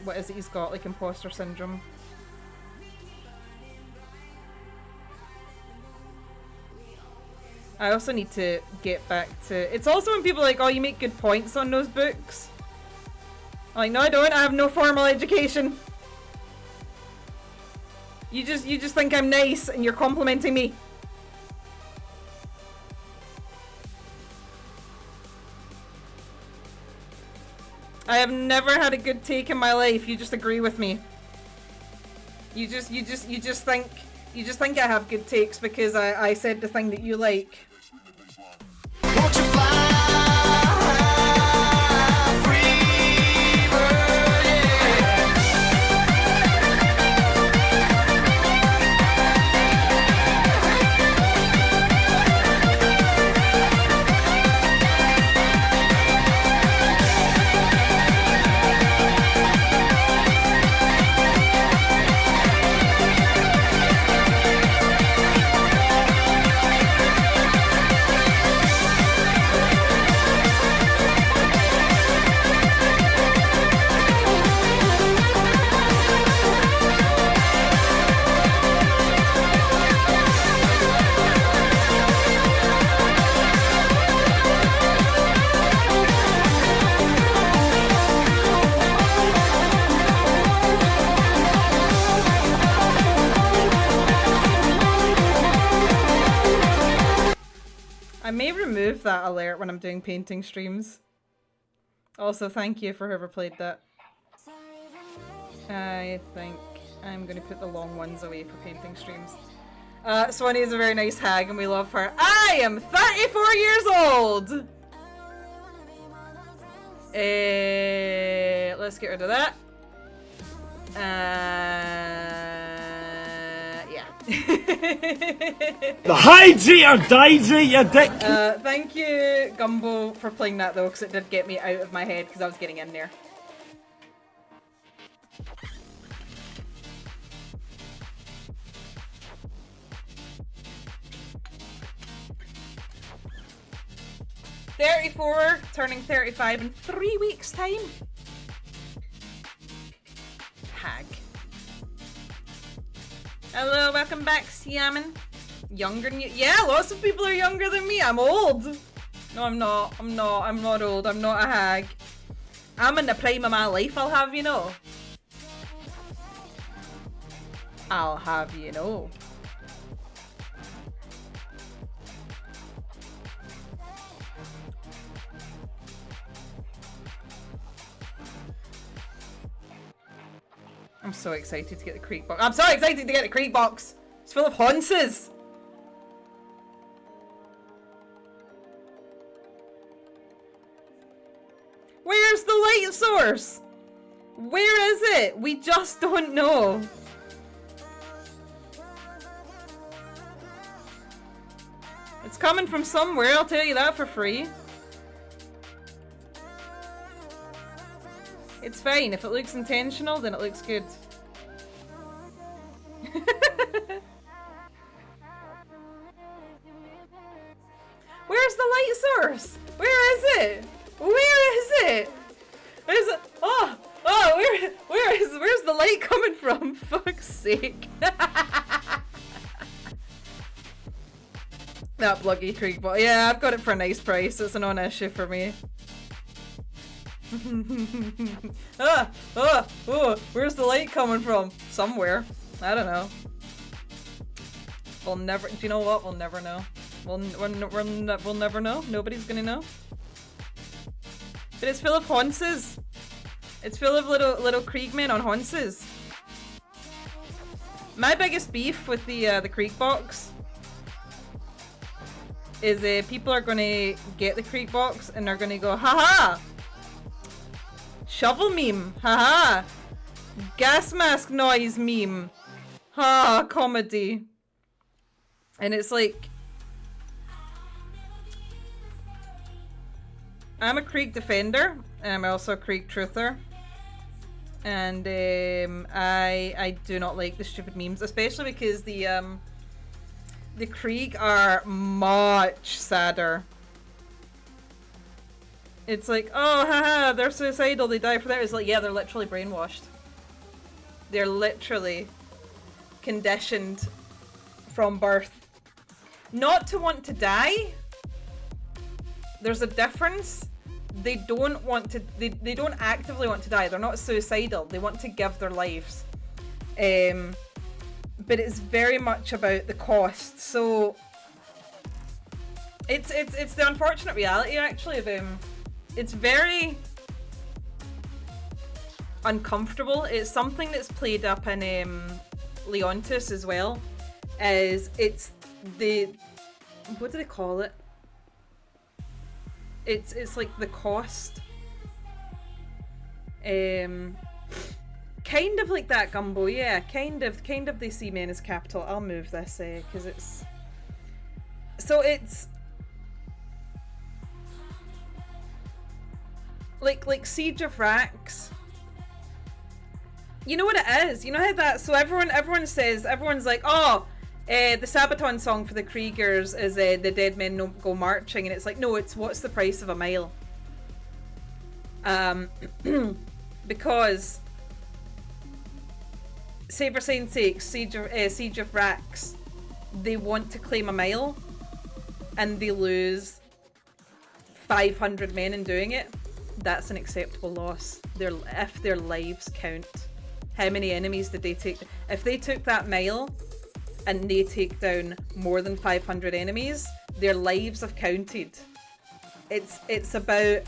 what is it he's got, like imposter syndrome. I also need to get back to... It's also when people are like, oh, you make good points on those books. I'm like, no I don't, I have no formal education. You just think I'm nice and you're complimenting me. I have never had a good take in my life. You just agree with me. You just think I have good takes because I said the thing that you like. Won't you fly free bird, I may remove that alert when I'm doing painting streams. Also, thank you for whoever played that. I think I'm going to put the long ones away for painting streams. Swanee is a very nice hag and we love her. I am 34 years old! Let's get rid of that. Yeah. The hydrate or dihydrate, you dick! Thank you, Gumbo, for playing that though, because it did get me out of my head because I was getting in there. 34, turning 35 in 3 weeks' time. Hag. Hello, welcome back, Siaman. Younger than you? Yeah, lots of people are younger than me. I'm old. No, I'm not. I'm not old. I'm not a hag. I'm in the prime of my life, I'll have you know. I'll have you know. I'm so excited to get the creek box. I'm so excited to get the creek box. It's full of haunces. Where's the light source? Where is it? We just don't know. It's coming from somewhere, I'll tell you that for free. It's fine. If it looks intentional, then it looks good. Where's the light source? Where is it? Where is it? Where's it? Oh, where's the light coming from? Fuck's sake. That bluggy creek ball. Yeah, I've got it for a nice price. It's a non-issue for me. Where's the light coming from? Somewhere. I don't know. We'll never. Do you know what? We'll never know. We'll never know. Nobody's gonna know. But it's full of haunces. It's full of little Kriegmen on haunces. My biggest beef with the creek box is people are gonna get the creek box and they're gonna go, haha! Shovel meme, haha! Gas mask noise meme, ha! Comedy. And it's like, I'm a Krieg defender, and I'm also a Krieg truther. And I do not like the stupid memes, especially because the Krieg are much sadder. It's like, oh, haha, they're suicidal, they die for that. It's like, yeah, they're literally brainwashed. They're literally conditioned from birth not to want to die. There's a difference. They don't want to, they don't actively want to die. They're not suicidal. They want to give their lives. But it's very much about the cost. So it's the unfortunate reality actually of it's very uncomfortable. It's something that's played up in Leontis as well. Is it's the, what do they call it? It's like the cost. Kind of like that, Gumbo, yeah. Kind of they see men as capital. I'll move this because it's, so it's like Siege of Rax. You know what it is? You know how that, so everyone says, everyone's like, oh, the Sabaton song for the Kriegers is the dead men don't go marching, and it's like, no, it's what's the price of a mile? Because say for saying sake, Siege of Rax, they want to claim a mile and they lose 500 men in doing it. That's an acceptable loss. If their lives count. How many enemies did they take? If they took that mile and they take down more than 500 enemies, their lives have counted. It's about,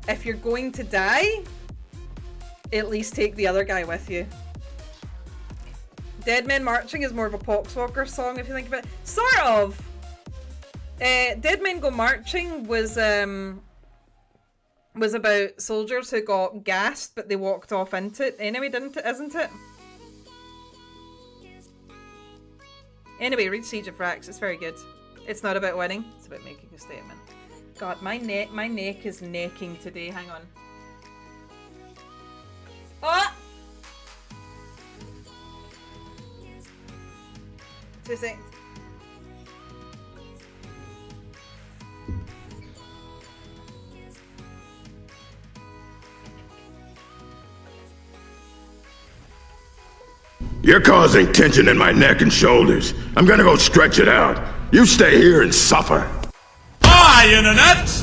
if you're going to die, at least take the other guy with you. Dead Men Marching is more of a Poxwalker song if you think about it. Sort of! Dead Men Go Marching was about soldiers who got gassed but they walked off into it anyway, didn't it? Isn't it? Anyway, read Siege of Rax, it's very good. It's not about winning, it's about making a statement. God, my neck is necking today, hang on. Oh! 2 seconds. You're causing tension in my neck and shoulders. I'm gonna go stretch it out. You stay here and suffer. Hi, Internet!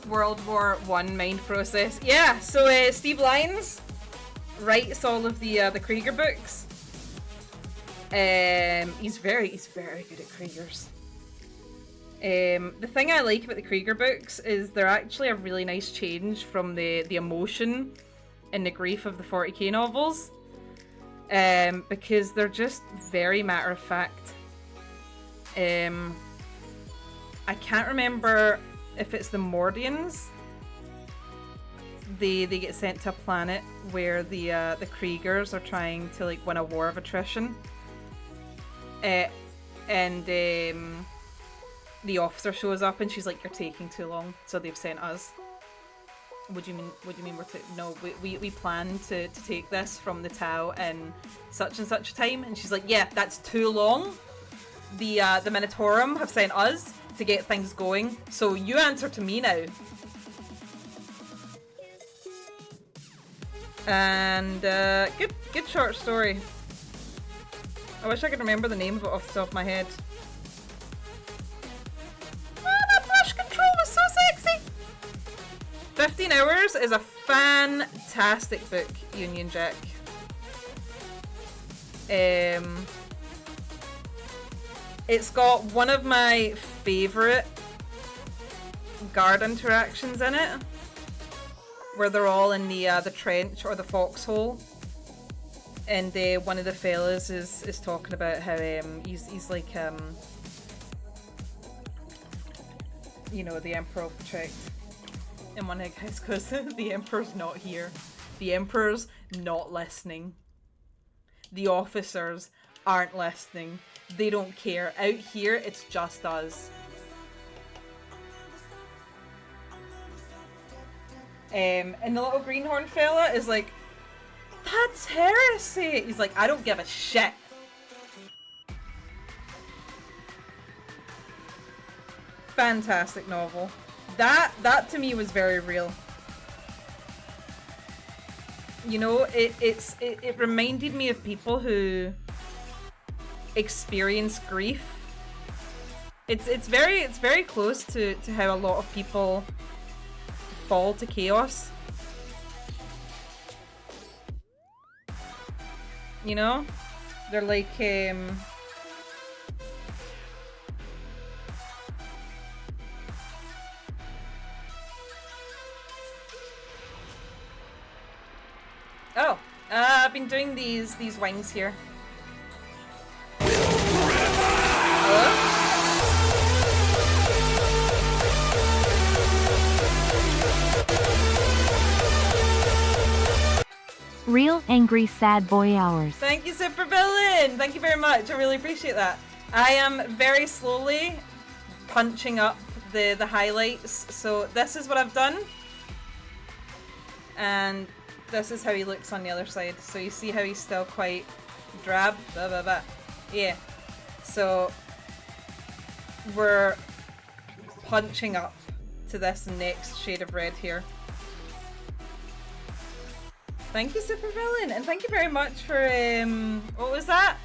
World War One mind process. Yeah, so Steve Lyons writes all of the Krieger books. He's very good at Kriegers. The thing I like about the Krieger books is they're actually a really nice change from the emotion and the grief of the 40k novels. Because they're just very matter of fact. I can't remember if it's the Mordians. They get sent to a planet where the Kriegers are trying to like win a war of attrition. And the officer shows up and she's like, "You're taking too long, so they've sent us." What do you mean no, we plan to take this from the Tau in such and such a time? And she's like, "Yeah, that's too long. The Minotaurum have sent us to get things going, so you answer to me now." And good short story. I wish I could remember the name of it off the top of my head. Oh, that brush control was so sexy! 15 Hours is a fantastic book, Union Jack. It's got one of my favourite guard interactions in it, where they're all in the trench or the foxhole, and one of the fellas is talking about how he's like you know, the Emperor of Utrecht, and one of the guys goes, "The Emperor's not here. The Emperor's not listening. The officers aren't listening. They don't care. Out here, it's just us." And the little greenhorn fella is like, "That's heresy." He's like, "I don't give a shit." Fantastic novel. That to me was very real. You know, it reminded me of people who experience grief. It's very close to how a lot of people fall to chaos. You know? They're like oh, I've been doing these wings here. Hello? Real angry sad boy hours. Thank you, Supervillain! Thank you very much. I really appreciate that. I am very slowly punching up the highlights. So this is what I've done. And this is how he looks on the other side. So you see how he's still quite drab? Blah, blah, blah. Yeah. So we're punching up to this next shade of red here. Thank you, Supervillain, and thank you very much for what was that?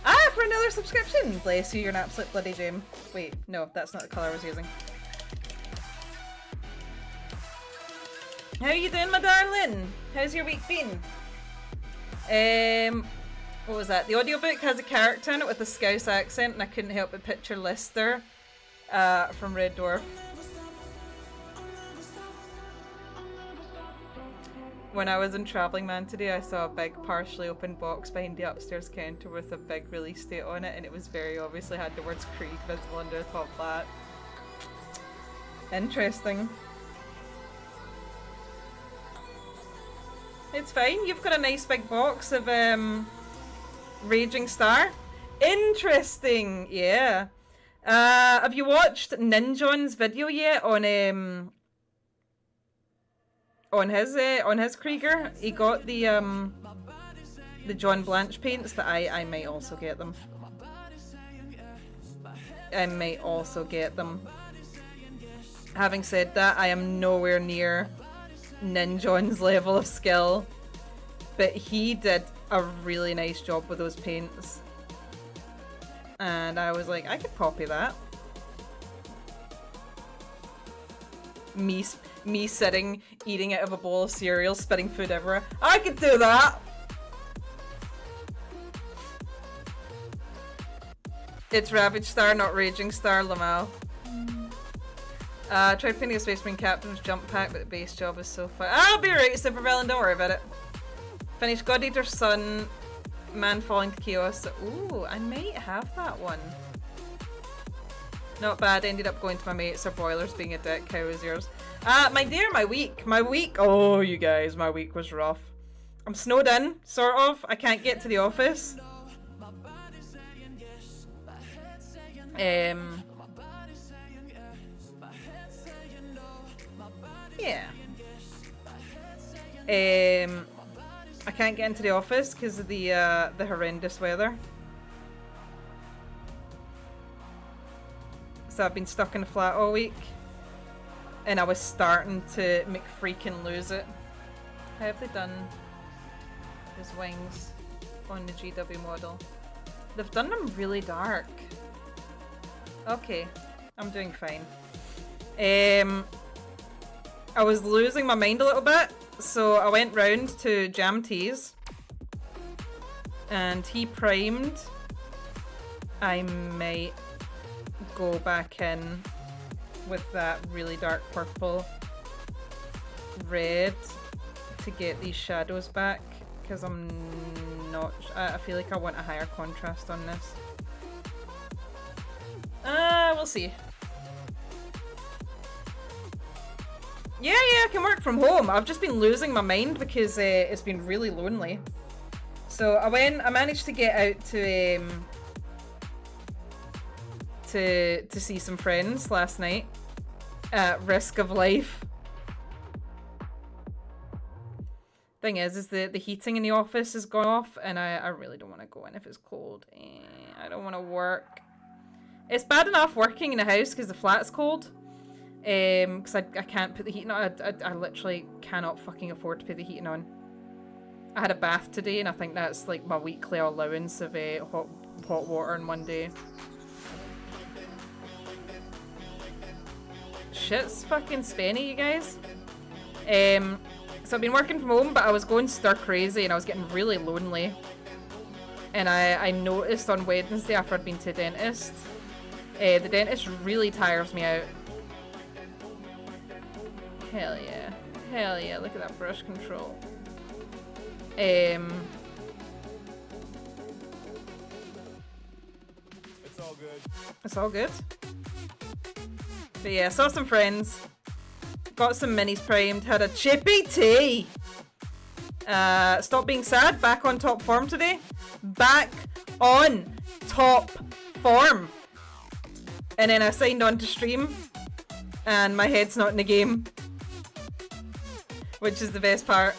Ah, for another subscription. Bless you, you're an absolute bloody gem. Wait, no, that's not the colour I was using. How are you doing, my darling? How's your week been? What was that? The audiobook has a character in it with a Scouse accent, and I couldn't help but picture Lister from Red Dwarf. When I was in Travelling Man today, I saw a big partially open box behind the upstairs counter with a big release date on it, and it was very obviously had the words Krieg visible under the top flat. Interesting. It's fine. You've got a nice big box of Raging Star. Interesting. Yeah. Have you watched Ninjon's video yet on his Krieger? He got the John Blanche paints that I might also get them. I might also get them. Having said that, I am nowhere near Ninjon's level of skill, but he did a really nice job with those paints. And I was like, I could copy that. Me sitting, eating out of a bowl of cereal, spitting food everywhere. I could do that! It's Ravage Star, not Raging Star, Lamal. Tried painting a Space Marine Captain's jump pack, but the base job is so fun. I'll be right, Supervillain, don't worry about it. Finished God Eater's Son, Man Falling to Chaos. Ooh, I might have that one. Not bad, ended up going to my mates or Boilers being a dick. How was yours? My dear, my week. Oh, you guys, my week was rough. I'm snowed in, sort of. I can't get to the office. Yeah. I can't get into the office because of the horrendous weather. So I've been stuck in the flat all week. And I was starting to freaking lose it. How have they done his wings on the GW model? They've done them really dark. Okay, I'm doing fine. I was losing my mind a little bit, so I went round to Jam Teas and he primed. I might go back in with that really dark purple red to get these shadows back, because I'm not, I feel like I want a higher contrast on this. We'll see. Yeah, I can work from home. I've just been losing my mind because it's been really lonely. So I managed to get out to see some friends last night at risk of life. Thing is the heating in the office has gone off and I really don't want to go in if it's cold. I don't want to work. It's bad enough working in a house because the flat's cold. Because I can't put the heating on. I literally cannot fucking afford to put the heating on. I had a bath today and I think that's like my weekly allowance of hot water in one day. Shit's fucking spenny, you guys. So I've been working from home, but I was going stir crazy and I was getting really lonely. And I noticed on Wednesday after I'd been to the dentist, the dentist really tires me out. Hell yeah, look at that brush control. It's all good. It's all good? But yeah, saw some friends. Got some minis primed, had a chippy tea. Stop being sad, back on top form today. Back on top form. And then I signed on to stream and my head's not in the game. Which is the best part.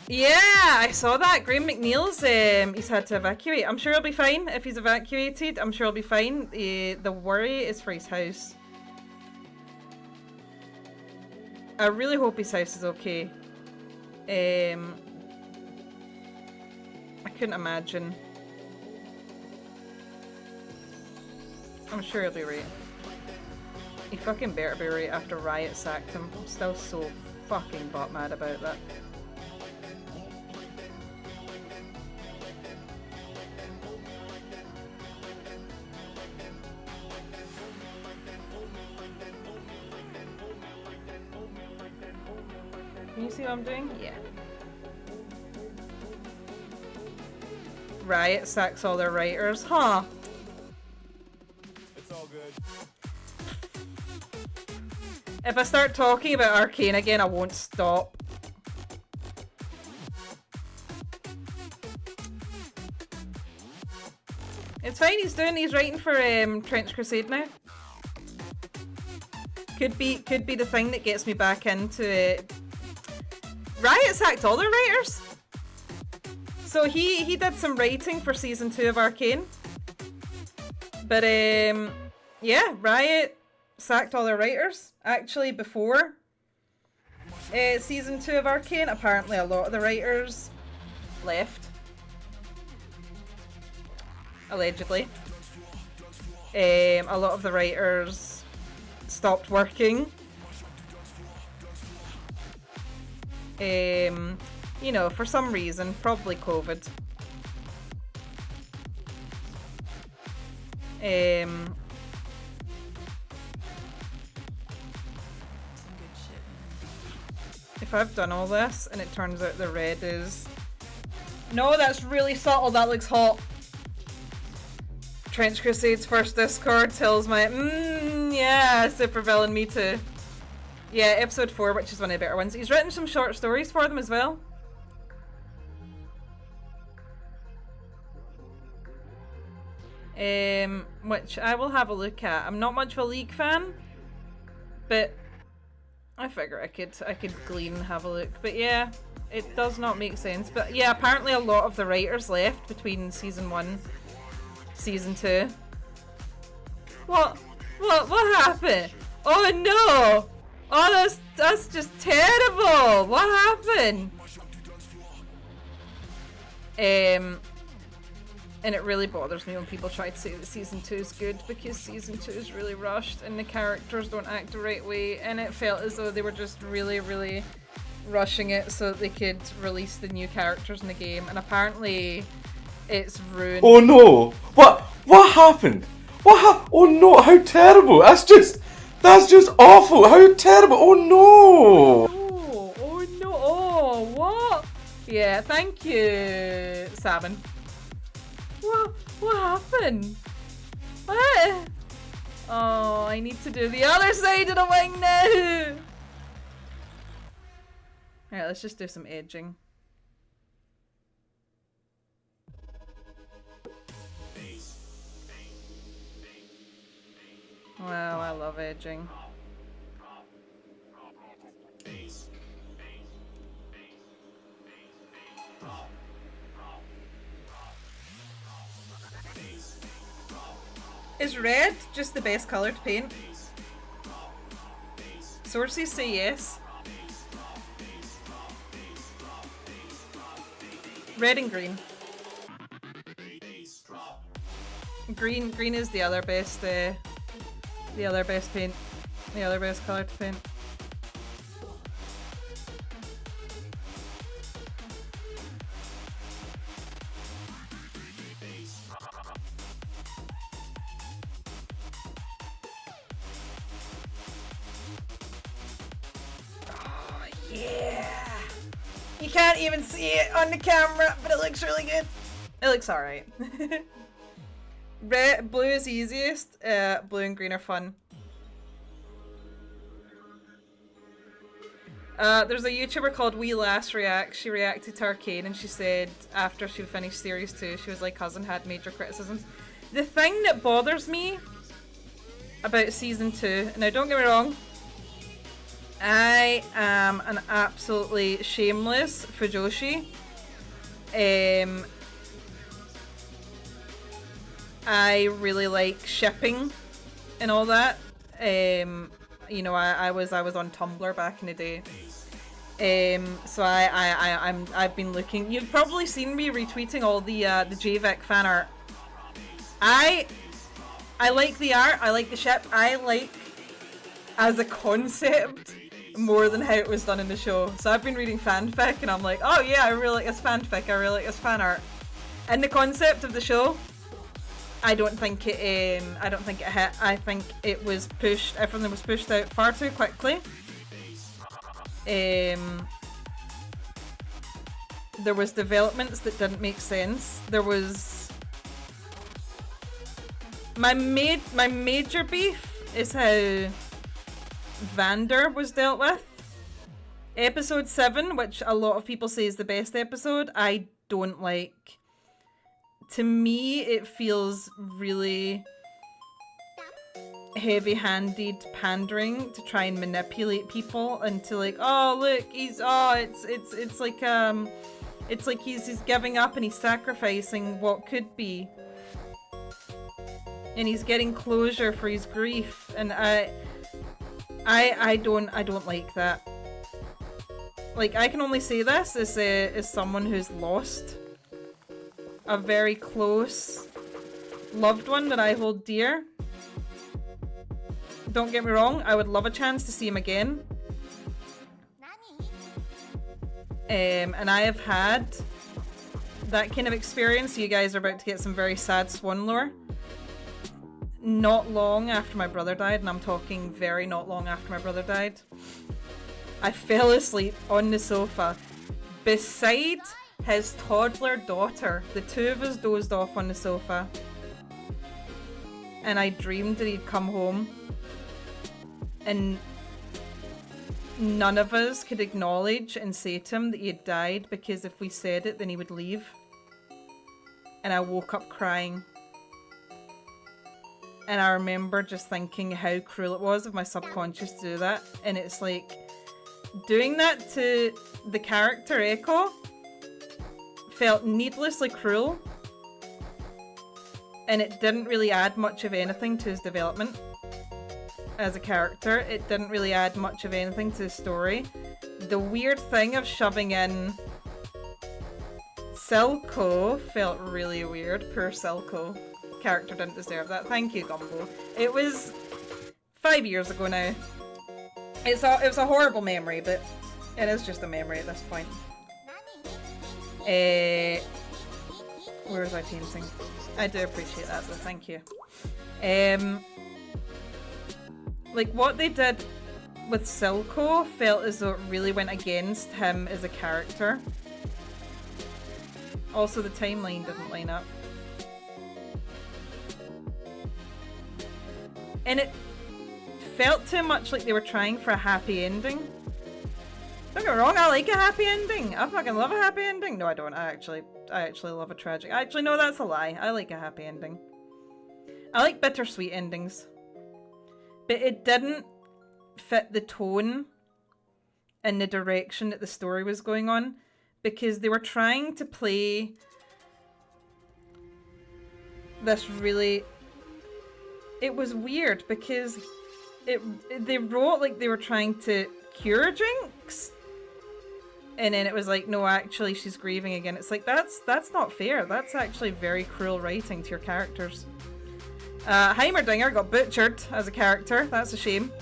Yeah, I saw that. Graham McNeil's, he's had to evacuate. I'm sure he'll be fine if he's evacuated. I'm sure he'll be fine. The worry is for his house. I really hope his house is okay. I couldn't imagine. I'm sure he'll be right. He fucking better be right after Riot sacked him. I'm still so fucking butt mad about that. Can you see what I'm doing? Yeah. Riot sacks all their writers, huh? It's all good. If I start talking about Arcane again, I won't stop. It's fine, he's writing for Trench Crusade now. Could be the thing that gets me back into it. Riot sacked all their writers. So he did some writing for season 2 of Arcane. But yeah, Riot sacked all their writers. Actually, before season 2 of Arcane, apparently a lot of the writers left. Allegedly. A lot of the writers stopped working. You know, for some reason, probably COVID. If I've done all this and it turns out the red is... No, that's really subtle, that looks hot. Trench Crusade's first Discord tells my yeah, supervillain, me too. Yeah, episode 4, which is one of the better ones. He's written some short stories for them as well. Which I will have a look at. I'm not much of a League fan, but I figure I could glean and have a look. But yeah, it does not make sense. But yeah, apparently a lot of the writers left between season 1, season 2. What happened? Oh no! Oh, that's just terrible! What happened? And it really bothers me when people try to say that season 2 is good, because season 2 is really rushed and the characters don't act the right way, and it felt as though they were just really, really rushing it so that they could release the new characters in the game, and apparently it's ruined. Oh no! What happened? Oh no, how terrible! That's just awful! How terrible! Oh no! Oh no! Oh, what? Yeah, thank you, Sabin. What happened? What? Oh, I need to do the other side of the wing now! Alright, let's just do some edging. Wow, I love edging. Is red just the best colour to paint? Sources say yes. Red and green. Green is the other best paint. The other best colour to paint. Oh yeah! You can't even see it on the camera, but it looks really good. It looks alright. Blue is easiest. Blue and green are fun. There's a YouTuber called We Last React. She reacted to Arcane and she said after she finished series 2, she was like, cousin had major criticisms. The thing that bothers me about season 2, now don't get me wrong, I am an absolutely shameless Fujoshi. I really like shipping and all that. You know, I was on Tumblr back in the day. So I've been looking. You've probably seen me retweeting all the JVIC fan art. I like the art. I like the ship. I like as a concept more than how it was done in the show. So I've been reading fanfic and I'm like, oh yeah, I really like this fanfic. I really like this fan art. And the concept of the show, I don't think it hit. I think it was pushed. Everything was pushed out far too quickly. There was developments that didn't make sense. There was my major beef is how Vander was dealt with. Episode 7, which a lot of people say is the best episode, I don't like. To me, it feels really heavy-handed pandering to try and manipulate people into like, oh look, it's like he's giving up and he's sacrificing what could be, and he's getting closure for his grief, and I don't like that. Like, I can only say this as someone who's lost a very close loved one that I hold dear. Don't get me wrong, I would love a chance to see him again. And I have had that kind of experience. You guys are about to get some very sad swan lore. Not long after my brother died, and I'm talking very not long after my brother died, I fell asleep on the sofa beside his toddler daughter. The two of us dozed off on the sofa, and I dreamed that he'd come home, and none of us could acknowledge and say to him that he had died, because if we said it, then he would leave. And I woke up crying. And I remember just thinking how cruel it was of my subconscious to do that. And it's like, doing that to the character Echo felt needlessly cruel. And it didn't really add much of anything to his development as a character. It didn't really add much of anything to the story. The weird thing of shoving in Silco felt really weird. Poor Silco. Character didn't deserve that. Thank you, Gumbo. It was 5 years ago now. It was a horrible memory, but it is just a memory at this point. Where was I painting? I do appreciate that, so thank you. Like, what they did with Silco felt as though it really went against him as a character. Also, the timeline didn't line up. And it felt too much like they were trying for a happy ending. Don't get me wrong, I like a happy ending. I fucking love a happy ending. No, I don't. I actually love a tragic. Actually, no, that's a lie. I like a happy ending. I like bittersweet endings. But it didn't fit the tone and the direction that the story was going on, because they were trying to play this really... It was weird because they wrote like they were trying to cure Jinx, and then it was like, no, actually she's grieving again. It's like, that's not fair. That's actually very cruel writing to your characters. Heimerdinger got butchered as a character. That's a shame.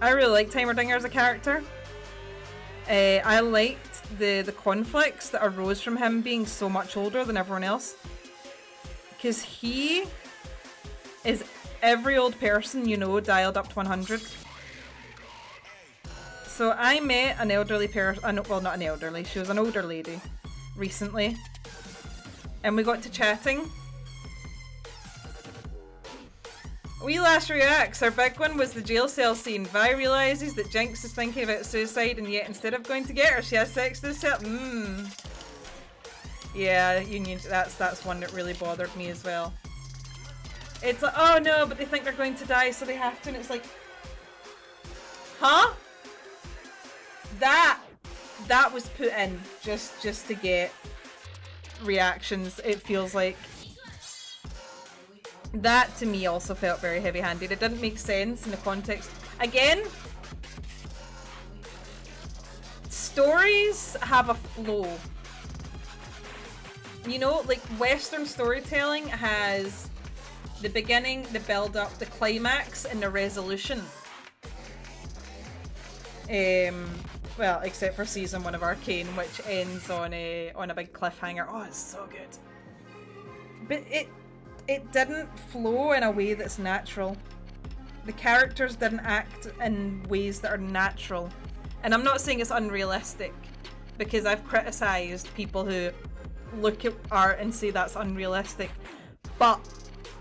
I really liked Heimerdinger as a character. I liked the conflicts that arose from him being so much older than everyone else. Because he is every old person you know dialed up to 100. So I met an elderly person, well, not an elderly, she was an older lady recently. And we got to chatting. We last reacts, our big one was the jail cell scene. Vi realises that Jinx is thinking about suicide, and yet instead of going to get her, she has sex with herself. Yeah, Union. That's one that really bothered me as well. It's like, oh no, but they think they're going to die, so they have to, and it's like, huh? That was put in just to get reactions. It feels like that to me also felt very heavy-handed. It didn't make sense in the context. Again, stories have a flow. You know, like Western storytelling has the beginning, the build-up, the climax, and the resolution. Well, except for season 1 of Arcane, which ends on a big cliffhanger. Oh, it's so good. But it didn't flow in a way that's natural. The characters didn't act in ways that are natural. And I'm not saying it's unrealistic, because I've criticised people who look at art and say that's unrealistic, but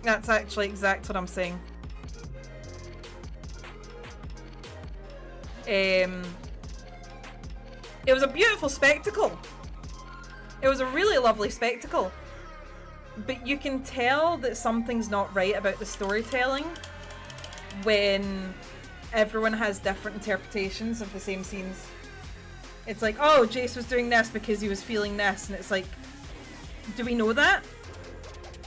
that's actually exactly what I'm saying. It was a beautiful spectacle. It was a really lovely spectacle. But you can tell that something's not right about the storytelling when everyone has different interpretations of the same scenes. It's like, oh, Jace was doing this because he was feeling this, and it's like, do we know that?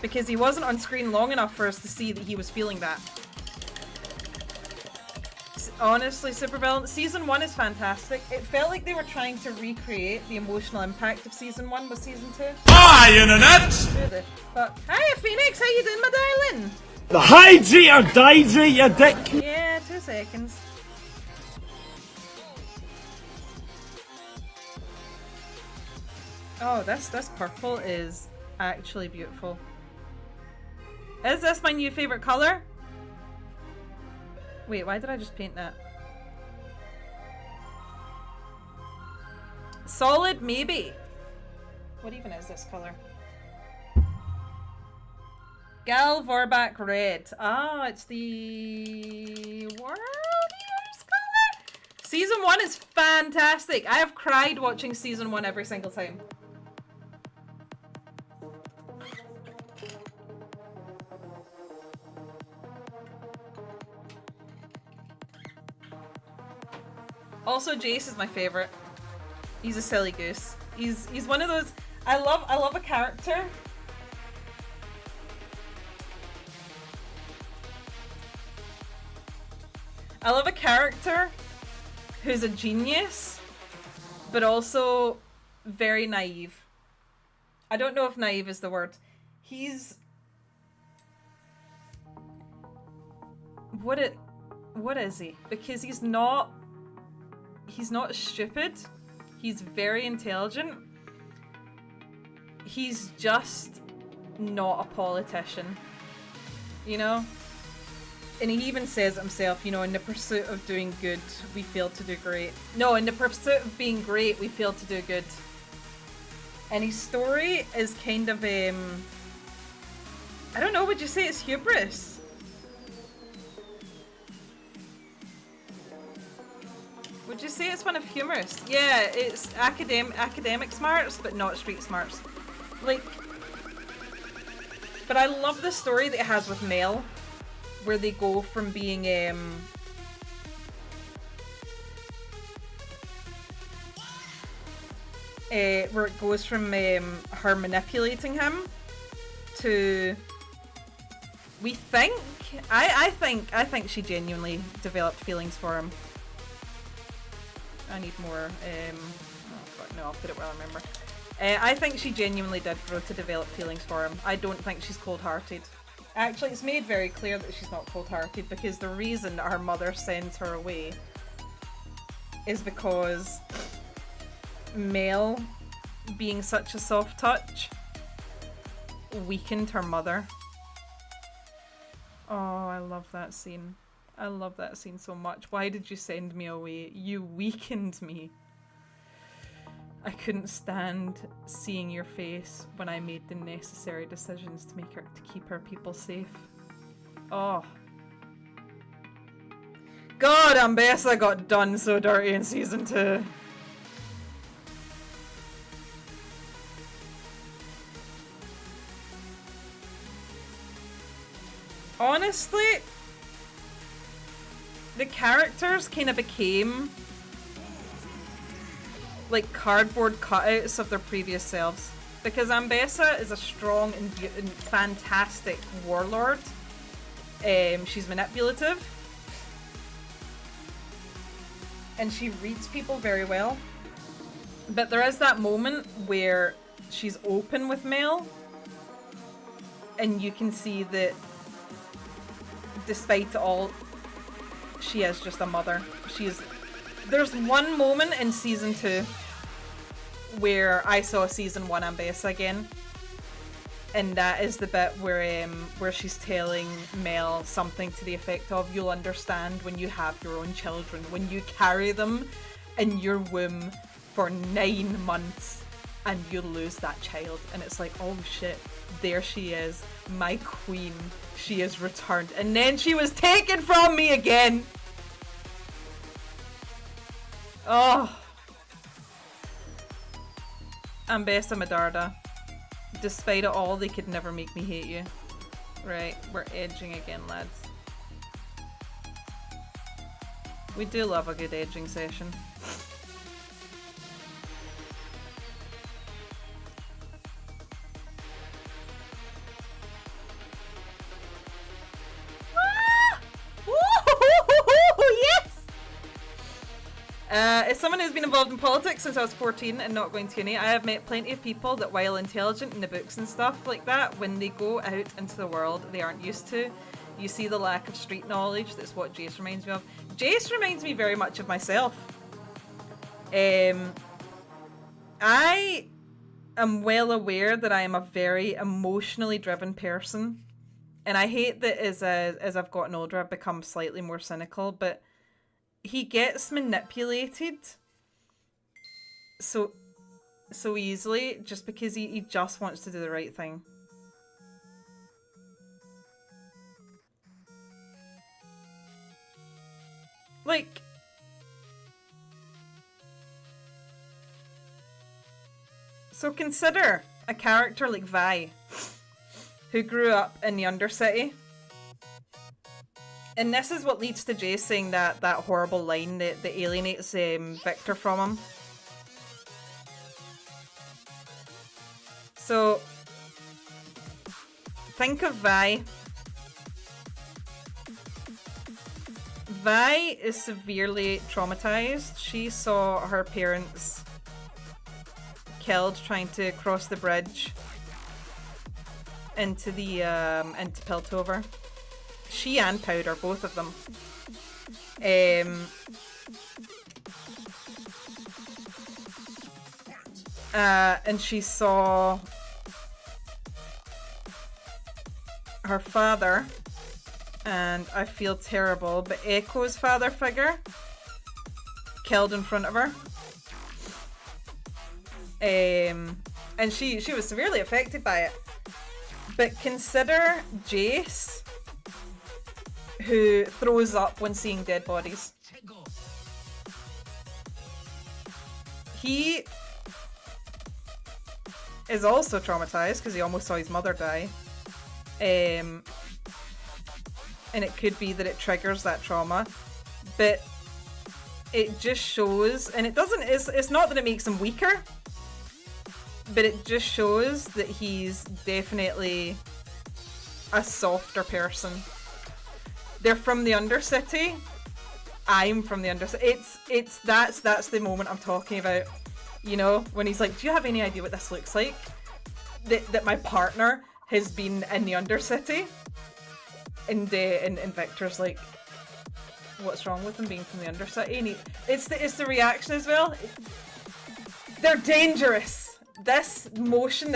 Because he wasn't on screen long enough for us to see that he was feeling that. Honestly, Supervillain, Season 1 is fantastic. It felt like they were trying to recreate the emotional impact of Season 1 with Season 2. Hi, Internet! Who the fuck? Hiya, Phoenix! How you doing, my darling? The Hydra or Daisy, you dick! Yeah, 2 seconds. Oh, this purple is actually beautiful. Is this my new favorite color? Wait, why did I just paint that? Solid, maybe. What even is this color? Gal Vorbak Red. Ah, it's the World Eaters color? Season 1 is fantastic. I have cried watching Season 1 every single time. Also, Jace is my favorite. He's a silly goose. He's one of those. I love a character. I love a character who's a genius, but also very naive. I don't know if naive is the word. He's what is he? Because he's not stupid. He's very intelligent. He's just not a politician, you know? And he even says it himself, you know, in the pursuit of doing good, we fail to do great. No, in the pursuit of being great, we fail to do good. And his story is kind of, I don't know, would you say it's hubris? Would you say it's one of humorous? Yeah, it's academic smarts, but not street smarts. Like, but I love the story that it has with Mel, where they go from being where it goes from her manipulating him to I think she genuinely developed feelings for him. I need more oh fuck no, I'll put it where I remember. I think she genuinely did grow to develop feelings for him. I don't think she's cold-hearted. Actually, it's made very clear that she's not cold-hearted, because the reason that her mother sends her away is because Mel, being such a soft touch, weakened her mother. Oh, I love that scene. I love that scene so much. Why did you send me away? You weakened me. I couldn't stand seeing your face when I made the necessary decisions to keep our people safe. Oh. God, Ambessa got done so dirty in season 2. Honestly, the characters kind of became like cardboard cutouts of their previous selves, because Ambessa is a strong and fantastic warlord. She's manipulative and she reads people very well, but there is that moment where she's open with Mel and you can see that despite it all, she is just a mother. There's one moment in season 2 where I saw season 1 Ambessa again, and that is the bit where she's telling Mel something to the effect of, "You'll understand when you have your own children, when you carry them in your womb for 9 months and you lose that child." And it's like, oh shit, there she is, my queen. She is returned, and then she was taken from me again. Oh! I'm Bessa Medarda. Despite it all, they could never make me hate you. Right, we're edging again, lads. We do love a good edging session. Yes! As someone who's been involved in politics since I was 14 and not going to uni, I have met plenty of people that, while intelligent in the books and stuff like that, when they go out into the world, they aren't used to. You see the lack of street knowledge. That's what Jace reminds me of. Jace reminds me very much of myself. I am well aware that I am a very emotionally driven person. And I hate that as I've gotten older, I've become slightly more cynical, but he gets manipulated so easily just because he just wants to do the right thing. Like, so consider a character like Vi, who grew up in the Undercity. And this is what leads to Jace saying that horrible line that alienates Victor from him. So, think of Vi. Vi is severely traumatized. She saw her parents killed trying to cross the bridge into the into Piltover. She and Powder, both of them. And she saw her father, and I feel terrible, but Echo's father figure killed in front of her. And she was severely affected by it. But consider Jace, who throws up when seeing dead bodies. He is also traumatized because he almost saw his mother die. And it could be that it triggers that trauma. But it just shows, and it doesn't, it's not that it makes him weaker, but it just shows that he's definitely a softer person. They're from the Undercity. I'm from the Undercity. That's the moment I'm talking about. You know, when he's like, do you have any idea what this looks like? That my partner has been in the Undercity. And Victor's like, what's wrong with him being from the Undercity? And it's the reaction as well. They're dangerous. This motion,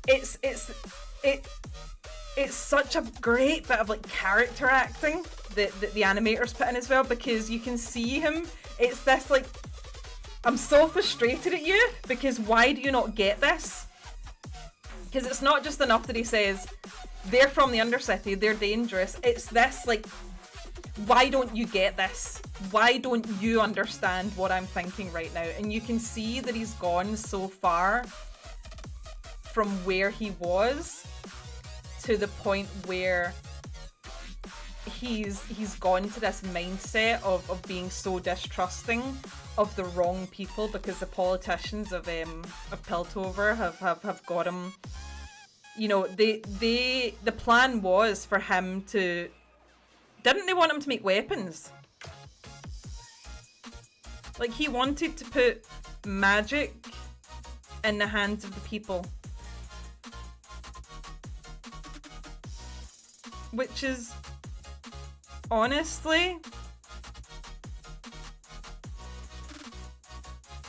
it's such a great bit of like character acting that the animators put in as well, because you can see him. It's this like, I'm so frustrated at you because why do you not get this? Because it's not just enough that he says they're from the Undercity, they're dangerous. It's this like, why don't you get this? Why don't you understand what I'm thinking right now? And you can see that he's gone so far from where he was to the point where he's gone to this mindset of being so distrusting of the wrong people, because the politicians of Piltover have got him. You know, the plan was for him to. Didn't they want him to make weapons? Like, he wanted to put magic in the hands of the people. Which is, honestly,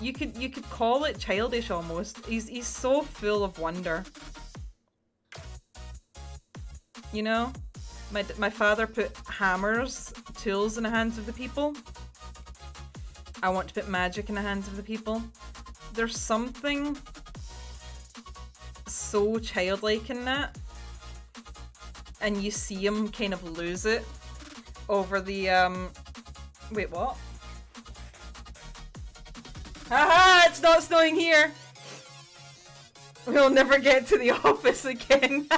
you could call it childish almost. He's so full of wonder. You know? My father put hammers, tools in the hands of the people. I want to put magic in the hands of the people. There's something so childlike in that. And you see him kind of lose it over the, wait, what? Haha, it's not snowing here. We'll never get to the office again.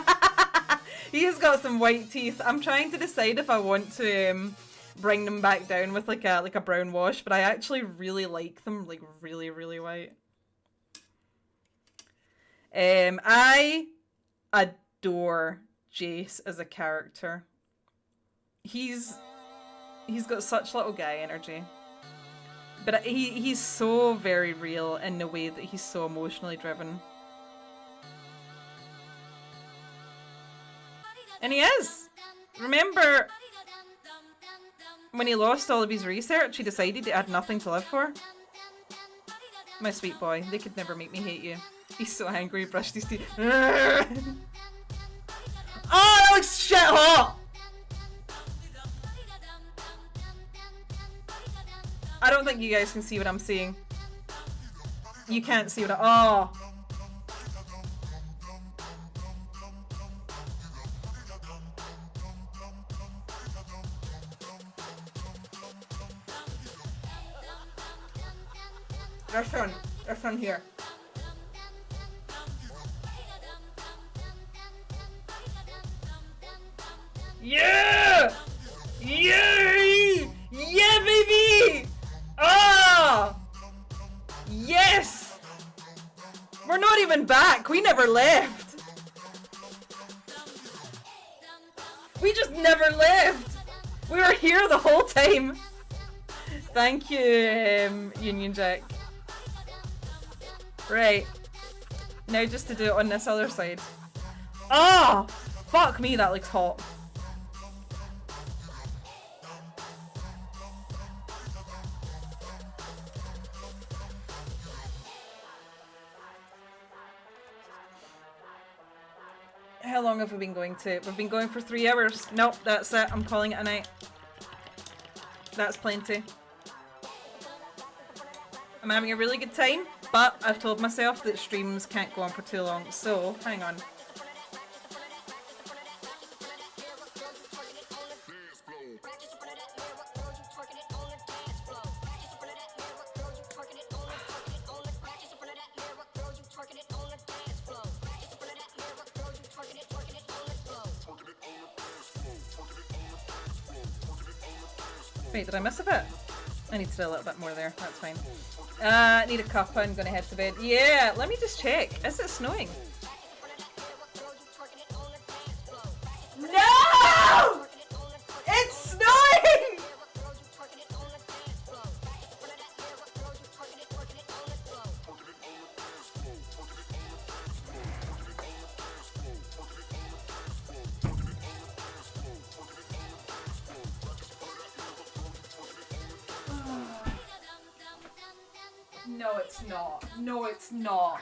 He has got some white teeth. I'm trying to decide if I want to bring them back down with like a brown wash, but I actually really like them, like really, really white. I adore Jace as a character. He's got such little guy energy. But he's so very real in the way that he's so emotionally driven. And he is! Remember when he lost all of his research, he decided he had nothing to live for? My sweet boy, they could never make me hate you. He's so angry, he brushed his teeth. Oh, that looks shit hot! I don't think you guys can see what I'm seeing. You can't see what oh! This one here. Yeah! Yay! Yeah, baby! Ah! Yes! We're not even back. We never left. We just never left. We were here the whole time. Thank you, Union Jack. Right. Now just to do it on this other side. Oh! Fuck me, that looks hot. How long have we been going to? We've been going for 3 hours. Nope, that's it. I'm calling it a night. That's plenty. I'm having a really good time, but I've told myself that streams can't go on for too long, so hang on. Wait, did I miss a bit? I need to do a little bit more there, that's fine. Need a cuppa, I'm gonna head to bed. Yeah, let me just check. Is it snowing? No! It's snowing! No, it's not. No, it's not.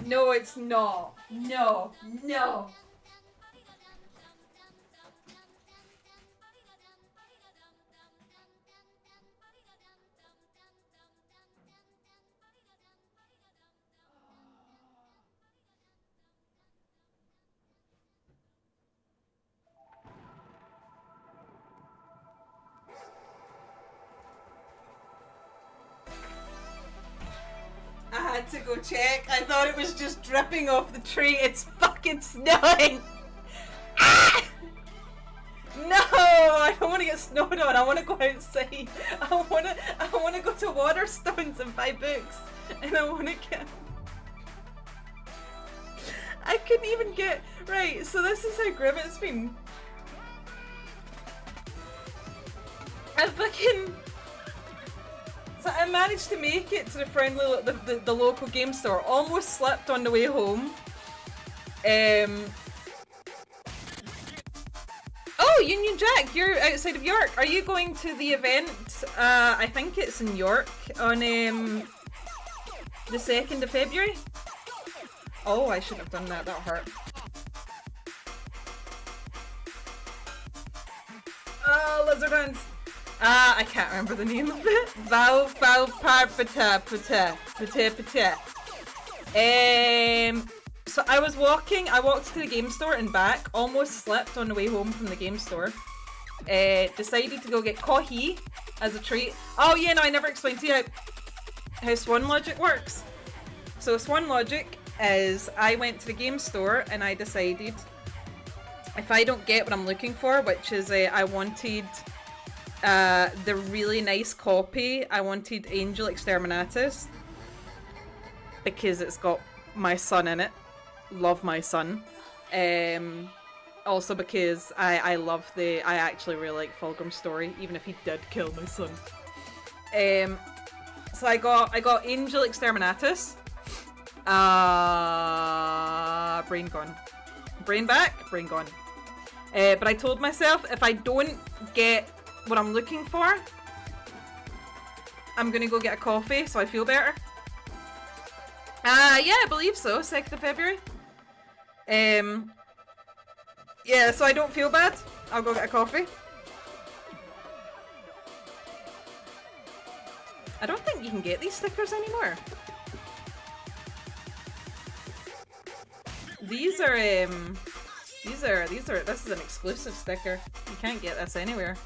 No, it's not. No, no. I had to go check. I thought it was just dripping off the tree. It's fucking snowing. Ah! No, I don't want to get snowed on. I want to go outside. I want to go to Waterstones and buy books. And I want to get... I couldn't even get... Right, so this is how grim it's been. I fucking... So I managed to make it to the friendly, the local game store. Almost slipped on the way home. Oh, Union Jack, you're outside of York. Are you going to the event? I think it's in York on the 2nd of February. Oh, I shouldn't have done that. That hurt. Oh, lizard hands. I can't remember the name of it. So I was walking, I walked to the game store and back, almost slipped on the way home from the game store. Decided to go get coffee as a treat. Oh yeah, no, I never explained to you. how Swan Logic works. So Swan Logic is, I went to the game store and I decided if I don't get what I'm looking for, which is I wanted the really nice copy. I wanted Angel Exterminatus because it's got my son in it. Love my son. Also because I actually really like Fulgrim's story, even if he did kill my son. So I got Angel Exterminatus. Brain gone. Brain back, brain gone. But I told myself if I don't get what I'm looking for, I'm gonna go get a coffee so I feel better. Yeah, I believe so. 2nd of February. Yeah, so I don't feel bad. I'll go get a coffee. I don't think you can get these stickers anymore. This is an exclusive sticker. You can't get this anywhere.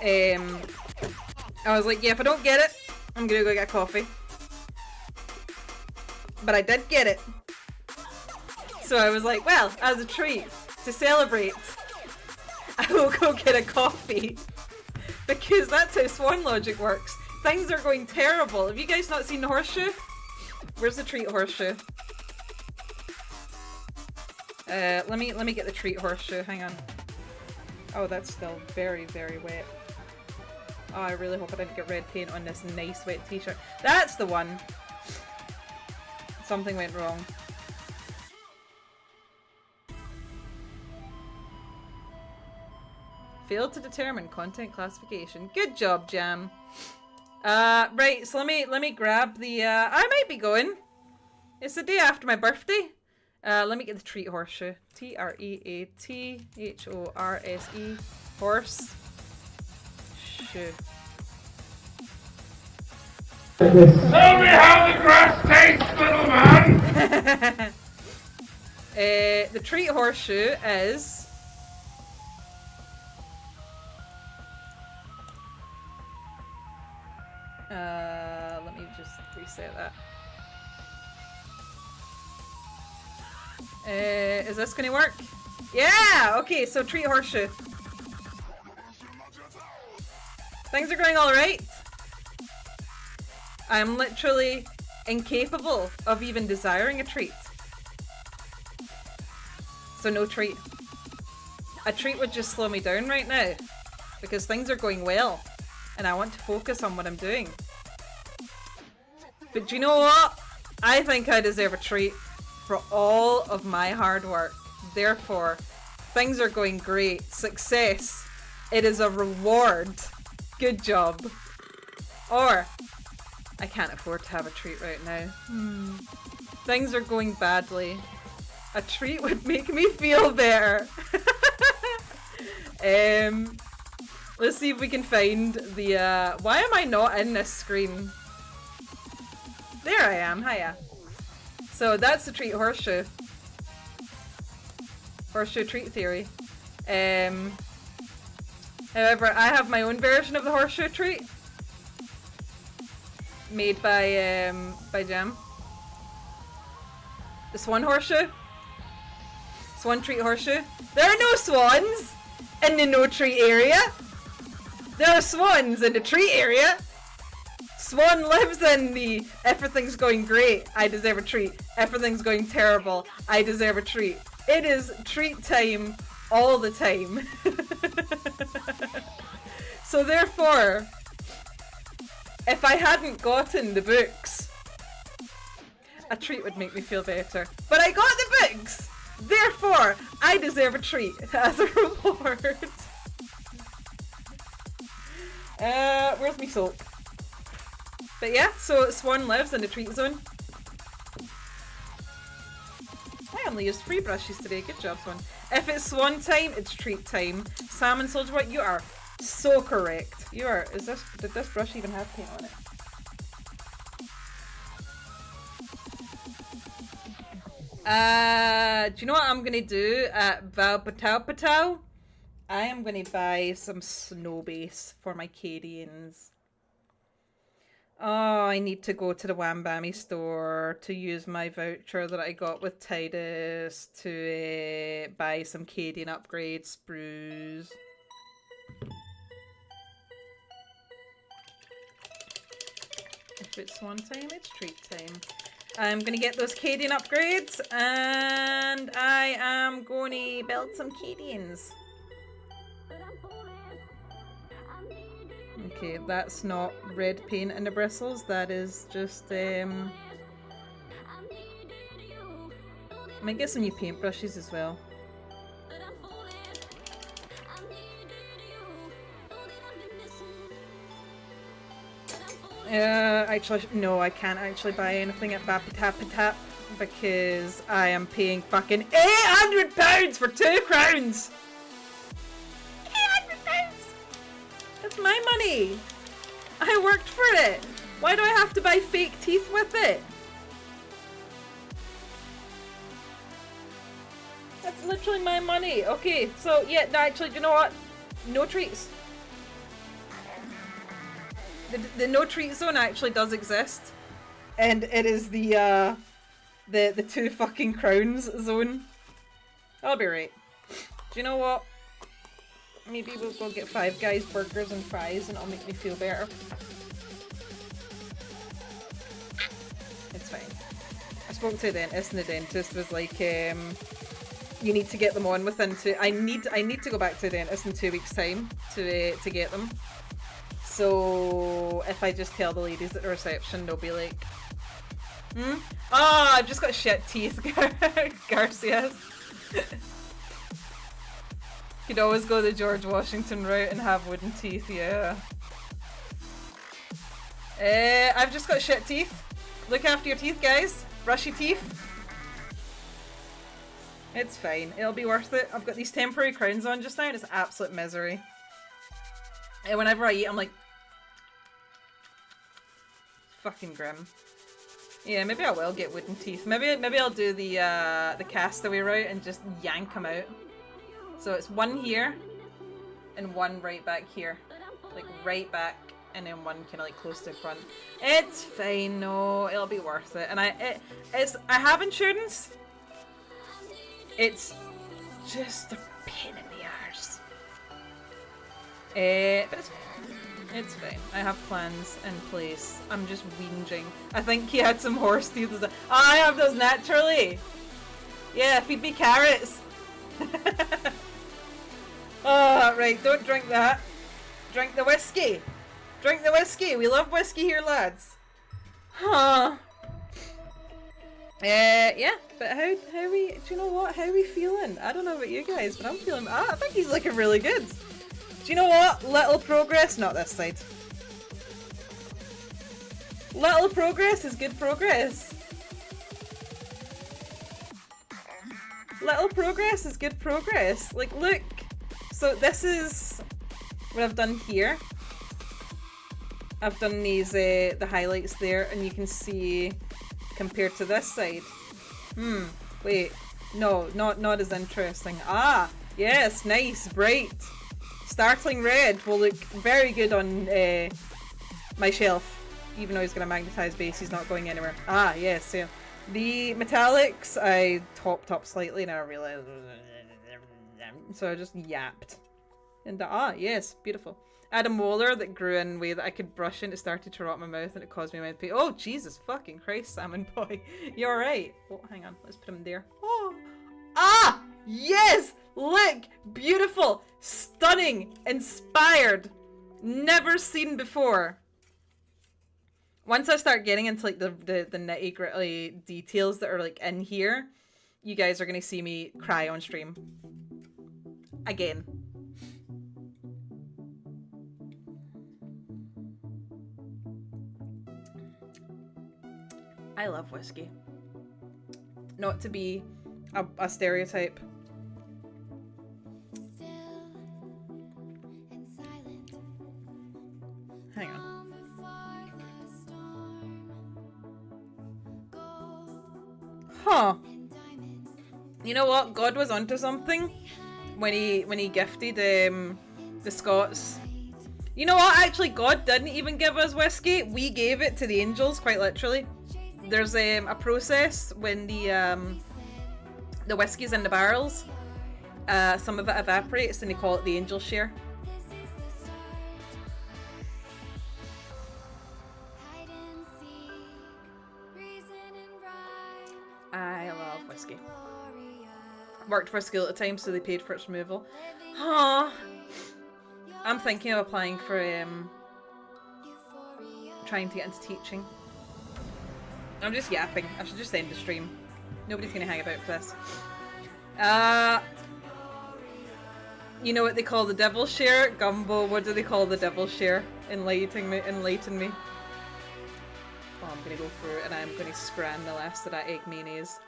I was like, yeah, if I don't get it, I'm gonna go get a coffee. But I did get it. So I was like, well, as a treat, to celebrate, I will go get a coffee. Because that's how Swan Logic works. Things are going terrible. Have you guys not seen the horseshoe? Where's the treat horseshoe? Let me get the treat horseshoe. Hang on. Oh, that's still very, very wet. Oh, I really hope I didn't get red paint on this nice wet t-shirt. That's the one! Something went wrong. Failed to determine content classification. Good job, Jam. Right, so let me grab the, I might be going. It's the day after my birthday. Let me get the treat horseshoe. T-R-E-A-T-H-O-R-S-E. Horse. Shoe. Tell me how the grass tastes, little man! The treat horseshoe is... let me just reset that. Is this gonna work? Yeah! Okay, so treat horseshoe. Things are going alright. I'm literally incapable of even desiring a treat. So no treat. A treat would just slow me down right now. Because things are going well. And I want to focus on what I'm doing. But do you know what? I think I deserve a treat for all of my hard work. Therefore, things are going great. Success. It is a reward. Good job. Or, I can't afford to have a treat right now. Things are going badly. A treat would make me feel better. Let's see if we can find the, why am I not in this screen? There I am, hiya. So that's the treat horseshoe. Horseshoe treat theory. However, I have my own version of the horseshoe treat. Made by Jam. The swan horseshoe. Swan treat horseshoe. There are no swans in the no treat area. There are swans in the treat area. Swan lives in the everything's going great, I deserve a treat. Everything's going terrible, I deserve a treat. It is treat time all the time. So therefore, if I hadn't gotten the books, a treat would make me feel better. But I got the books! Therefore, I deserve a treat as a reward. Where's me soap? But yeah, so Swan lives in the treat zone. I only used 3 brushes today. Good job, Swan. If it's Swan time, it's treat time. Salmon Soldier White, you are so correct. You are. Did this brush even have paint on it? Do you know what I'm gonna do at Val Patau Patau? I am going to buy some snow base for my Cadians. Oh, I need to go to the Wambami store to use my voucher that I got with Titus to buy some Cadian upgrade sprues. If it's one time, it's treat time. I'm gonna get those Cadian upgrades and I am going to build some Cadians. Okay, that's not red paint in the bristles, that is just I might get some new paintbrushes as well. Actually, no, I can't actually buy anything at Bappy because I am paying fucking £800 for 2 crowns! £800! That's my money! I worked for it! Why do I have to buy fake teeth with it? That's literally my money. Okay, so yeah, no, actually, do you know what? No treats. The no treat zone actually does exist, and it is the 2 fucking crowns zone. I'll be right. Do you know what? Maybe we'll go get Five Guys burgers and fries, and it'll make me feel better. It's fine. I spoke to a dentist, and the dentist was like, "You need to get them on within 2." I need to go back to the dentist in 2 weeks' time to get them. So if I just tell the ladies at the reception, they'll be like, "Hmm? Oh, I've just got shit teeth, Garcias." Could always go the George Washington route and have wooden teeth, yeah. I've just got shit teeth. Look after your teeth, guys. Brush your teeth. It's fine. It'll be worth it. I've got these temporary crowns on just now and it's absolute misery. And whenever I eat, I'm like, fucking grim. Yeah, maybe I will get wooden teeth. Maybe I'll do the castaway route and just yank them out. So it's one here and one right back here, like right back, and then one kind of like close to the front. It's fine, no, it'll be worth it. And I have insurance. It's just a pain in the arse. But it's fine. It's fine. I have plans in place. I'm just whinging. I think he had some horse teeth. Oh, I have those naturally. Yeah, feed me carrots. Oh, right, don't drink that. Drink the whiskey. Drink the whiskey. We love whiskey here, lads. Huh. Yeah, but how we, do you know what? How are we feeling? I don't know about you guys, but I'm feeling, I think he's looking really good. Do you know what? Little progress, not this side. Little progress is good progress. Little progress is good progress. Like, look. So this is what I've done here. I've done these, the highlights there, and you can see compared to this side. Wait. No, not as interesting. Ah, yes, nice, bright. Startling red will look very good on my shelf. Even though he's going to magnetize base, he's not going anywhere. Ah, yes, yeah. The metallics I topped up slightly and I realized, so I just yapped. And yes, beautiful. I had a molar that grew in a way that I could brush and it started to rot my mouth and it caused me mouth pain. Oh, Jesus fucking Christ, Salmon Boy. You're right. Oh, hang on. Let's put him there. Oh. Ah! Yes! Look! Beautiful! Stunning! Inspired! Never seen before. Once I start getting into like the nitty gritty details that are like in here, you guys are gonna see me cry on stream. Again. I love whiskey. Not to be a stereotype. Hang on. Huh. You know what? God was onto something when he gifted the Scots. You know what? Actually, God didn't even give us whiskey. We gave it to the angels, quite literally. There's a process when the whiskey's in the barrels. Some of it evaporates, and they call it the angel share. I love whiskey. Worked for a school at the time, so they paid for its removal. Huh. I'm thinking of applying for trying to get into teaching. I'm just yapping. I should just end the stream. Nobody's gonna hang about for this. You know what they call the devil share? Gumbo, what do they call the devil share? Enlighten me. Oh, I'm gonna go through it and I'm gonna scran the last of that egg mayonnaise.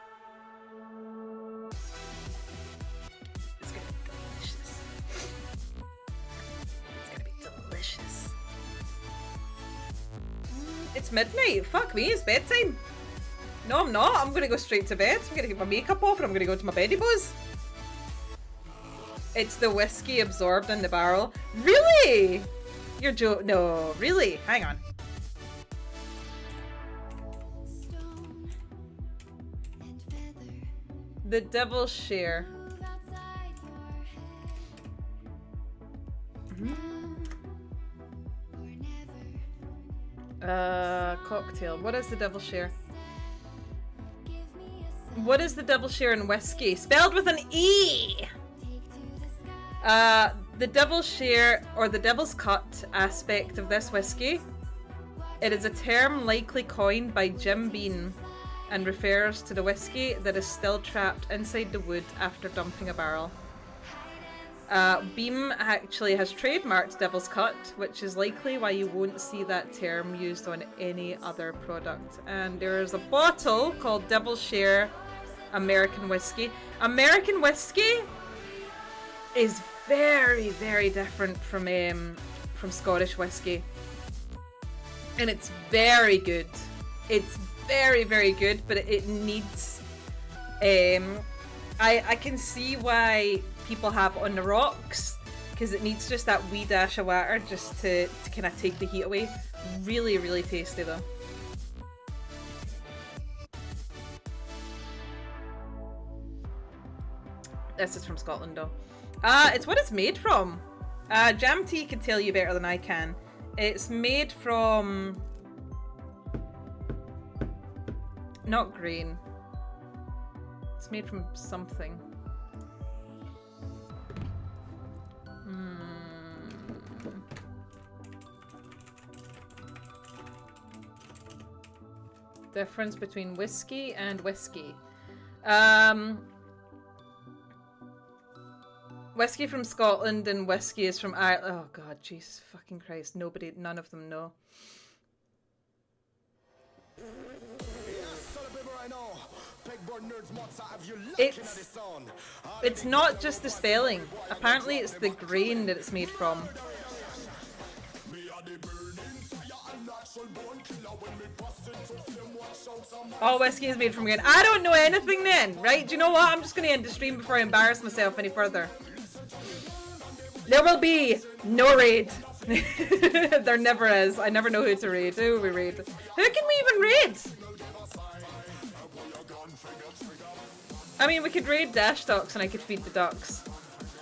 It's gonna be delicious. It's gonna be delicious. It's midnight. Fuck me, it's bedtime. No, I'm not. I'm gonna go straight to bed. I'm gonna get my makeup off and I'm gonna go to my beddy boys. It's the whiskey absorbed in the barrel. Really? You're joking? No, really? Hang on. The devil's share. Cocktail. What is the devil's share? What is the devil's share in whiskey? Spelled with an E! The devil's share, or the devil's cut aspect of this whiskey. It is a term likely coined by Jim Beam and refers to the whiskey that is still trapped inside the wood after dumping a barrel. Beam actually has trademarked Devil's Cut, which is likely why you won't see that term used on any other product. And there's a bottle called Devil's Share American Whiskey. American whiskey is very, very different from Scottish whiskey. And it's very good. It's very, very good, but it needs... I can see why people have on the rocks, because it needs just that wee dash of water just to kind of take the heat away. Really, really tasty though. This is from Scotland though. It's what it's made from. Jam Tea can tell you better than I can. It's made from... not grain. It's made from something. Difference between whiskey and whiskey. Whiskey from Scotland and whiskey is from Ireland. Oh god, Jesus fucking Christ. None of them know. It's not just the spelling. Apparently it's the grain that it's made from. All whiskey is made from grain. I don't know anything then, right? Do you know what? I'm just going to end the stream before I embarrass myself any further. There will be no raid. There never is. I never know who to raid. Who will we raid? Who can we even raid? I mean, we could raid Dash Ducks and I could feed the ducks.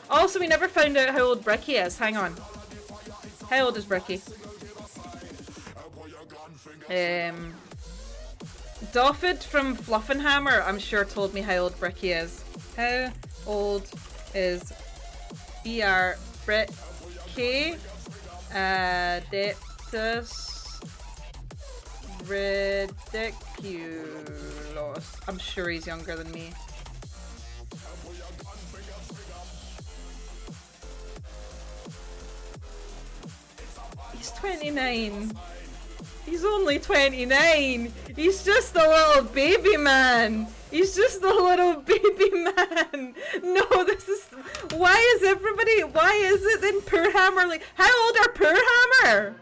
Also, we never found out how old Bricky is. Hang on. How old is Bricky? Doffed from Fluffinhammer, I'm sure, told me how old Bricky is. How old is BR Bricky? Adeptus Ridiculous. I'm sure he's younger than me. He's 29. He's only 29. He's just a little baby man. He's just a little baby man. No, this is... Why is everybody... Why is it in Poor Hammer? Like, how old are Poor Hammer?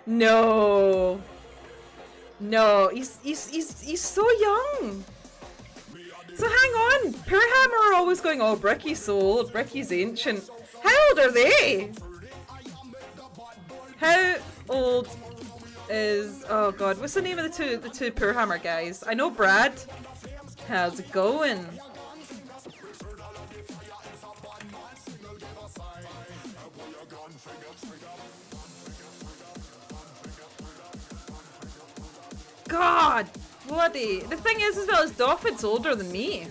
No. No, he's so young. So hang on, Poorhammer are always going, oh, Bricky's so old, Bricky's ancient. How old are they? How old is, oh god, what's the name of the two Poorhammer guys? I know Brad. How's it going? God, bloody. The thing is as well as Doffit's older than me.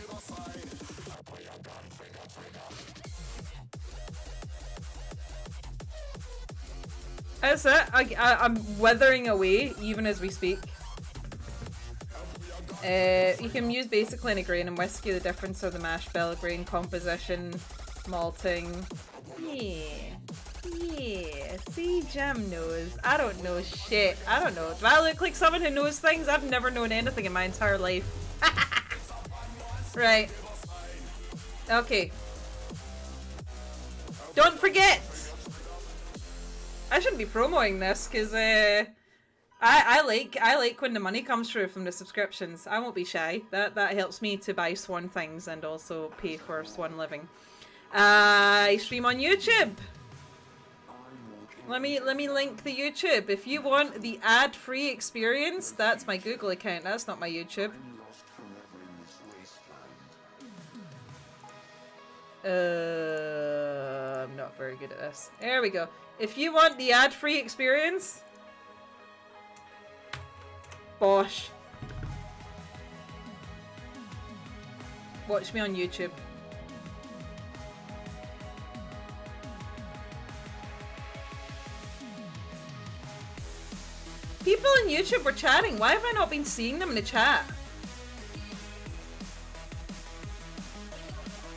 That's it. I'm withering away even as we speak. You can use basically any grain and whiskey. The difference of the mash bill, grain composition, malting. Yeah. Yeah. See, Jam knows. I don't know shit. I don't know. Do I look like someone who knows things? I've never known anything in my entire life. Right. Okay. Don't forget! I shouldn't be promoting this because I like when the money comes through from the subscriptions. I won't be shy. That helps me to buy Swan things and also pay for Swan living. I stream on YouTube. Let me link the YouTube. If you want the ad-free experience, that's my Google account. That's not my YouTube. I'm not very good at this. There we go. If you want the ad-free experience, bosh. Watch me on YouTube. People on YouTube were chatting. Why have I not been seeing them in the chat?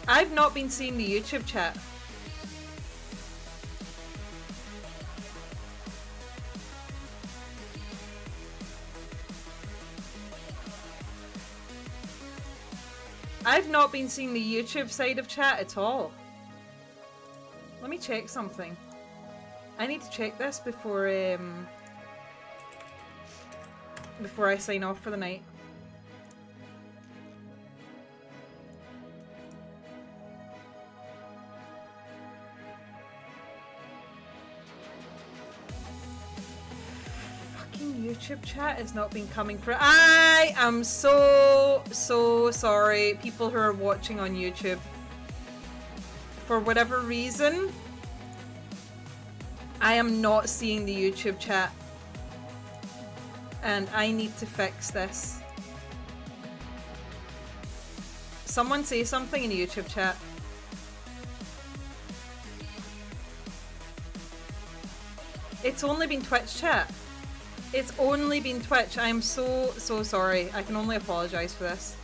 I've not been seeing the YouTube chat. I've not been seeing the YouTube side of chat at all. Let me check something. I need to check this before I sign off for the night. YouTube chat has not been coming through. I am so sorry, people who are watching on YouTube. For whatever reason, I am not seeing the YouTube chat. And I need to fix this. Someone say something in the YouTube chat. It's only been Twitch chat. It's only been Twitch. I'm so sorry. I can only apologize for this.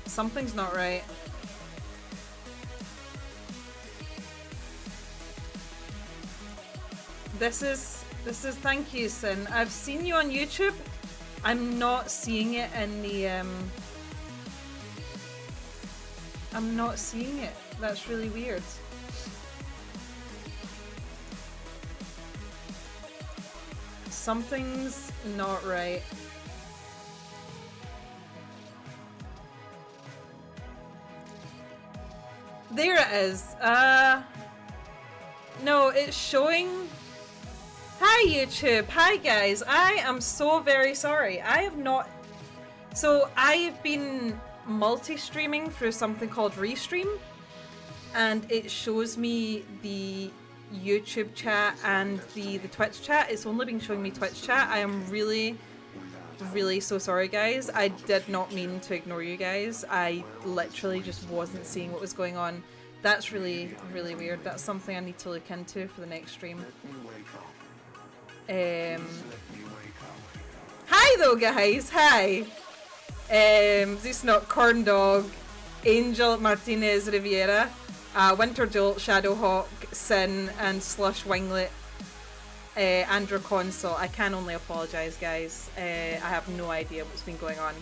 Something's not right. This is thank you, Sin. I've seen you on YouTube. I'm not seeing it in the I'm not seeing it. That's really weird. Something's not right. There it is. No, it's showing. Hi YouTube. Hi guys. I am so very sorry. I have not. So I've been multi-streaming through something called Restream, and it shows me the YouTube chat and the Twitch chat. It's only been showing me Twitch chat. I am really so sorry guys. I did not mean to ignore you guys. I literally just wasn't seeing what was going on. That's really weird. That's something I need to look into for the next stream. Hi though guys, hi. This is not Corn Dog, Angel Martinez Riviera, Winter Jolt, Shadowhawk, Sin, and Slush Winglet, Andrew Console. I can only apologise guys. I have no idea what's been going on.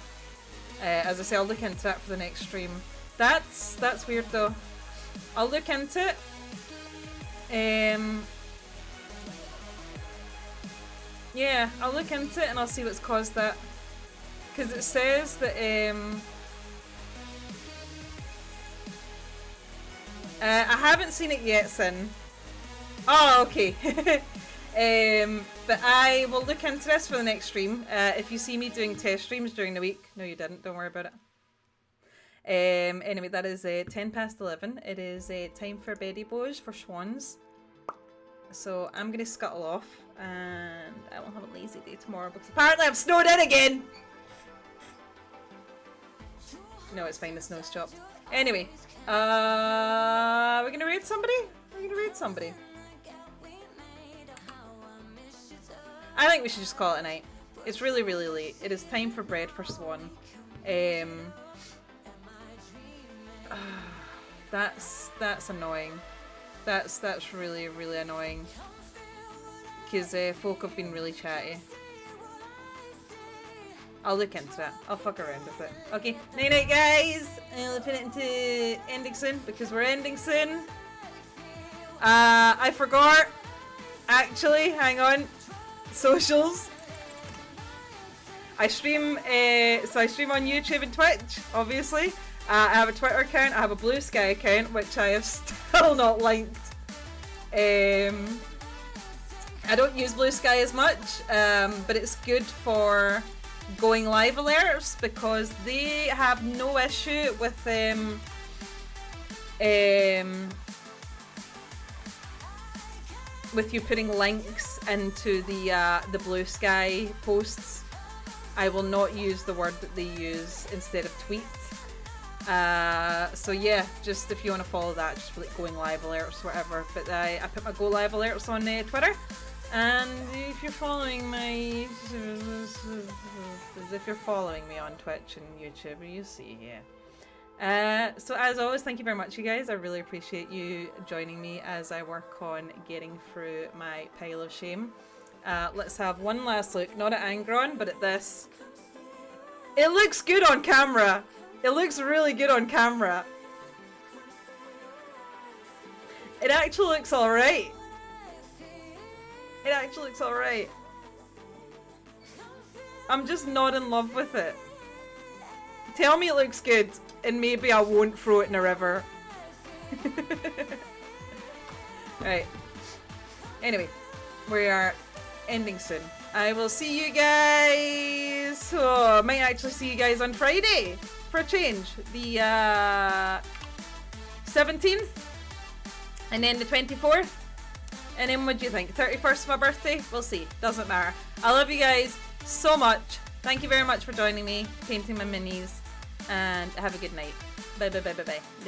As I say, I'll look into it for the next stream. That's weird though. I'll look into it. Yeah, I'll look into it and I'll see what's caused that. Because it says that I haven't seen it yet, Sin. Oh, okay. But I will look into this for the next stream. If you see me doing test streams during the week. No, you didn't. Don't worry about it. Anyway, that is 10 past 11. It is time for Betty Bows for Swans. So I'm going to scuttle off. And I will have a lazy day tomorrow. Because apparently I'm snowed in again. No, it's fine. The snow's stopped. Anyway. We're going to raid somebody? We're going to raid somebody. I think we should just call it a night. It's really, really late. It is time for bread for Swan. That's annoying. That's really, really annoying. Because folk have been really chatty. I'll look into it. I'll fuck around with it. Okay, night night guys! I'll put it into ending soon because we're ending soon. I forgot. Actually, hang on. Socials. I stream, so I stream on YouTube and Twitch, obviously. I have a Twitter account, I have a Blue Sky account, which I have still not linked. I don't use Blue Sky as much, but it's good for going live alerts because they have no issue with with you putting links into the Blue Sky posts. I will not use the word that they use instead of tweet. So yeah, just if you want to follow that, just like going live alerts, whatever. But I put my go live alerts on Twitter. And if you're following my, if you're following me on Twitch and YouTube, you see here. So as always, thank you very much, you guys. I really appreciate you joining me as I work on getting through my pile of shame. Let's have one last look, not at Angron, but at this. It looks good on camera. It looks really good on camera. It actually looks alright. It actually looks alright. I'm just not in love with it. Tell me it looks good, and maybe I won't throw it in a river. Right. Anyway, we are ending soon. I will see you guys. Oh, I might actually see you guys on Friday for a change. The 17th, and then the 24th. And then what do you think? 31st, my birthday? We'll see. Doesn't matter. I love you guys so much. Thank you very much for joining me, painting my minis, and have a good night. Bye bye bye bye bye.